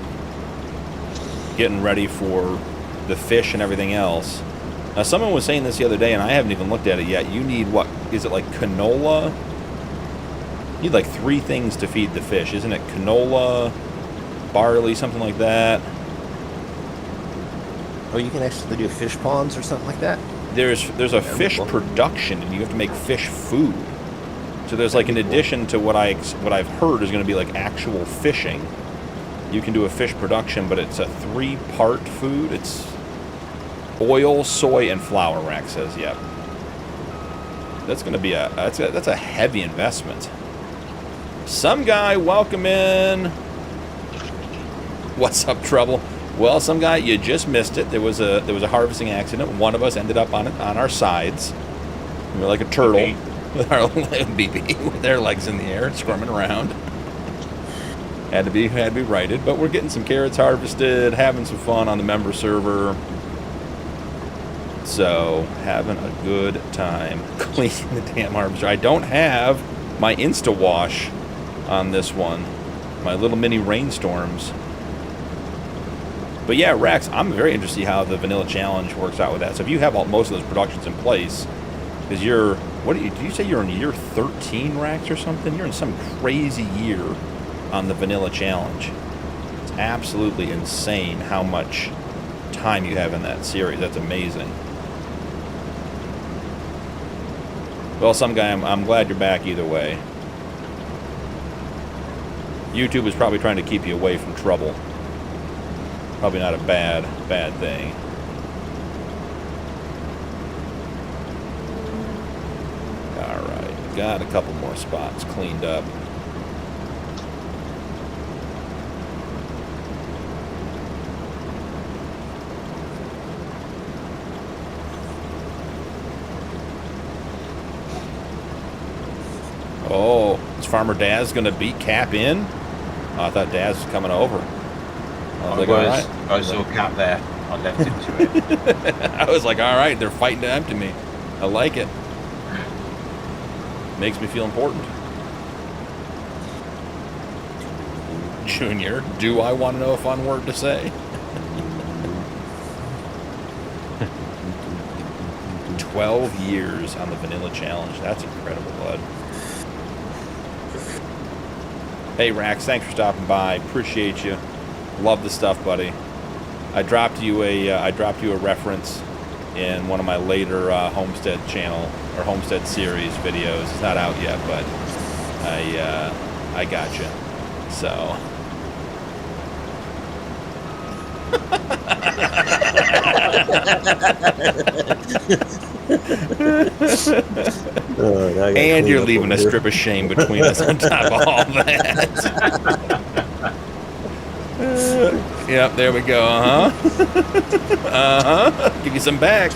getting ready for the fish and everything else. Now, someone was saying this the other day, and I haven't even looked at it yet. You need, what, is it like canola? You need like 3 things to feed the fish, isn't it? Canola, barley, something like that. Oh, you can actually do fish ponds or something like that? There's a fish production, and you have to make fish food. So there's like, in addition to what I've heard is going to be like actual fishing, you can do a fish production, but it's a 3-part food. It's oil, soy, and flour, Rack says. Yep. That's going to be that's a heavy investment. Some guy, welcome in. What's up, Trouble? Well, some guy, you just missed it. There was a harvesting accident. One of us ended up on our sides. We were like a turtle with our BP with their legs in the air, squirming around. Had to be righted, but we're getting some carrots harvested, having some fun on the member server. So, having a good time cleaning the damn harvester. I don't have my Insta Wash on this one, my little mini rainstorms. But yeah, Rex, I'm very interested to see how the vanilla challenge works out with that. So if you have most of those productions in place, because did you say you're in year 13, Rex, or something? You're in some crazy year on the vanilla challenge. It's absolutely insane how much time you have in that series. That's amazing. Well, some guy, I'm glad you're back either way. YouTube is probably trying to keep you away from trouble. Probably not a bad thing. Alright, got a couple more spots cleaned up. Oh, is Farmer Daz going to beat Cap in? Oh, I thought Daz was coming over. I saw Cap there. I left him to it. I was like, all right, they're fighting to empty me. I like it. Makes me feel important. Junior, do I want to know a fun word to say? 12 years on the vanilla challenge. That's incredible, bud. Hey, Rax, thanks for stopping by. Appreciate you. Love the stuff, buddy. I dropped you a reference in one of my later Homestead channel or Homestead series videos. It's not out yet, but I got you. So. Now I gotta And clean you're up leaving over a here. strip of shame between us on top of all that. Yep, there we go. Give you some back.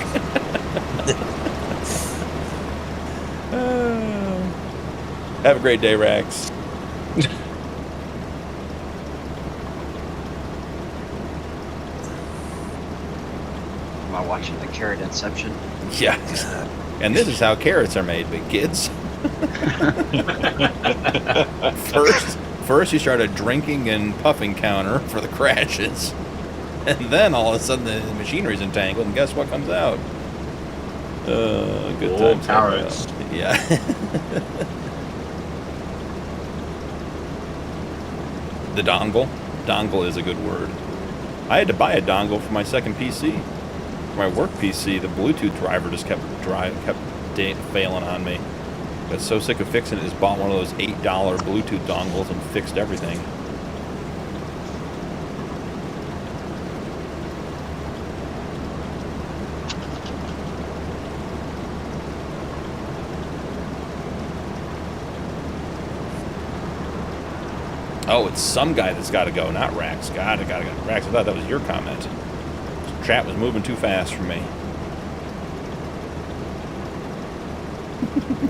Have a great day, Rax. Am I watching the Carrot Inception? Yeah. And this is how carrots are made, big kids. First you start a drinking and puffing counter for the crashes. And then all of a sudden the machinery's entangled, and guess what comes out? Good Oh, times. carrots. Yeah. The dongle. Dongle is a good word. I had to buy a dongle for my second PC. For my work PC, the Bluetooth driver just kept failing on me. I got so sick of fixing it, just bought one of those $8 Bluetooth dongles and fixed everything. Oh, it's some guy that's got to go, not Rax. God, I gotta go. Rax, I thought that was your comment. Chat was moving too fast for me.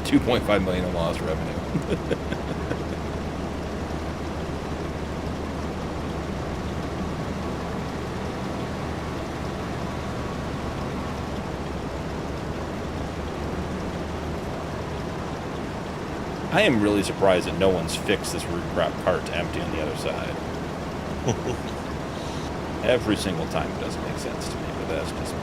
2.5 million in lost revenue. I am really surprised that no one's fixed this root crop part to empty on the other side. Every single time it doesn't make sense to me, but that's just me.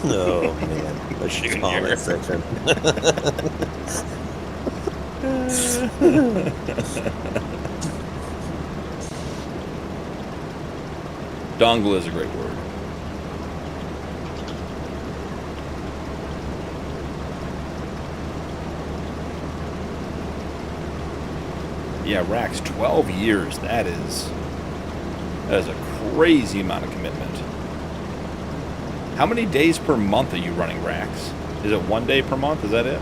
Oh man, the comment section. Dongle is a great word. Yeah, Rax, 12 years. That is a crazy amount of commitment. How many days per month are you running Rax? Is it 1 day per month? Is that it?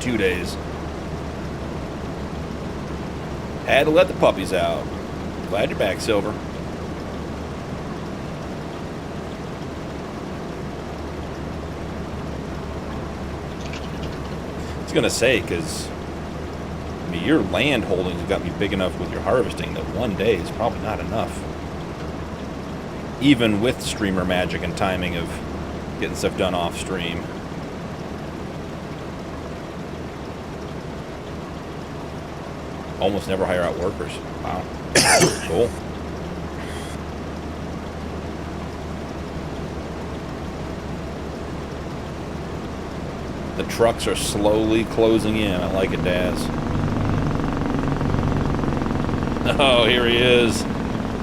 Two days. Had to let the puppies out. Glad you're back, Silver. I was gonna say, because I mean, your land holdings have got me big enough with your harvesting that 1 day is probably not enough. Even with streamer magic and timing of getting stuff done off stream. Almost never hire out workers. Wow. Cool. The trucks are slowly closing in. I like it, Daz. Oh, here he is.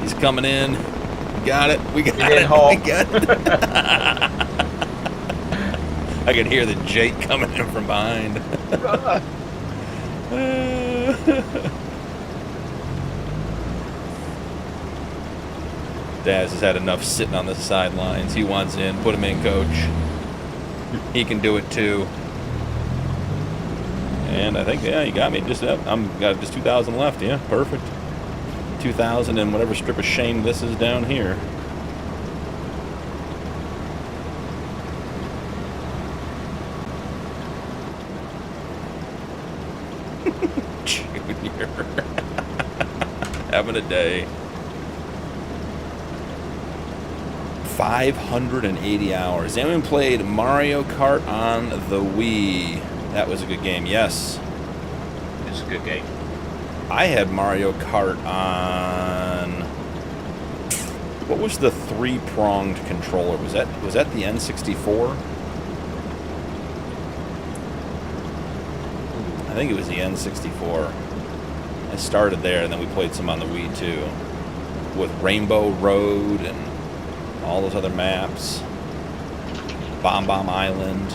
He's coming in. We got it. We got it. We got it. I can hear the Jake coming in from behind. Daz has had enough sitting on the sidelines. He wants in. Put him in, coach. He can do it too. And I think, yeah, you got me. Just got just 2,000 left. Yeah, perfect. 2,000 and whatever strip of shame this is down here. Junior. Having a day. 580 hours. Anyone played Mario Kart on the Wii? That was a good game, yes. It's a good game. I had Mario Kart on... What was the three-pronged controller? Was that the N64? I think it was the N64. I started there, and then we played some on the Wii too, with Rainbow Road and all those other maps. Bomb Island.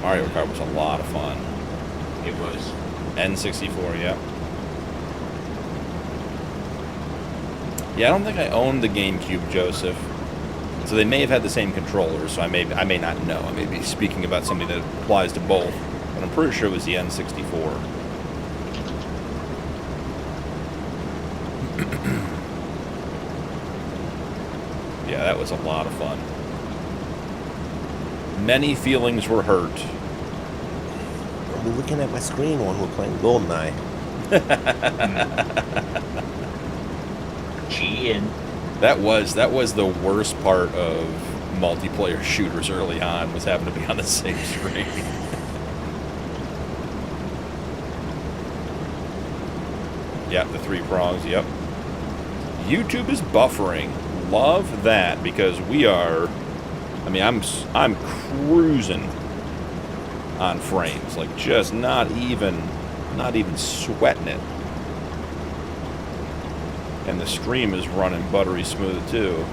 Mario Kart was a lot of fun. It was. N64, yeah. Yeah, I don't think I owned the GameCube, Joseph. So they may have had the same controllers, so I may not know. I may be speaking about something that applies to both, but I'm pretty sure it was the N64. Yeah, that was a lot of fun. Many feelings were hurt. I'm looking at my screen when we're playing GoldenEye. Cheating. That was the worst part of multiplayer shooters early on, was having to be on the same screen. Yep, the three prongs, yep. YouTube is buffering. Love that, because we are... I mean, I'm cruising on frames, like just not even sweating it. And the stream is running buttery smooth too.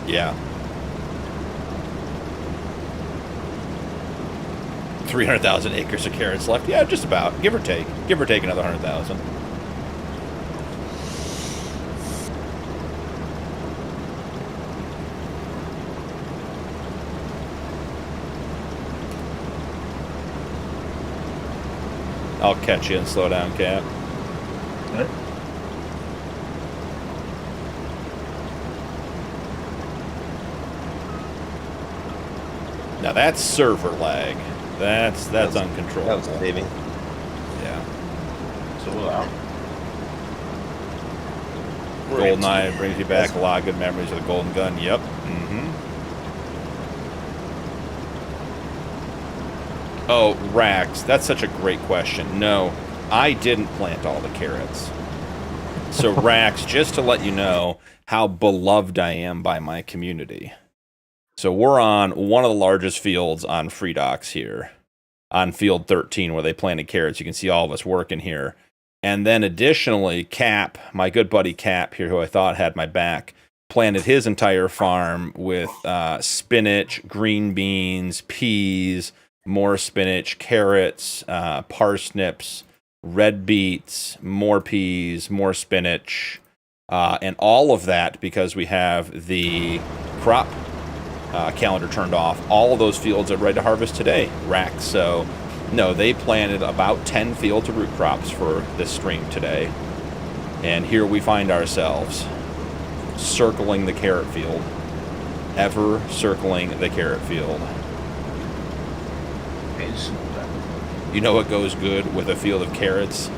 Yeah. 300,000 acres of carrots left. Yeah, just about. Give or take another 100,000. I'll catch you and slow down, Cap. What? Now that's server lag. That's uncontrolled. That was saving. Yeah. It's all out. GoldenEye brings you back a lot of good memories of the Golden Gun. Yep. Mm-hmm. Oh, Rax, that's such a great question. No, I didn't plant all the carrots. So, Rax, just to let you know how beloved I am by my community. So we're on one of the largest fields on Free Docks here, on field 13, where they planted carrots. You can see all of us working here. And then additionally, Cap, my good buddy Cap here, who I thought had my back, planted his entire farm with spinach, green beans, peas, more spinach, carrots, parsnips, red beets, more peas, more spinach, and all of that because we have the crop calendar turned off. All of those fields are ready to harvest today, Rack. So, no, they planted about 10 fields of root crops for this stream today. And here we find ourselves, circling the carrot field. Ever circling the carrot field. You know what goes good with a field of carrots?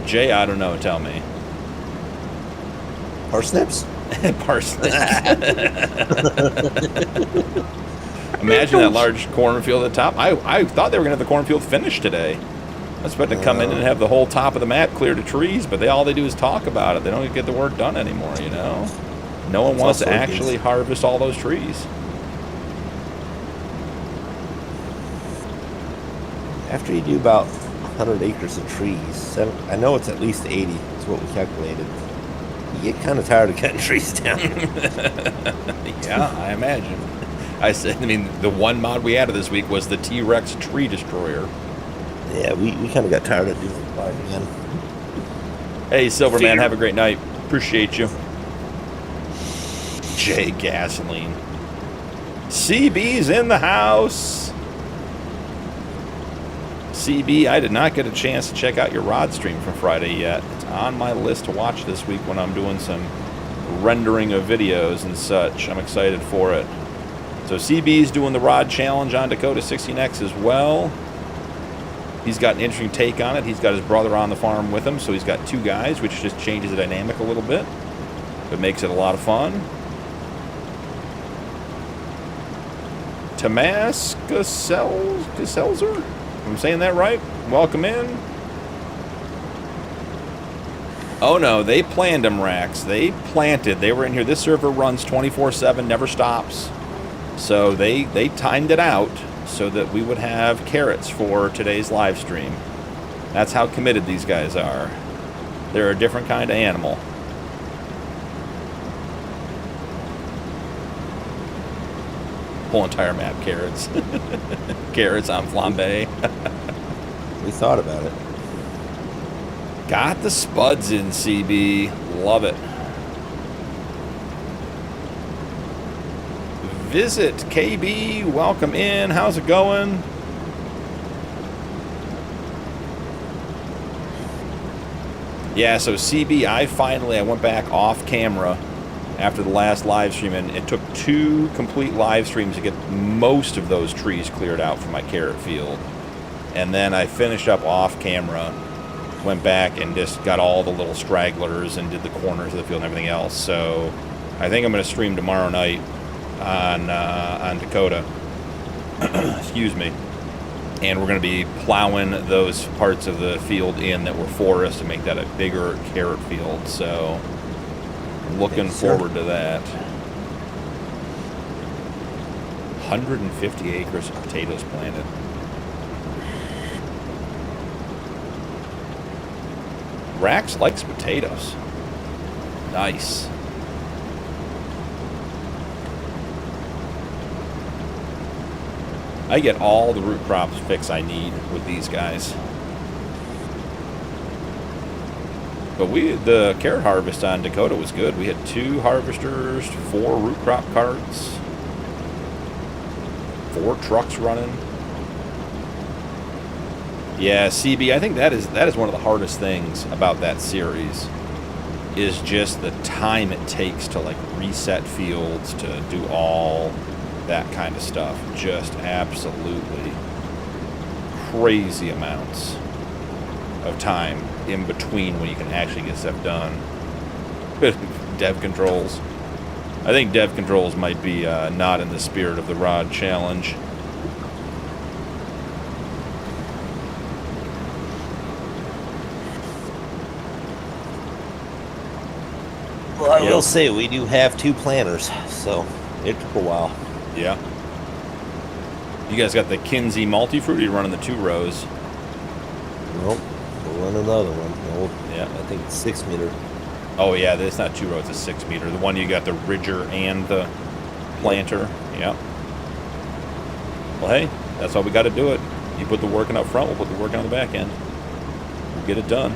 Jay, I don't know, tell me. Parsnips? Parsnips. Imagine that large cornfield at the top. I thought they were going to have the cornfield finished today. I was about to come in and have the whole top of the map cleared of trees, but all they do is talk about it. They don't get the work done anymore, you know? No one wants to actually harvest all those trees. After you do about 100 acres of trees, I know it's at least 80, is what we calculated. You get kind of tired of cutting trees down. Yeah, I imagine. I mean, the one mod we added this week was the T-Rex Tree Destroyer. Yeah, we kind of got tired of doing it again. Hey, Silverman, have a great night. Appreciate you. Jay Gasoline. CB's in the house. CB, I did not get a chance to check out your rod stream from Friday yet. It's on my list to watch this week when I'm doing some rendering of videos and such. I'm excited for it. So CB's doing the rod challenge on Dakota 16X as well. He's got an interesting take on it. He's got his brother on the farm with him, so he's got two guys, which just changes the dynamic a little bit. But makes it a lot of fun. Tomas Gesselzer? I'm saying that right? Welcome in. Oh no, they planned them, Rax. They planted. They were in here. This server runs 24/7, never stops. So they timed it out so that we would have carrots for today's live stream. That's how committed these guys are. They're a different kind of animal. Whole entire map, carrots. Carrots on flambe. We thought about it. Got the spuds in, CB. Love it. Visit KB. Welcome in. How's it going? Yeah, so CB, I went back off camera after the last live stream, and it took 2 complete live streams to get most of those trees cleared out from my carrot field. And then I finished up off camera, went back and just got all the little stragglers and did the corners of the field and everything else. So I think I'm going to stream tomorrow night on Dakota. Excuse me. And we're going to be plowing those parts of the field in that were forest to make that a bigger carrot field. So looking forward to that. 150 acres of potatoes planted. Rax likes potatoes. Nice. I get all the root crops fix I need with these guys. But the carrot harvest on Dakota was good. We had 2 harvesters, 4 root crop carts, 4 trucks running. Yeah, CB, I think that is one of the hardest things about that series, is just the time it takes to like reset fields, to do all that kind of stuff. Just absolutely crazy amounts of time in between when you can actually get stuff done. Dev controls. I think dev controls might be not in the spirit of the rod challenge. Well, I will say we do have 2 planners, so it took a while. Yeah. You guys got the Kinsey multi-fruit, you're running the 2 rows. Nope, we'll run another one. Old, Yeah. I think it's 6 meter. Oh yeah, it's not 2 rows, it's 6 meter. The one you got the ridger and the planter. Yeah. Well, hey, that's why we got to do it. You put the work in up front, we'll put the work in on the back end. We'll get it done.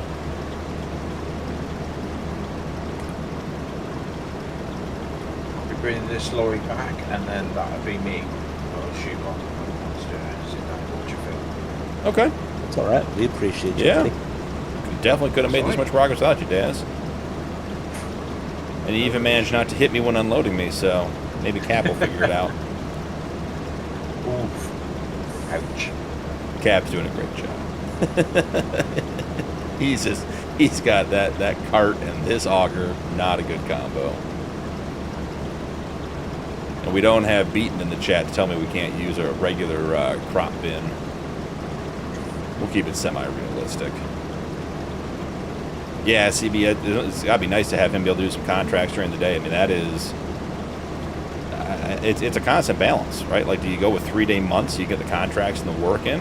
Bring this lorry back, and then that'll be me. I'll shoot on sit down and watch a film. Okay. It's all right. We appreciate you. Yeah. Buddy. Definitely could have made this much progress without you, Daz. And he even managed not to hit me when unloading me, so maybe Cap will figure it out. Oof. Ouch. Cap's doing a great job. He's got that cart and this auger, not a good combo. And we don't have Beaton in the chat to tell me we can't use a regular crop bin. We'll keep it semi-realistic. Yeah, CB, it's got to be nice to have him be able to do some contracts during the day. I mean, that is... it's a constant balance, right? Like, do you go with 3-day months, so you get the contracts and the work in,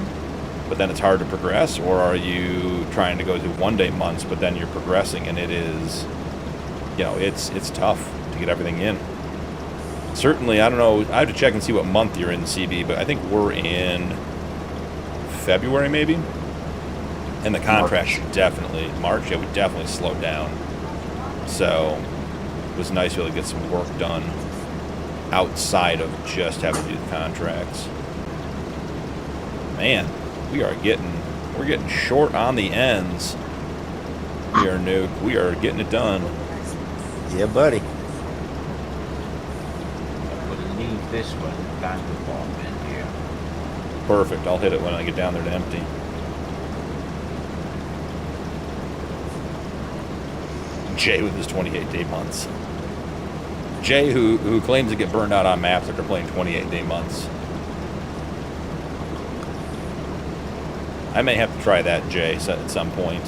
but then it's hard to progress? Or are you trying to go through 1-day months, but then you're progressing, and it is... You know, it's tough to get everything in. Certainly, I don't know, I have to check and see what month you're in, CB, but I think we're in February, maybe? And the contracts definitely, March, yeah, we definitely slowed down. So, it was nice to be able to get some work done outside of just having to do the contracts. Man, we're getting short on the ends here, Nuke. We are getting it done. Yeah, buddy. Leave this one down the bottom end here. Perfect. I'll hit it when I get down there to empty. Jay with his 28-day months. Jay, who claims to get burned out on maps after playing 28-day months. I may have to try that, Jay, at some point.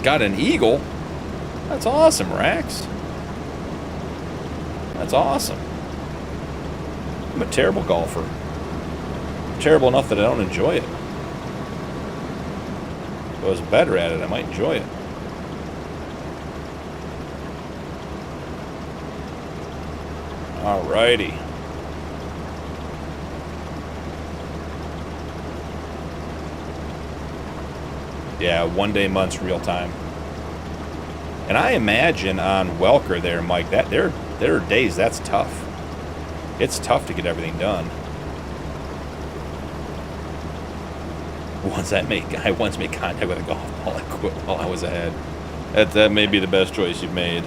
Got an eagle? That's awesome, Rax. That's awesome. I'm a terrible golfer. Terrible enough that I don't enjoy it. If I was better at it, I might enjoy it. Alrighty. Yeah, 1 day months real time. And I imagine on Welker there, Mike, that there are days that's tough. It's tough to get everything done. I once made contact with a golf ball. I quit while I was ahead. That may be the best choice you've made.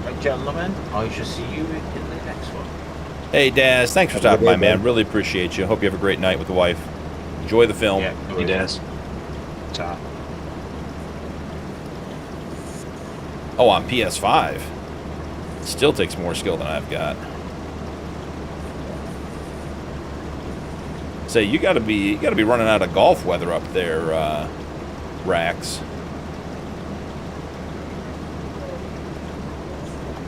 Right, gentlemen, I shall see you in the next one. Hey, Daz, thanks for stopping by, man. Really appreciate you. Hope you have a great night with the wife. Enjoy the film. Yeah, He does. Ta. Oh, on PS5. Still takes more skill than I've got. Say, you gotta be running out of golf weather up there, Rax.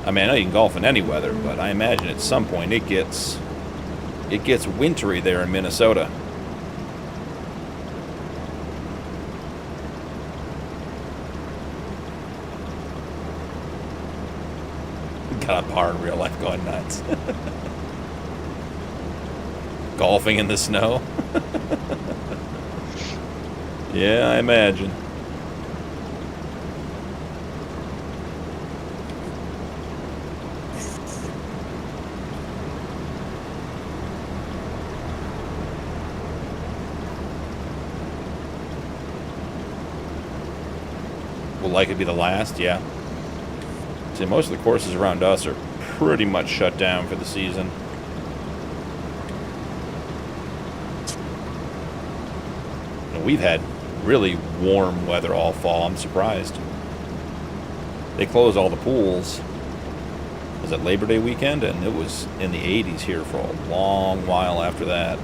I mean, I know you can golf in any weather, but I imagine at some point it gets wintry there in Minnesota. Got a par in real life going nuts. Golfing in the snow. Yeah, I imagine. Will likely be the last, yeah. See, most of the courses around us are pretty much shut down for the season. And we've had really warm weather all fall. I'm surprised. They closed all the pools. Was it Labor Day weekend? And it was in the 80s here for a long while after that.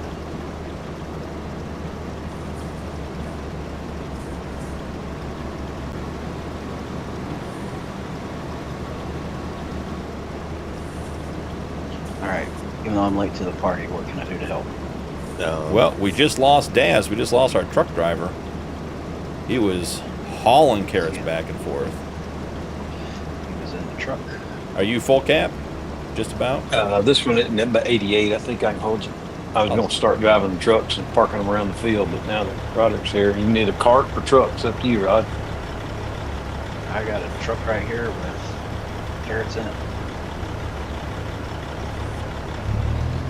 Even though I'm late to the party, what can I do to help? Well, we just lost Daz. We just lost our truck driver. He was hauling carrots back and forth. He was in the truck. Are you full cap? Just about? This one isn't about 88. I think I can hold you. I was going to start driving the trucks and parking them around the field, but now the product's here. You need a cart or trucks? Up to you, Rod. I got a truck right here with carrots in it.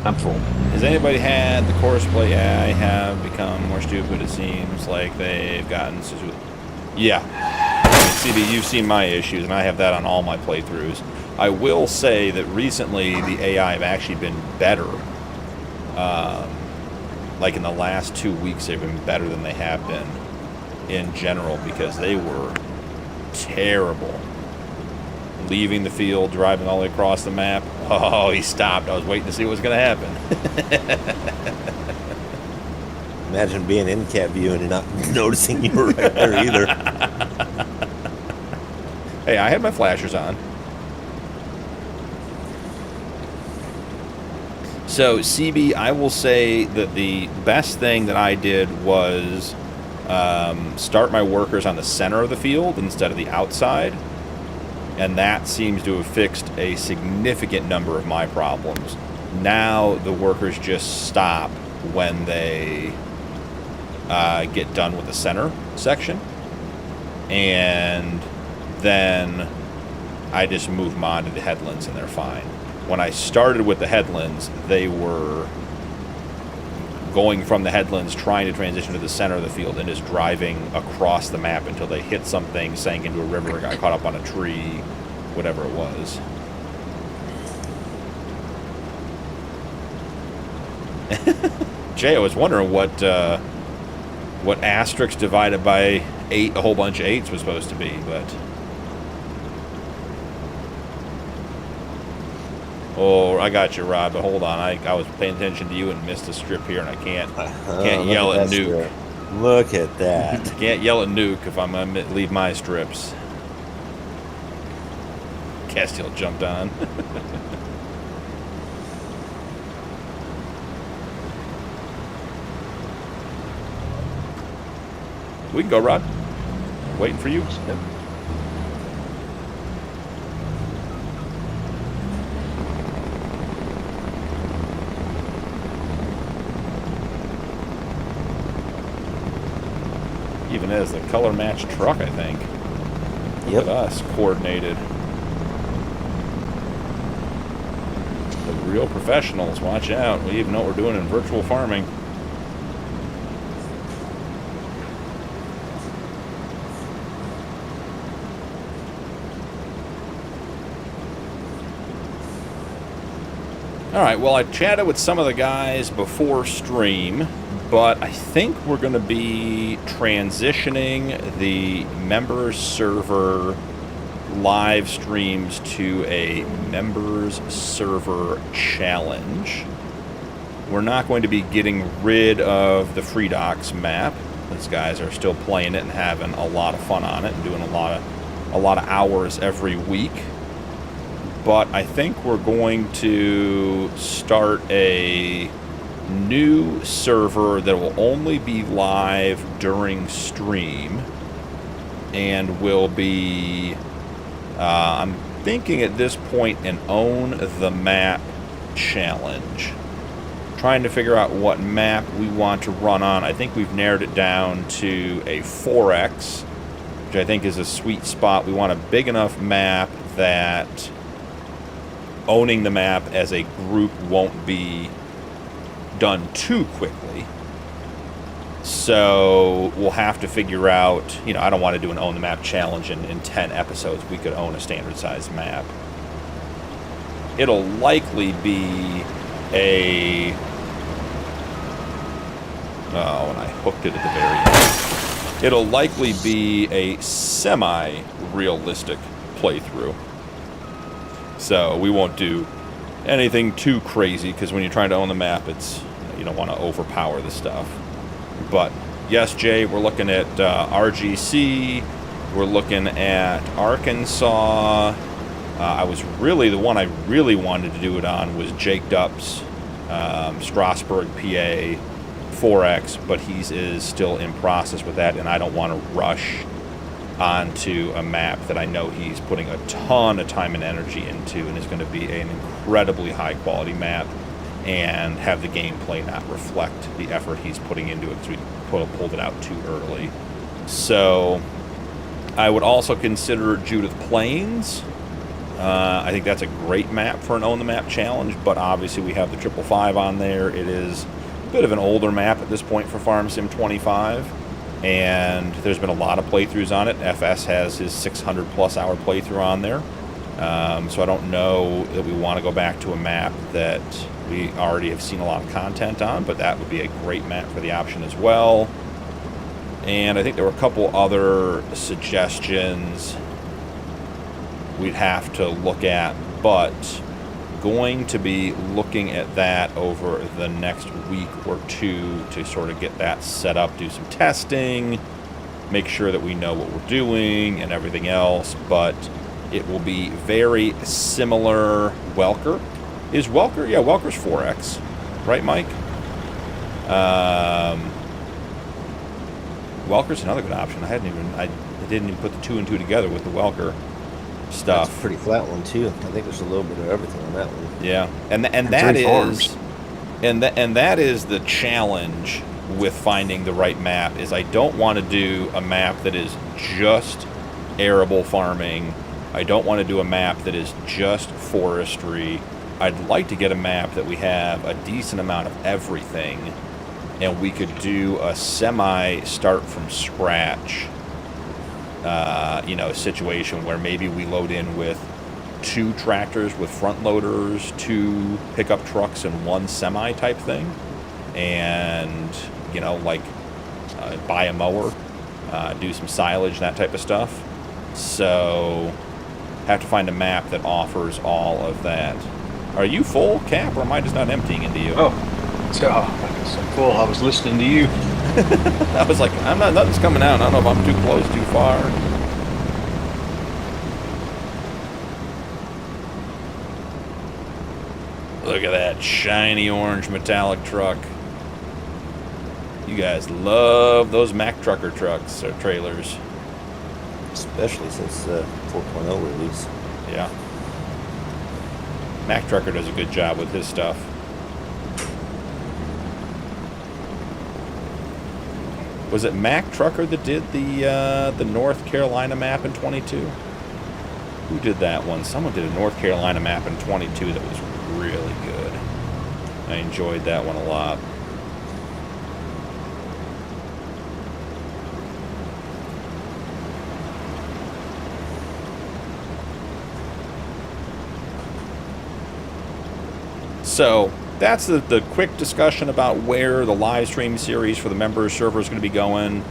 I'm full. Has anybody had the course play? Yeah, I have become more stupid. It seems like they've gotten... Yeah. CB, you've seen my issues, and I have that on all my playthroughs. I will say that recently the AI have actually been better. Like in the last 2 weeks, they've been better than they have been in general, because they were terrible. Leaving the field, driving all the way across the map. Oh, he stopped. I was waiting to see what was going to happen. Imagine being in cab view and you're not noticing you were right there either. Hey, I had my flashers on. So, CB, I will say that the best thing that I did was start my workers on the center of the field instead of the outside. And that seems to have fixed a significant number of my problems. Now the workers just stop when they get done with the center section. And then I just move them on to the headlands and they're fine. When I started with the headlands, they were going from the headlands, trying to transition to the center of the field, and just driving across the map until they hit something, sank into a river, got caught up on a tree, whatever it was. Jay, I was wondering what what asterisk divided by 8, a whole bunch of 8s was supposed to be, but... Oh, I got you, Rod, but hold on. I was paying attention to you and missed a strip here, and I can't yell at Nuke. Look at that. Can't yell at Nuke if I'm going to leave my strips. Castiel jumped on. We can go, Rod. Waiting for you. Yep. Even as the color matched truck, I think. Yep. Look at us, coordinated. The real professionals, watch out. We even know what we're doing in virtual farming. All right, well, I chatted with some of the guys before stream, but I think we're going to be transitioning the members server live streams to a members server challenge. We're not going to be getting rid of the Free Docks map. These guys are still playing it and having a lot of fun on it and doing a lot of hours every week. But I think we're going to start a new server that will only be live during stream and will be, I'm thinking at this point, an Own the Map challenge. Trying to figure out what map we want to run on. I think we've narrowed it down to a 4X, which I think is a sweet spot. We want a big enough map that owning the map as a group won't be done too quickly. So we'll have to figure out, you know, I don't want to do an Own the Map challenge in 10 episodes. We could own a standard size map. It'll likely be a... Oh, and I hooked it at the very end. It'll likely be a semi-realistic playthrough. So we won't do anything too crazy, because when you're trying to own the map, it's, you don't want to overpower the stuff. But yes, Jay, we're looking at RGC. We're looking at Arkansas. I was really, the one I really wanted to do it on was Jake Dupp's Strasburg, PA 4X, but he's is still in process with that, and I don't want to rush onto a map that I know he's putting a ton of time and energy into, and is going to be an incredibly high quality map, and have the gameplay not reflect the effort he's putting into it, because we pulled it out too early. So I would also consider Judith Plains. I think that's a great map for an Own the Map challenge, but obviously we have the 555 on there. It is a bit of an older map at this point for Farm Sim 25. And there's been a lot of playthroughs on it. FS has his 600 plus hour playthrough on there. So I don't know that we want to go back to a map that we already have seen a lot of content on, but that would be a great map for the option as well. And I think there were a couple other suggestions we'd have to look at, but going to be looking at that over the next week or two to sort of get that set up, do some testing, make sure that we know what we're doing and everything else. But it will be very similar. Welker is Welker? Yeah, Welker's 4X, right, Mike? Welker's another good option. I didn't even put the 2 and 2 together with the Welker stuff. That's a pretty flat one too. I think there's a little bit of everything on that one. Yeah, and that is the challenge with finding the right map. Is I don't want to do a map that is just arable farming. I don't want to do a map that is just forestry. I'd like to get a map that we have a decent amount of everything, and we could do a semi start from scratch situation where maybe we load in with 2 tractors with front loaders, 2 pickup trucks, and 1 semi type thing. And, buy a mower, do some silage, that type of stuff. So have to find a map that offers all of that. Are you full, Cap, or am I just not emptying into you? Oh, so I guess I'm full. I was listening to you. I was like, nothing's coming out. I don't know if I'm too close, too far. Look at that shiny orange metallic truck. You guys love those Mack trucker trucks or trailers. Especially since 4.0 release. Yeah. Mack trucker does a good job with his stuff. Was it Mack trucker that did the North Carolina map in 22? Who did that one? Someone did a North Carolina map in 22 that was really good. I enjoyed that one a lot. So that's the quick discussion about where the live stream series for the members server is going to be going.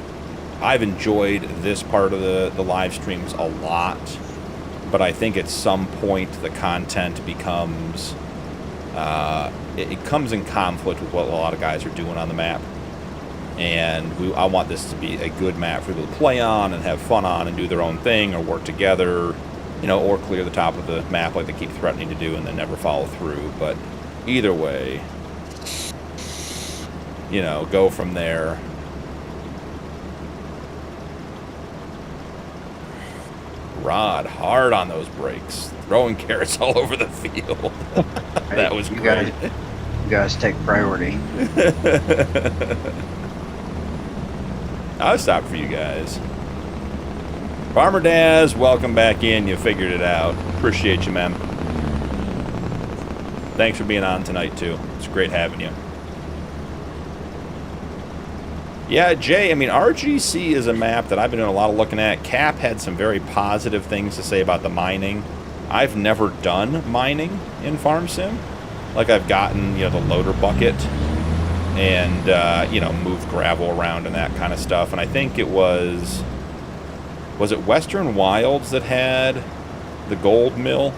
I've enjoyed this part of the live streams a lot, but I think at some point the content becomes it comes in conflict with what a lot of guys are doing on the map, and I want this to be a good map for people to play on and have fun on and do their own thing or work together, you know, or clear the top of the map like they keep threatening to do and then never follow through. But either way, you know, go from there. Rod hard on those brakes, throwing carrots all over the field. That was great. You guys take priority. I'll stop for you guys. Farmer Daz, welcome back in. You figured it out. Appreciate you, man. Thanks for being on tonight, too. It's great having you. Yeah, Jay, I mean, RGC is a map that I've been doing a lot of looking at. Cap had some very positive things to say about the mining. I've never done mining in Farm Sim. Like, I've gotten, you know, the loader bucket and, you know, moved gravel around and that kind of stuff. And I think it was it Western Wilds that had the gold mill?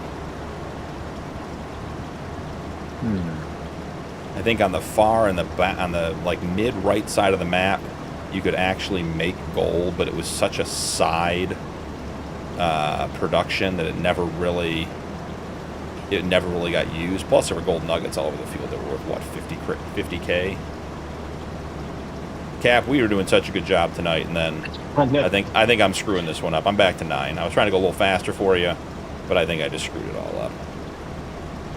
I think on the far and on the like mid right side of the map, you could actually make gold, but it was such a side production that it never really got used. Plus, there were gold nuggets all over the field that were worth what, 50K. Cap, we were doing such a good job tonight, and then I think I'm screwing this one up. I'm back to 9. I was trying to go a little faster for you, but I think I just screwed it all up.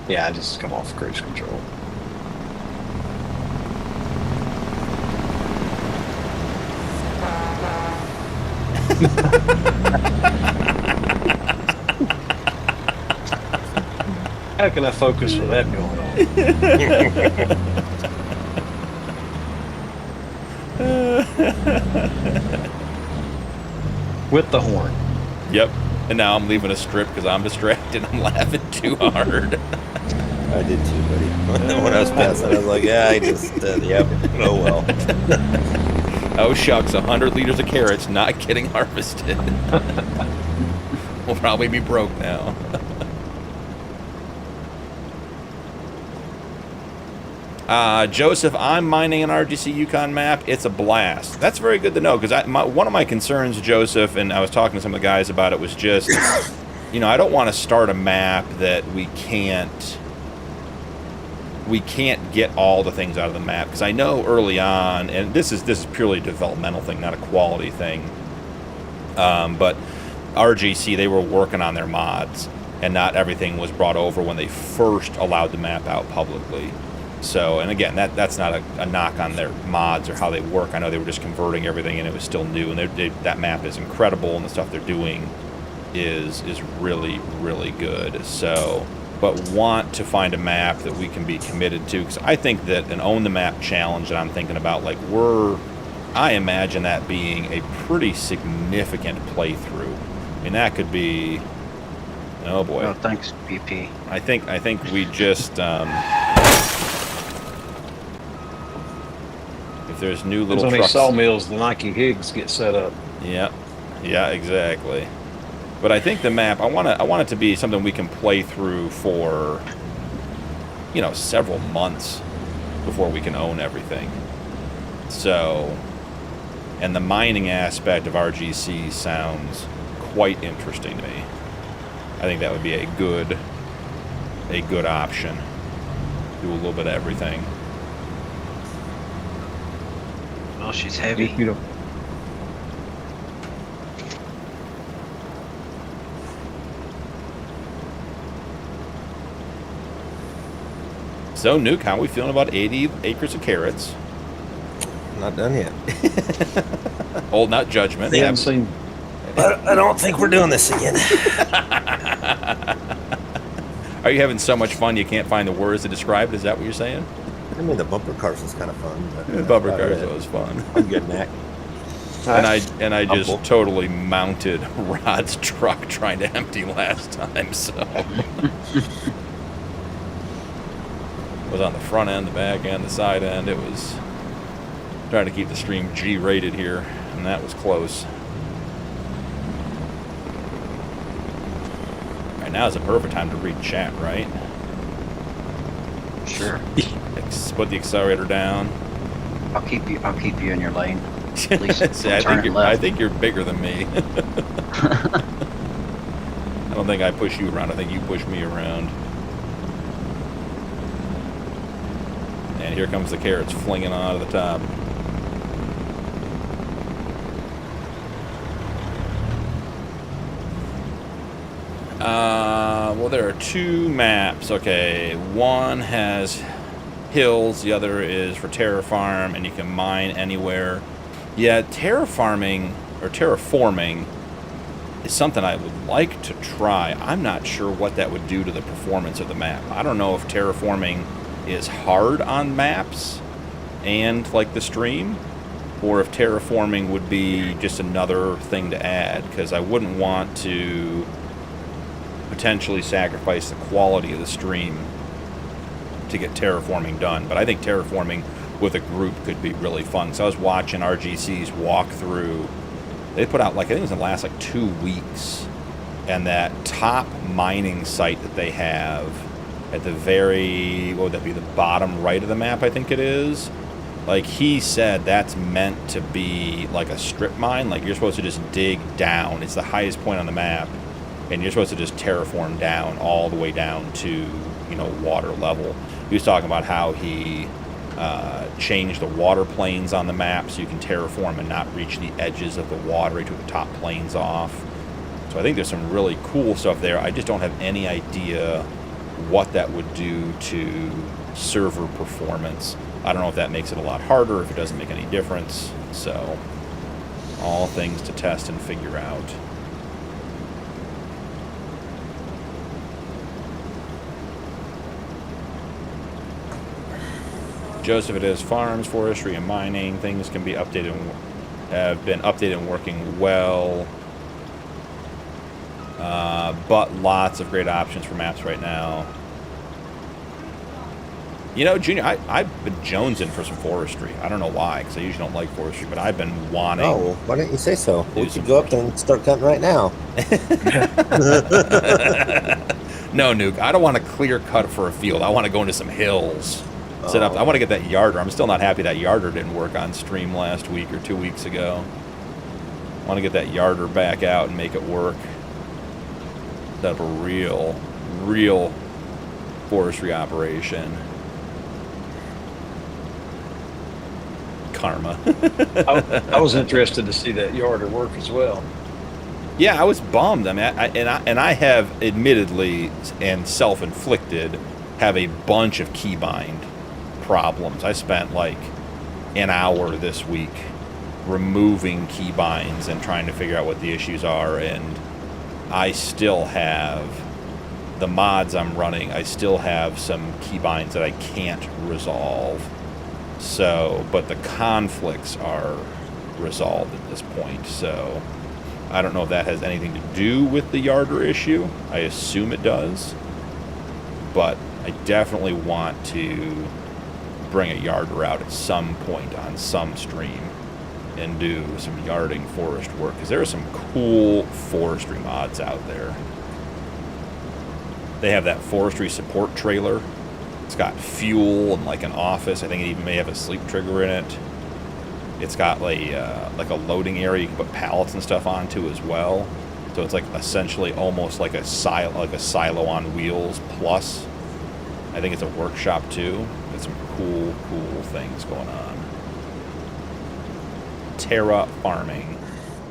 Yeah, I just come off cruise control. How can I focus with that going on? With the horn. Yep. And now I'm leaving a strip because I'm distracted. I'm laughing too hard. I did too, buddy. When I was passing, I was like, yeah, I just, yep, oh well. Oh shucks, 100 liters of carrots not getting harvested. We'll probably be broke now. Joseph, I'm mining an RGC Yukon map. It's a blast. That's very good to know, because one of my concerns, Joseph, and I was talking to some of the guys about it, was just, you know, I don't want to start a map that we can't get all the things out of the map, because I know early on, and this is purely a developmental thing, not a quality thing, but RGC, they were working on their mods, and not everything was brought over when they first allowed the map out publicly. So, and again, that's not a knock on their mods or how they work. I know they were just converting everything, and it was still new, and that map is incredible, and the stuff they're doing is really, really good. So, but want to find a map that we can be committed to, because I think that an own the map challenge that I'm thinking about, like, I imagine that being a pretty significant playthrough. I mean, that could be, oh boy. Oh, thanks, BP. I think we just, if there's new There's little only trucks. sawmills the Nike Higgs get set up. Yeah, yeah, exactly. But I think the map, I want it to be something we can play through for, you know, several months before we can own everything. So, and the mining aspect of RGC sounds quite interesting to me. I think that would be a good option. Do a little bit of everything. Well, she's heavy. If you don't, So, Nuke, how are we feeling about 80 acres of carrots? Not done yet. Old Nut Judgment. they haven't seen. I don't think we're doing this again. Are you having so much fun you can't find the words to describe it? Is that what you're saying? I mean, the bumper cars was kind of fun. But that's Bumper about cars it. was fun. I'm good, Mac. And I just Humble. totally mounted Rod's truck trying to empty last time, so was on the front end, the back end, the side end. It was trying to keep the stream G-rated here, and that was close. Right now is a perfect time to read chat, right? Sure. Put the accelerator down. I'll keep you in your lane. At least See, I left. think you're bigger than me. I don't think I push you around. I think you push me around. And here comes the carrots flinging out of the top. Well, there are two maps. Okay, one has hills, the other is for terraform, and you can mine anywhere. Yeah, terraforming is something I would like to try. I'm not sure what that would do to the performance of the map. I don't know if terraforming is hard on maps and like the stream, or if terraforming would be just another thing to add, because I wouldn't want to potentially sacrifice the quality of the stream to get terraforming done. But I think terraforming with a group could be really fun. So I was watching RGC's walkthrough. They put out, like, I think it was in the last, like, 2 weeks. And that top mining site that they have at the very, what would that be, the bottom right of the map, I think it is. Like, he said that's meant to be like a strip mine. Like, you're supposed to just dig down. It's the highest point on the map. And you're supposed to just terraform down all the way down to, you know, water level. He was talking about how he changed the water planes on the map so you can terraform and not reach the edges of the water. He took the top planes off. So I think there's some really cool stuff there. I just don't have any idea what that would do to server performance. I don't know if that makes it a lot harder, if it doesn't make any difference. So, all things to test and figure out. Joseph, it is farms, forestry, and mining. Things can be updated, have been updated and working well. But lots of great options for maps right now. You know, Junior, I've been jonesing for some forestry. I don't know why, because I usually don't like forestry, but I've been wanting. Oh, well, why don't you say so? Do We some- could go up and start cutting right now. No, Nuke, I don't want to clear cut for a field. I want to go into some hills. Set up. I want to get that yarder. I'm still not happy that yarder didn't work on stream last week or 2 weeks ago. I want to get that yarder back out and make it work. Set up a real forestry operation. Karma. I was interested to see that yarder work as well. Yeah, I was bummed. I mean, I have admittedly and self-inflicted have a bunch of keybind problems. I spent like an hour this week removing keybinds and trying to figure out what the issues are, and I still have the mods I'm running. I still have some keybinds that I can't resolve. So, but the conflicts are resolved at this point. So, I don't know if that has anything to do with the yarder issue. I assume it does. But I definitely want to bring a yarder out at some point on some stream and do some yarding forest work, because there are some cool forestry mods out there. They have that forestry support trailer. It's got fuel and like an office. I think it even may have a sleep trigger in it. It's got like a loading area you can put pallets and stuff onto as well. So it's like essentially almost like a silo on wheels plus. I think it's a workshop too. It's some cool things going on. Terra Farming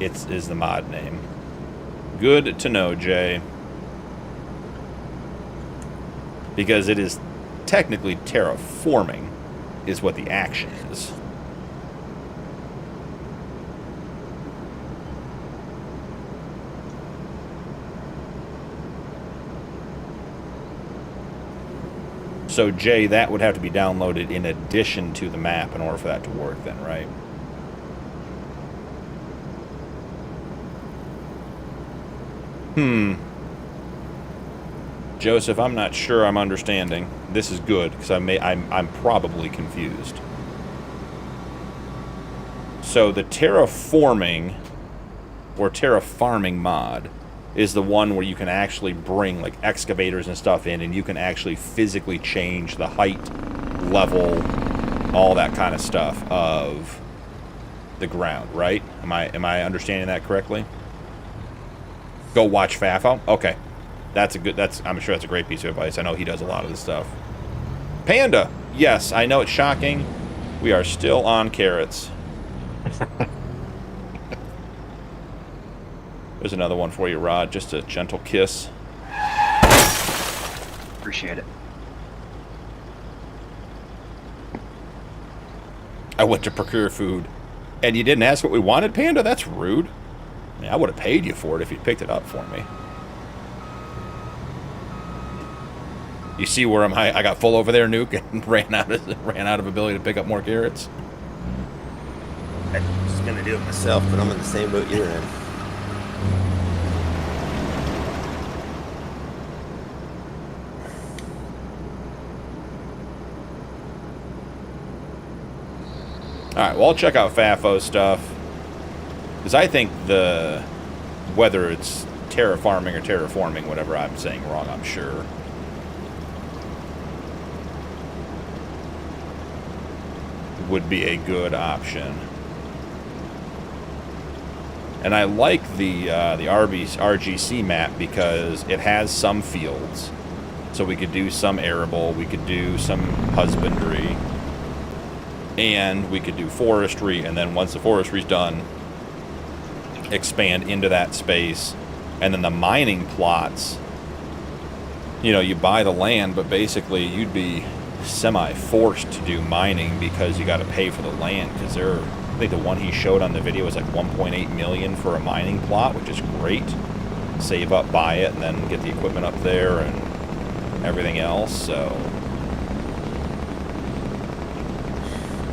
is the mod name. Good to know, Jay. Because it is technically terraforming is what the action is. So, Jay, that would have to be downloaded in addition to the map in order for that to work then, right? Joseph, I'm not sure I'm understanding. This is good, because I'm probably confused. So the terraforming or terrafarming mod is the one where you can actually bring like excavators and stuff in, and you can actually physically change the height, level, all that kind of stuff of the ground, right? Am I understanding that correctly? Go watch Fafo. Okay. I'm sure that's a great piece of advice. I know he does a lot of this stuff. Panda. Yes, I know it's shocking. We are still on carrots. There's another one for you, Rod. Just a gentle kiss. Appreciate it. I went to procure food, and you didn't ask what we wanted, Panda? That's rude. I mean, I would have paid you for it if you picked it up for me. You see where I got full over there, Nuke, and ran out of ability to pick up more carrots? I was going to do it myself, but I'm in the same boat you're in. Alright, well, I'll check out Fafo's stuff. Because I think whether it's terrafarming or terraforming, whatever I'm saying wrong, I'm sure. Would be a good option. And I like the RGC map because it has some fields. So we could do some arable, we could do some husbandry, and we could do forestry, and then once the forestry's done, expand into that space. And then the mining plots, you know, you buy the land, but basically you'd be semi-forced to do mining because you got to pay for the land, because I think the one he showed on the video was like 1.8 million for a mining plot, which is great. Save up, buy it, and then get the equipment up there and everything else. So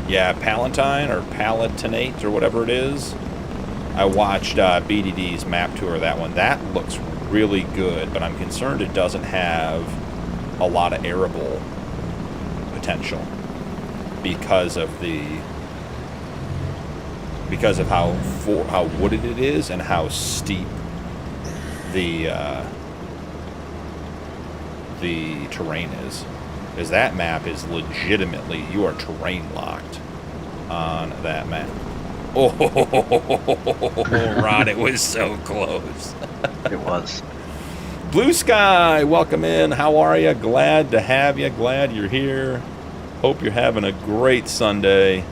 yeah, Palatine or Palatinate or whatever it is. I watched BDD's map tour of that one. That looks really good, but I'm concerned it doesn't have a lot of arable potential because of how wooded it is and how steep the terrain is. Because that map is legitimately, you are terrain locked on that map. Oh, Rod, it was so close. It was. Blue Sky, welcome in. How are you? Glad to have you. Glad you're here. Hope you're having a great Sunday.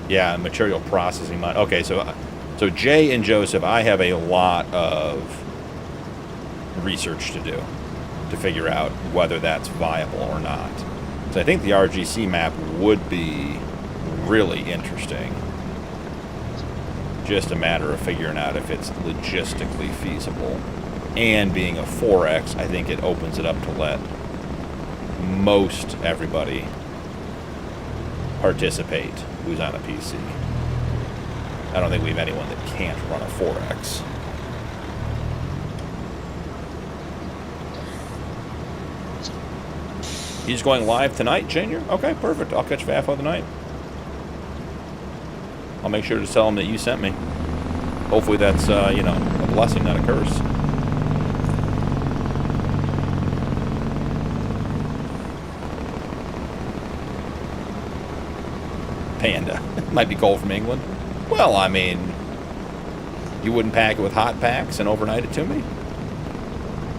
Yeah, material processing. Okay, so Jay and Joseph, I have a lot of research to do to figure out whether that's viable or not. So I think the RGC map would be really interesting. Just a matter of figuring out if it's logistically feasible. And being a 4X, I think it opens it up to let most everybody participate who's on a PC. I don't think we have anyone that can't run a 4X. He's going live tonight, Junior? Okay, perfect. I'll catch FAFO tonight. I'll make sure to tell him that you sent me. Hopefully that's, you know, a blessing, not a curse. Panda. Might be cold from England. Well, I mean, you wouldn't pack it with hot packs and overnight it to me?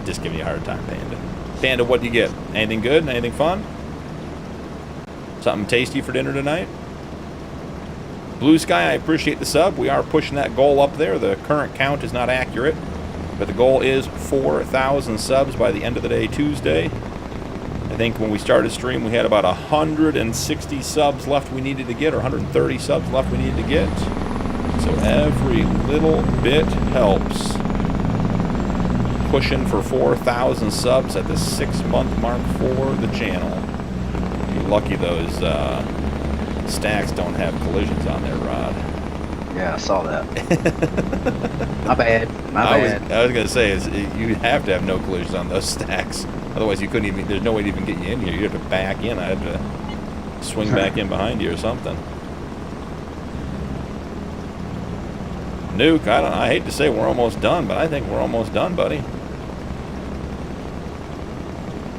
Just give me a hard time, Panda. Panda, what do you get? Anything good? Anything fun? Something tasty for dinner tonight? Blue Sky, I appreciate the sub. We are pushing that goal up there. The current count is not accurate, but the goal is 4,000 subs by the end of the day, Tuesday. I think when we started stream, we had about 160 subs left we needed to get, or 130 subs left we needed to get. So every little bit helps. Pushing for 4,000 subs at the 6-month mark for the channel. You're lucky those stacks don't have collisions on there, Rod. Yeah, I saw that. My bad. My bad. I was gonna say you have to have no collisions on those stacks. Otherwise, you couldn't even. There's no way to even get you in here. You have to back in. I had to swing back in behind you or something. Nuke, I hate to say we're almost done, but I think we're almost done, buddy.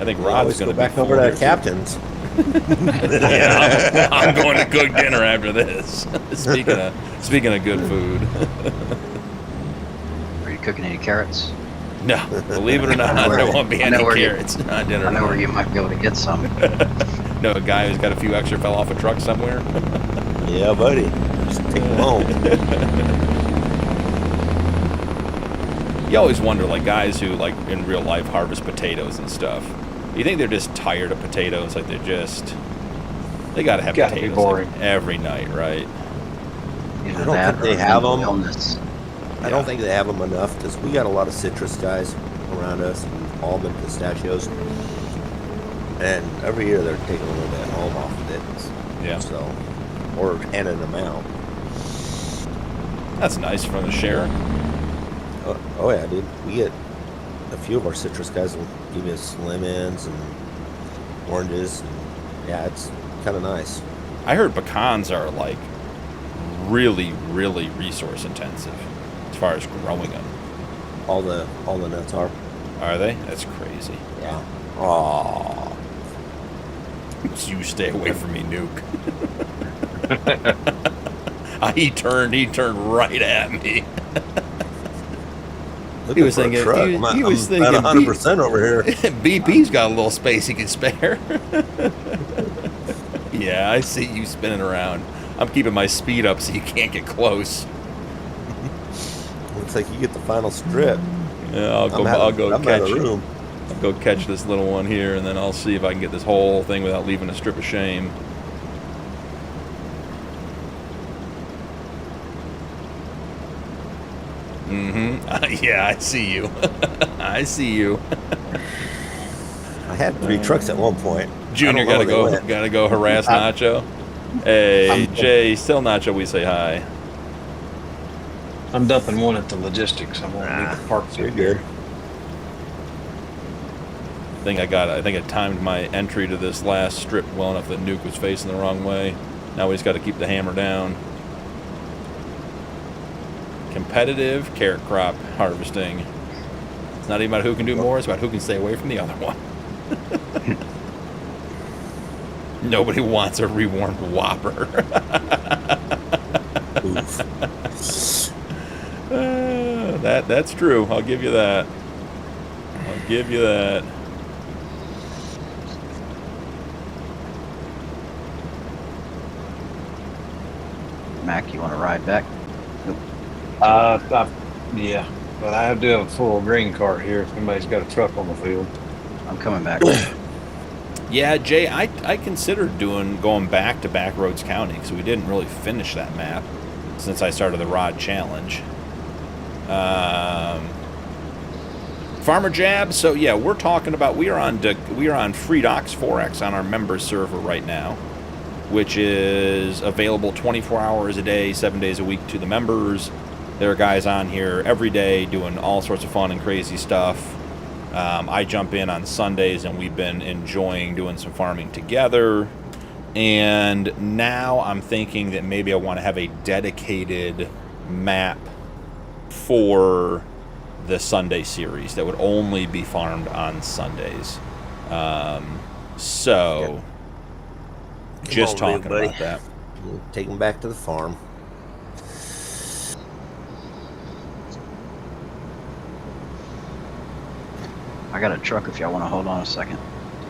I think Rod's going to be back over to Captain's. Yeah, I'm going to cook dinner after this. Speaking of good food. Are you cooking any carrots? No, believe it or not, there won't be any carrots on dinner. I know where you might be able to get some. No, a guy who's got a few extra fell off a truck somewhere. Yeah, buddy. Just take them home. You always wonder, like, guys who, like, in real life harvest potatoes and stuff. You think they're just tired of potatoes? Like, they gotta have potatoes like, every night, right? Either I don't that think they or have them. illness. I don't think they have them enough because we got a lot of citrus guys around us, and almond pistachios, and every year they're taking a little bit home off of it. Yeah. So, or handing them out. That's nice from the share. Oh yeah, dude. We get a few of our citrus guys will give us lemons and oranges. And, yeah, it's kind of nice. I heard pecans are like really, really resource intensive as far as growing them. All the nuts are. Are they? That's crazy. Yeah. Oh. You stay away from me, Nuke. He turned right at me. He was thinking, he was thinking, 100% over here. BP's got a little space he can spare. Yeah, I see you spinning around. I'm keeping my speed up so you can't get close. Looks like you get the final strip. Yeah, I'll go catch this little one here, and then I'll see if I can get this whole thing without leaving a strip of shame. Yeah, I see you. I see you. I had 3 trucks at one point. Junior gotta go harass Nacho. Hey, Jay, still Nacho, we say hi. I'm dumping one at the logistics. I'm gonna leave the park You're good. I think I timed my entry to this last strip well enough that Nuke was facing the wrong way. Now we just got to keep the hammer down. Competitive carrot crop harvesting. It's not even about who can do more, it's about who can stay away from the other one. Nobody wants a rewarmed Whopper. That's true. I'll give you that. I'll give you that. Mac, you want to ride back? Yeah, but I do have a full green cart here if anybody's got a truck on the field. I'm coming back. Yeah, Jay, I considered going back to Backroads County because we didn't really finish that map since I started the Rod Challenge. Farmer Jab. So yeah, we're talking about we are on Freedox 4X on our members server right now, which is available 24 hours a day, 7 days a week to the members. There are guys on here every day doing all sorts of fun and crazy stuff. I jump in on Sundays, and we've been enjoying doing some farming together. And now I'm thinking that maybe I want to have a dedicated map for the Sunday series that would only be farmed on Sundays. So, just talking about that. Take them back to the farm. I got a truck if y'all want to hold on a second.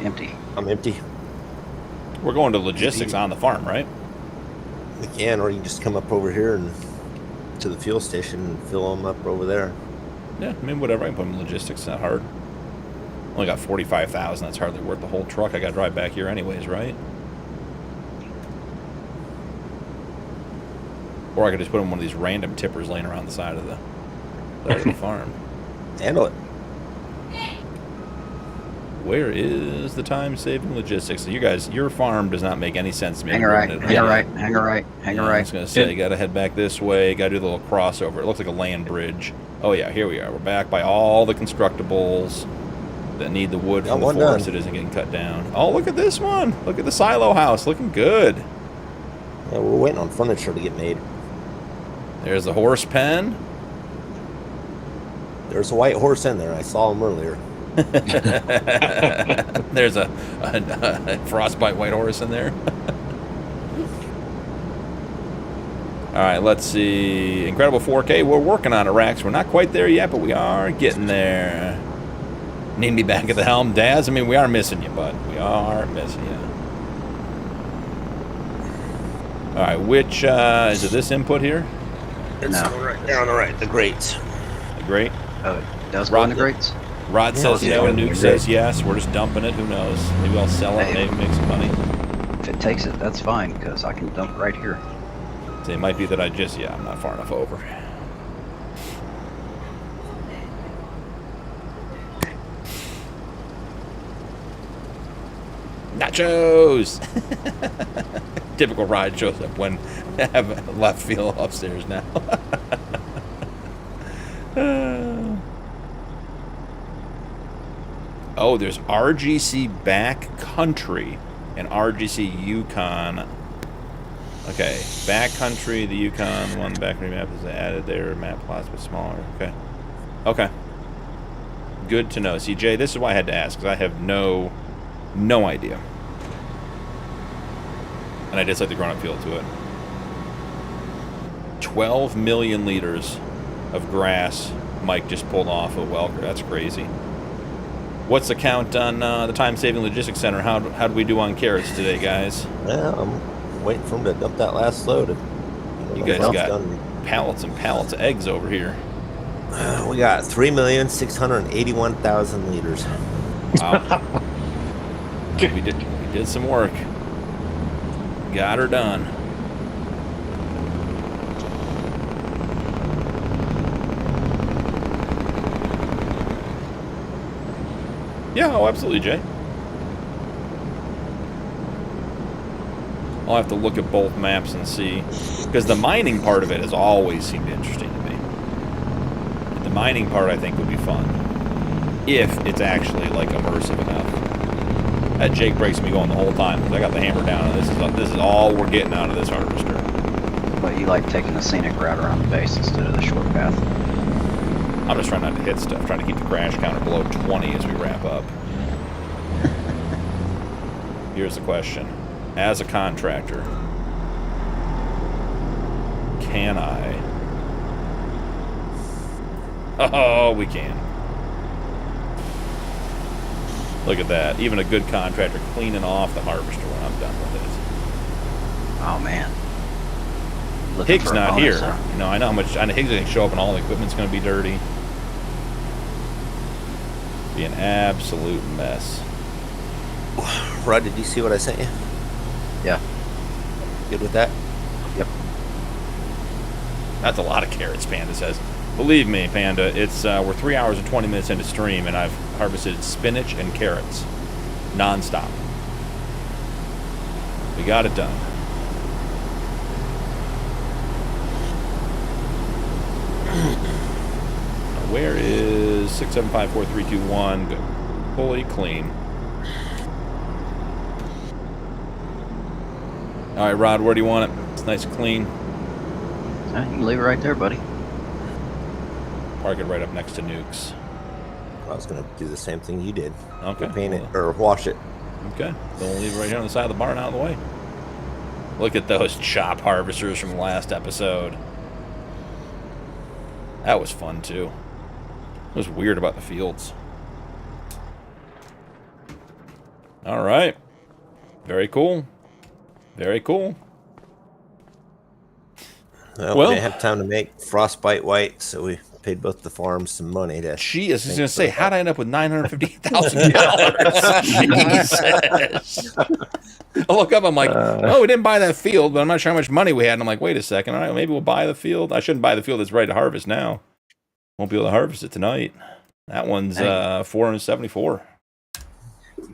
Empty. I'm empty. We're going to logistics on the farm, right? We can, or you can just come up over here and to the fuel station and fill them up over there. Yeah, I mean, whatever. I can put them in logistics. It's not hard. Only got 45,000. That's hardly worth the whole truck. I got to drive back here anyways, right? Or I could just put them in one of these random tippers laying around the side of the farm. Handle it. Where is the time-saving logistics? So you guys, your farm does not make any sense to me. Hang a right, hang a right, hang a right, hang a I right. was going to say, got to head back this way. Got to do the little crossover. It looks like a land bridge. Oh, yeah, here we are. We're back by all the constructibles that need the wood from the forest that isn't getting cut down. Oh, look at this one. Look at the silo house. Looking good. Yeah, we're waiting on furniture to get made. There's the horse pen. There's a white horse in there. I saw him earlier. There's a frostbite white horse in there. All right, let's see. Incredible 4K. We're working on it, Rax. We're not quite there yet, but we are getting there. Need me back at the helm, Daz? I mean, we are missing you, bud. We are missing you. All right, which is it? This input here? It's right there on the right. The grates. The grate. Oh, it does go in the grates? Rod says no, Nuke says yes. We're just dumping it. Who knows? Maybe I'll sell it. Hey. Maybe make some money. If it takes it, that's fine, because I can dump right here. So it might be that I'm not far enough over. Nachos! Typical Rod shows up when I have left field upstairs now. Oh, there's RGC Backcountry and RGC Yukon. Okay, Backcountry, the Yukon one backcountry map is added there. Map plots but smaller. Okay. Okay. Good to know. CJ, this is why I had to ask, because I have no idea. And I just like the grown-up feel to it. 12 million liters of grass Mike just pulled off of Welker. That's crazy. What's the count on the time-saving logistics center? How do we do on carrots today, guys? Yeah, I'm waiting for him to dump that last load. You guys got pallets and pallets of eggs over here. We got 3,681,000 liters. Wow. we did some work. Got her done. Yeah, oh, absolutely, Jay. I'll have to look at both maps and see. Because the mining part of it has always seemed interesting to me. The mining part, I think, would be fun. If it's actually, like, immersive enough. That Jake breaks me going the whole time. Because I got the hammer down, and this is all we're getting out of this harvester. But you like taking the scenic route around the base instead of the short path. I'm just trying not to hit stuff. Trying to keep the crash counter below 20 as we wrap up. Here's the question. As a contractor, can I? Oh, we can. Look at that. Even a good contractor cleaning off the harvester when I'm done with it. Oh, man. Higgs not here. Huh? You know, I know how much. I know Higgs didn't show up and all the equipment's going to be dirty. Be an absolute mess. Rod, did you see what I sent you? Yeah. Good with that? Yep. That's a lot of carrots, Panda says. Believe me, Panda, it's we're 3 hours and 20 minutes into stream, and I've harvested spinach and carrots non-stop. We got it done. Where is is 6754321. Good. Fully clean. All right, Rod, where do you want it? It's nice and clean. You can leave it right there, buddy. Park it right up next to Nukes. I was going to do the same thing you did. Okay. Paint it or wash it. Okay. So we'll leave it right here on the side of the barn out of the way. Look at those chop harvesters from the last episode. That was fun, too. It was weird about the fields. All right. Very cool. Very cool. Well, we didn't have time to make Frostbite white, so we paid both the farms some money to... She is going to say, how'd I end up with $950,000? Jesus. I look up, I'm like, oh, we didn't buy that field, but I'm not sure how much money we had. And I'm like, wait a second. All right, maybe we'll buy the field. I shouldn't buy the field that's ready to harvest now. Won't be able to harvest it tonight. That one's 474.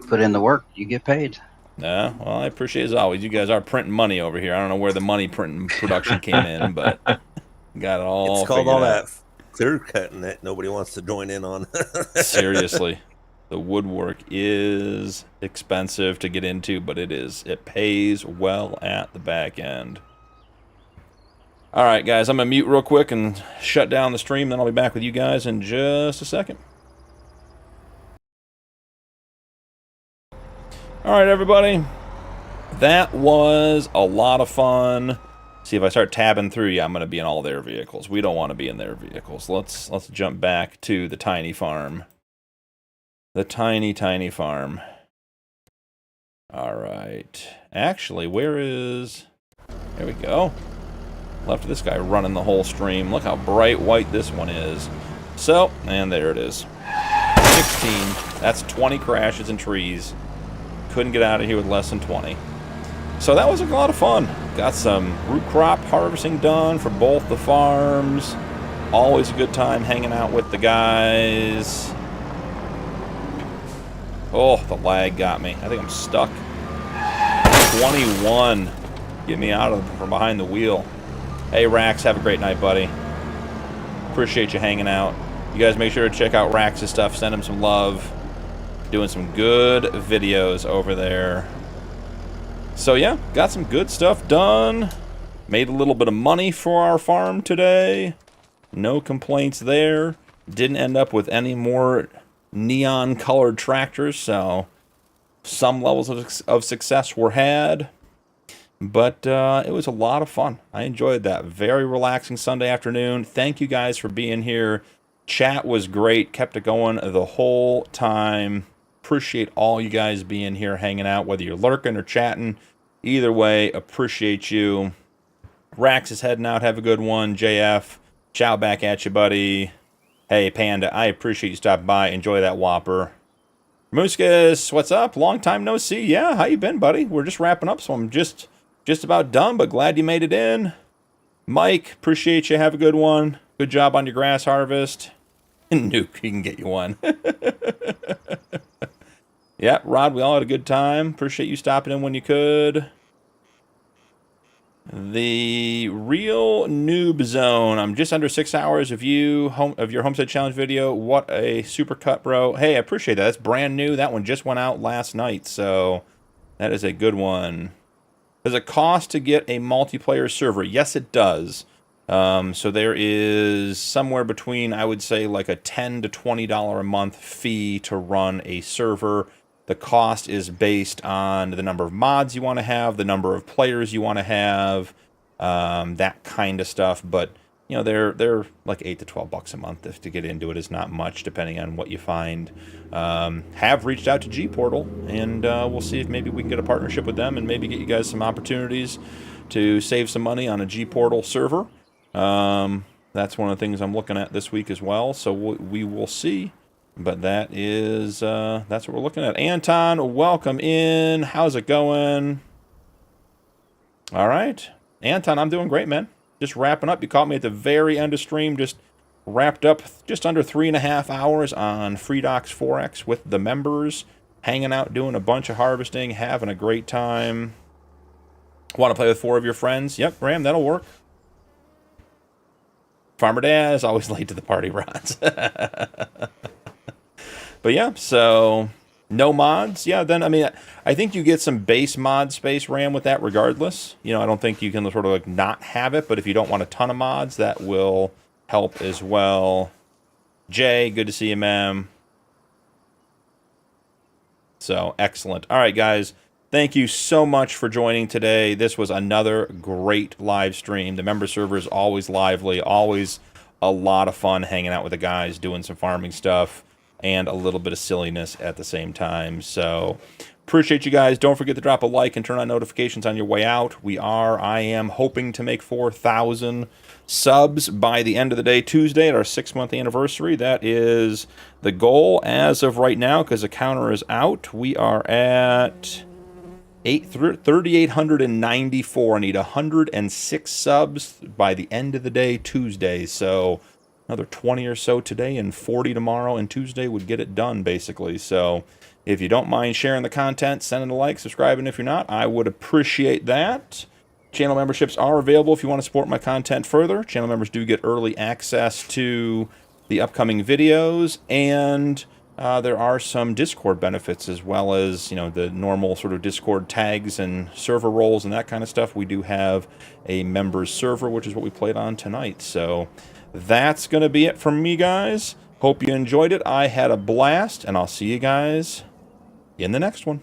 Put in the work, you get paid. Yeah, well, I appreciate it as always. You guys are printing money over here. I don't know where the money printing production came in, but got it all. It's called all out. that clear cutting that nobody wants to join in on. Seriously, the woodwork is expensive to get into, but it pays well at the back end. All right, guys, I'm gonna mute real quick and shut down the stream. Then I'll be back with you guys in just a second. All right, everybody. That was a lot of fun. See, if I start tabbing through, yeah, I'm going to be in all their vehicles. We don't want to be in their vehicles. Let's jump back to the tiny farm. The tiny, tiny farm. All right. Actually, where is... There we go. Left of this guy running the whole stream. Look how bright white this one is. So, and there it is. 16. That's 20 crashes and trees. Couldn't get out of here with less than 20. So that was a lot of fun. Got some root crop harvesting done for both the farms. Always a good time hanging out with the guys. Oh, the lag got me. I think I'm stuck. 21. Get me out from behind the wheel. Hey, Rax, have a great night, buddy. Appreciate you hanging out. You guys make sure to check out Rax's stuff. Send him some love. Doing some good videos over there. So yeah, got some good stuff done. Made a little bit of money for our farm today. No complaints there. Didn't end up with any more neon colored tractors, so some levels of success were had. But it was a lot of fun. I enjoyed that. Very relaxing Sunday afternoon. Thank you guys for being here. Chat was great. Kept it going the whole time. Appreciate all you guys being here, hanging out, whether you're lurking or chatting. Either way, appreciate you. Rax is heading out. Have a good one. JF, ciao back at you, buddy. Hey, Panda, I appreciate you stopping by. Enjoy that Whopper. Muskus, what's up? Long time no see. Yeah, how you been, buddy? We're just wrapping up, so I'm just about done, but glad you made it in. Mike, appreciate you. Have a good one. Good job on your grass harvest. Nuke, he can get you one. Yeah, Rod, we all had a good time. Appreciate you stopping in when you could. The Real Noob Zone. I'm just under 6 hours of your Homestead Challenge video. What a super cut, bro. Hey, I appreciate that. That's brand new. That one just went out last night, so that is a good one. Does it cost to get a multiplayer server? Yes, it does. So there is somewhere between, I would say, like a $10 to $20 a month fee to run a server. The cost is based on the number of mods you want to have, the number of players you want to have, that kind of stuff. But you know, they're like $8 to $12 a month. If to get into it is not much, depending on what you find. Have reached out to G Portal, and we'll see if maybe we can get a partnership with them and maybe get you guys some opportunities to save some money on a G Portal server. That's one of the things I'm looking at this week as well. So we will see. But that is, that's what we're looking at. Anton, welcome in. How's it going? All right. Anton, I'm doing great, man. Just wrapping up. You caught me at the very end of stream. Just wrapped up just under 3.5 hours on FreeDocs 4X with the members. Hanging out, doing a bunch of harvesting, having a great time. Want to play with 4 of your friends? Yep, Graham, that'll work. Farmer Daz, always late to the party, Rods. But yeah, so no mods. Yeah, then, I mean, I think you get some base mod space RAM with that regardless. You know, I don't think you can sort of like not have it, but if you don't want a ton of mods, that will help as well. Jay, good to see you, ma'am. So, excellent. All right, guys. Thank you so much for joining today. This was another great live stream. The member server is always lively, always a lot of fun hanging out with the guys, doing some farming stuff, and a little bit of silliness at the same time. So, appreciate you guys. Don't forget to drop a like and turn on notifications on your way out. I am hoping to make 4,000 subs by the end of the day Tuesday at our 6-month anniversary. That is the goal as of right now, because the counter is out. We are at 3,894. I need 106 subs by the end of the day Tuesday. So another 20 or so today and 40 tomorrow and Tuesday would get it done, basically. So if you don't mind sharing the content, sending a like, subscribing if you're not, I would appreciate that. Channel memberships are available if you want to support my content further. Channel members do get early access to the upcoming videos, and there are some Discord benefits as well as, you know, the normal sort of Discord tags and server roles and that kind of stuff. We do have a members server, which is what we played on tonight. So that's going to be it from me, guys. Hope you enjoyed it. I had a blast, and I'll see you guys in the next one.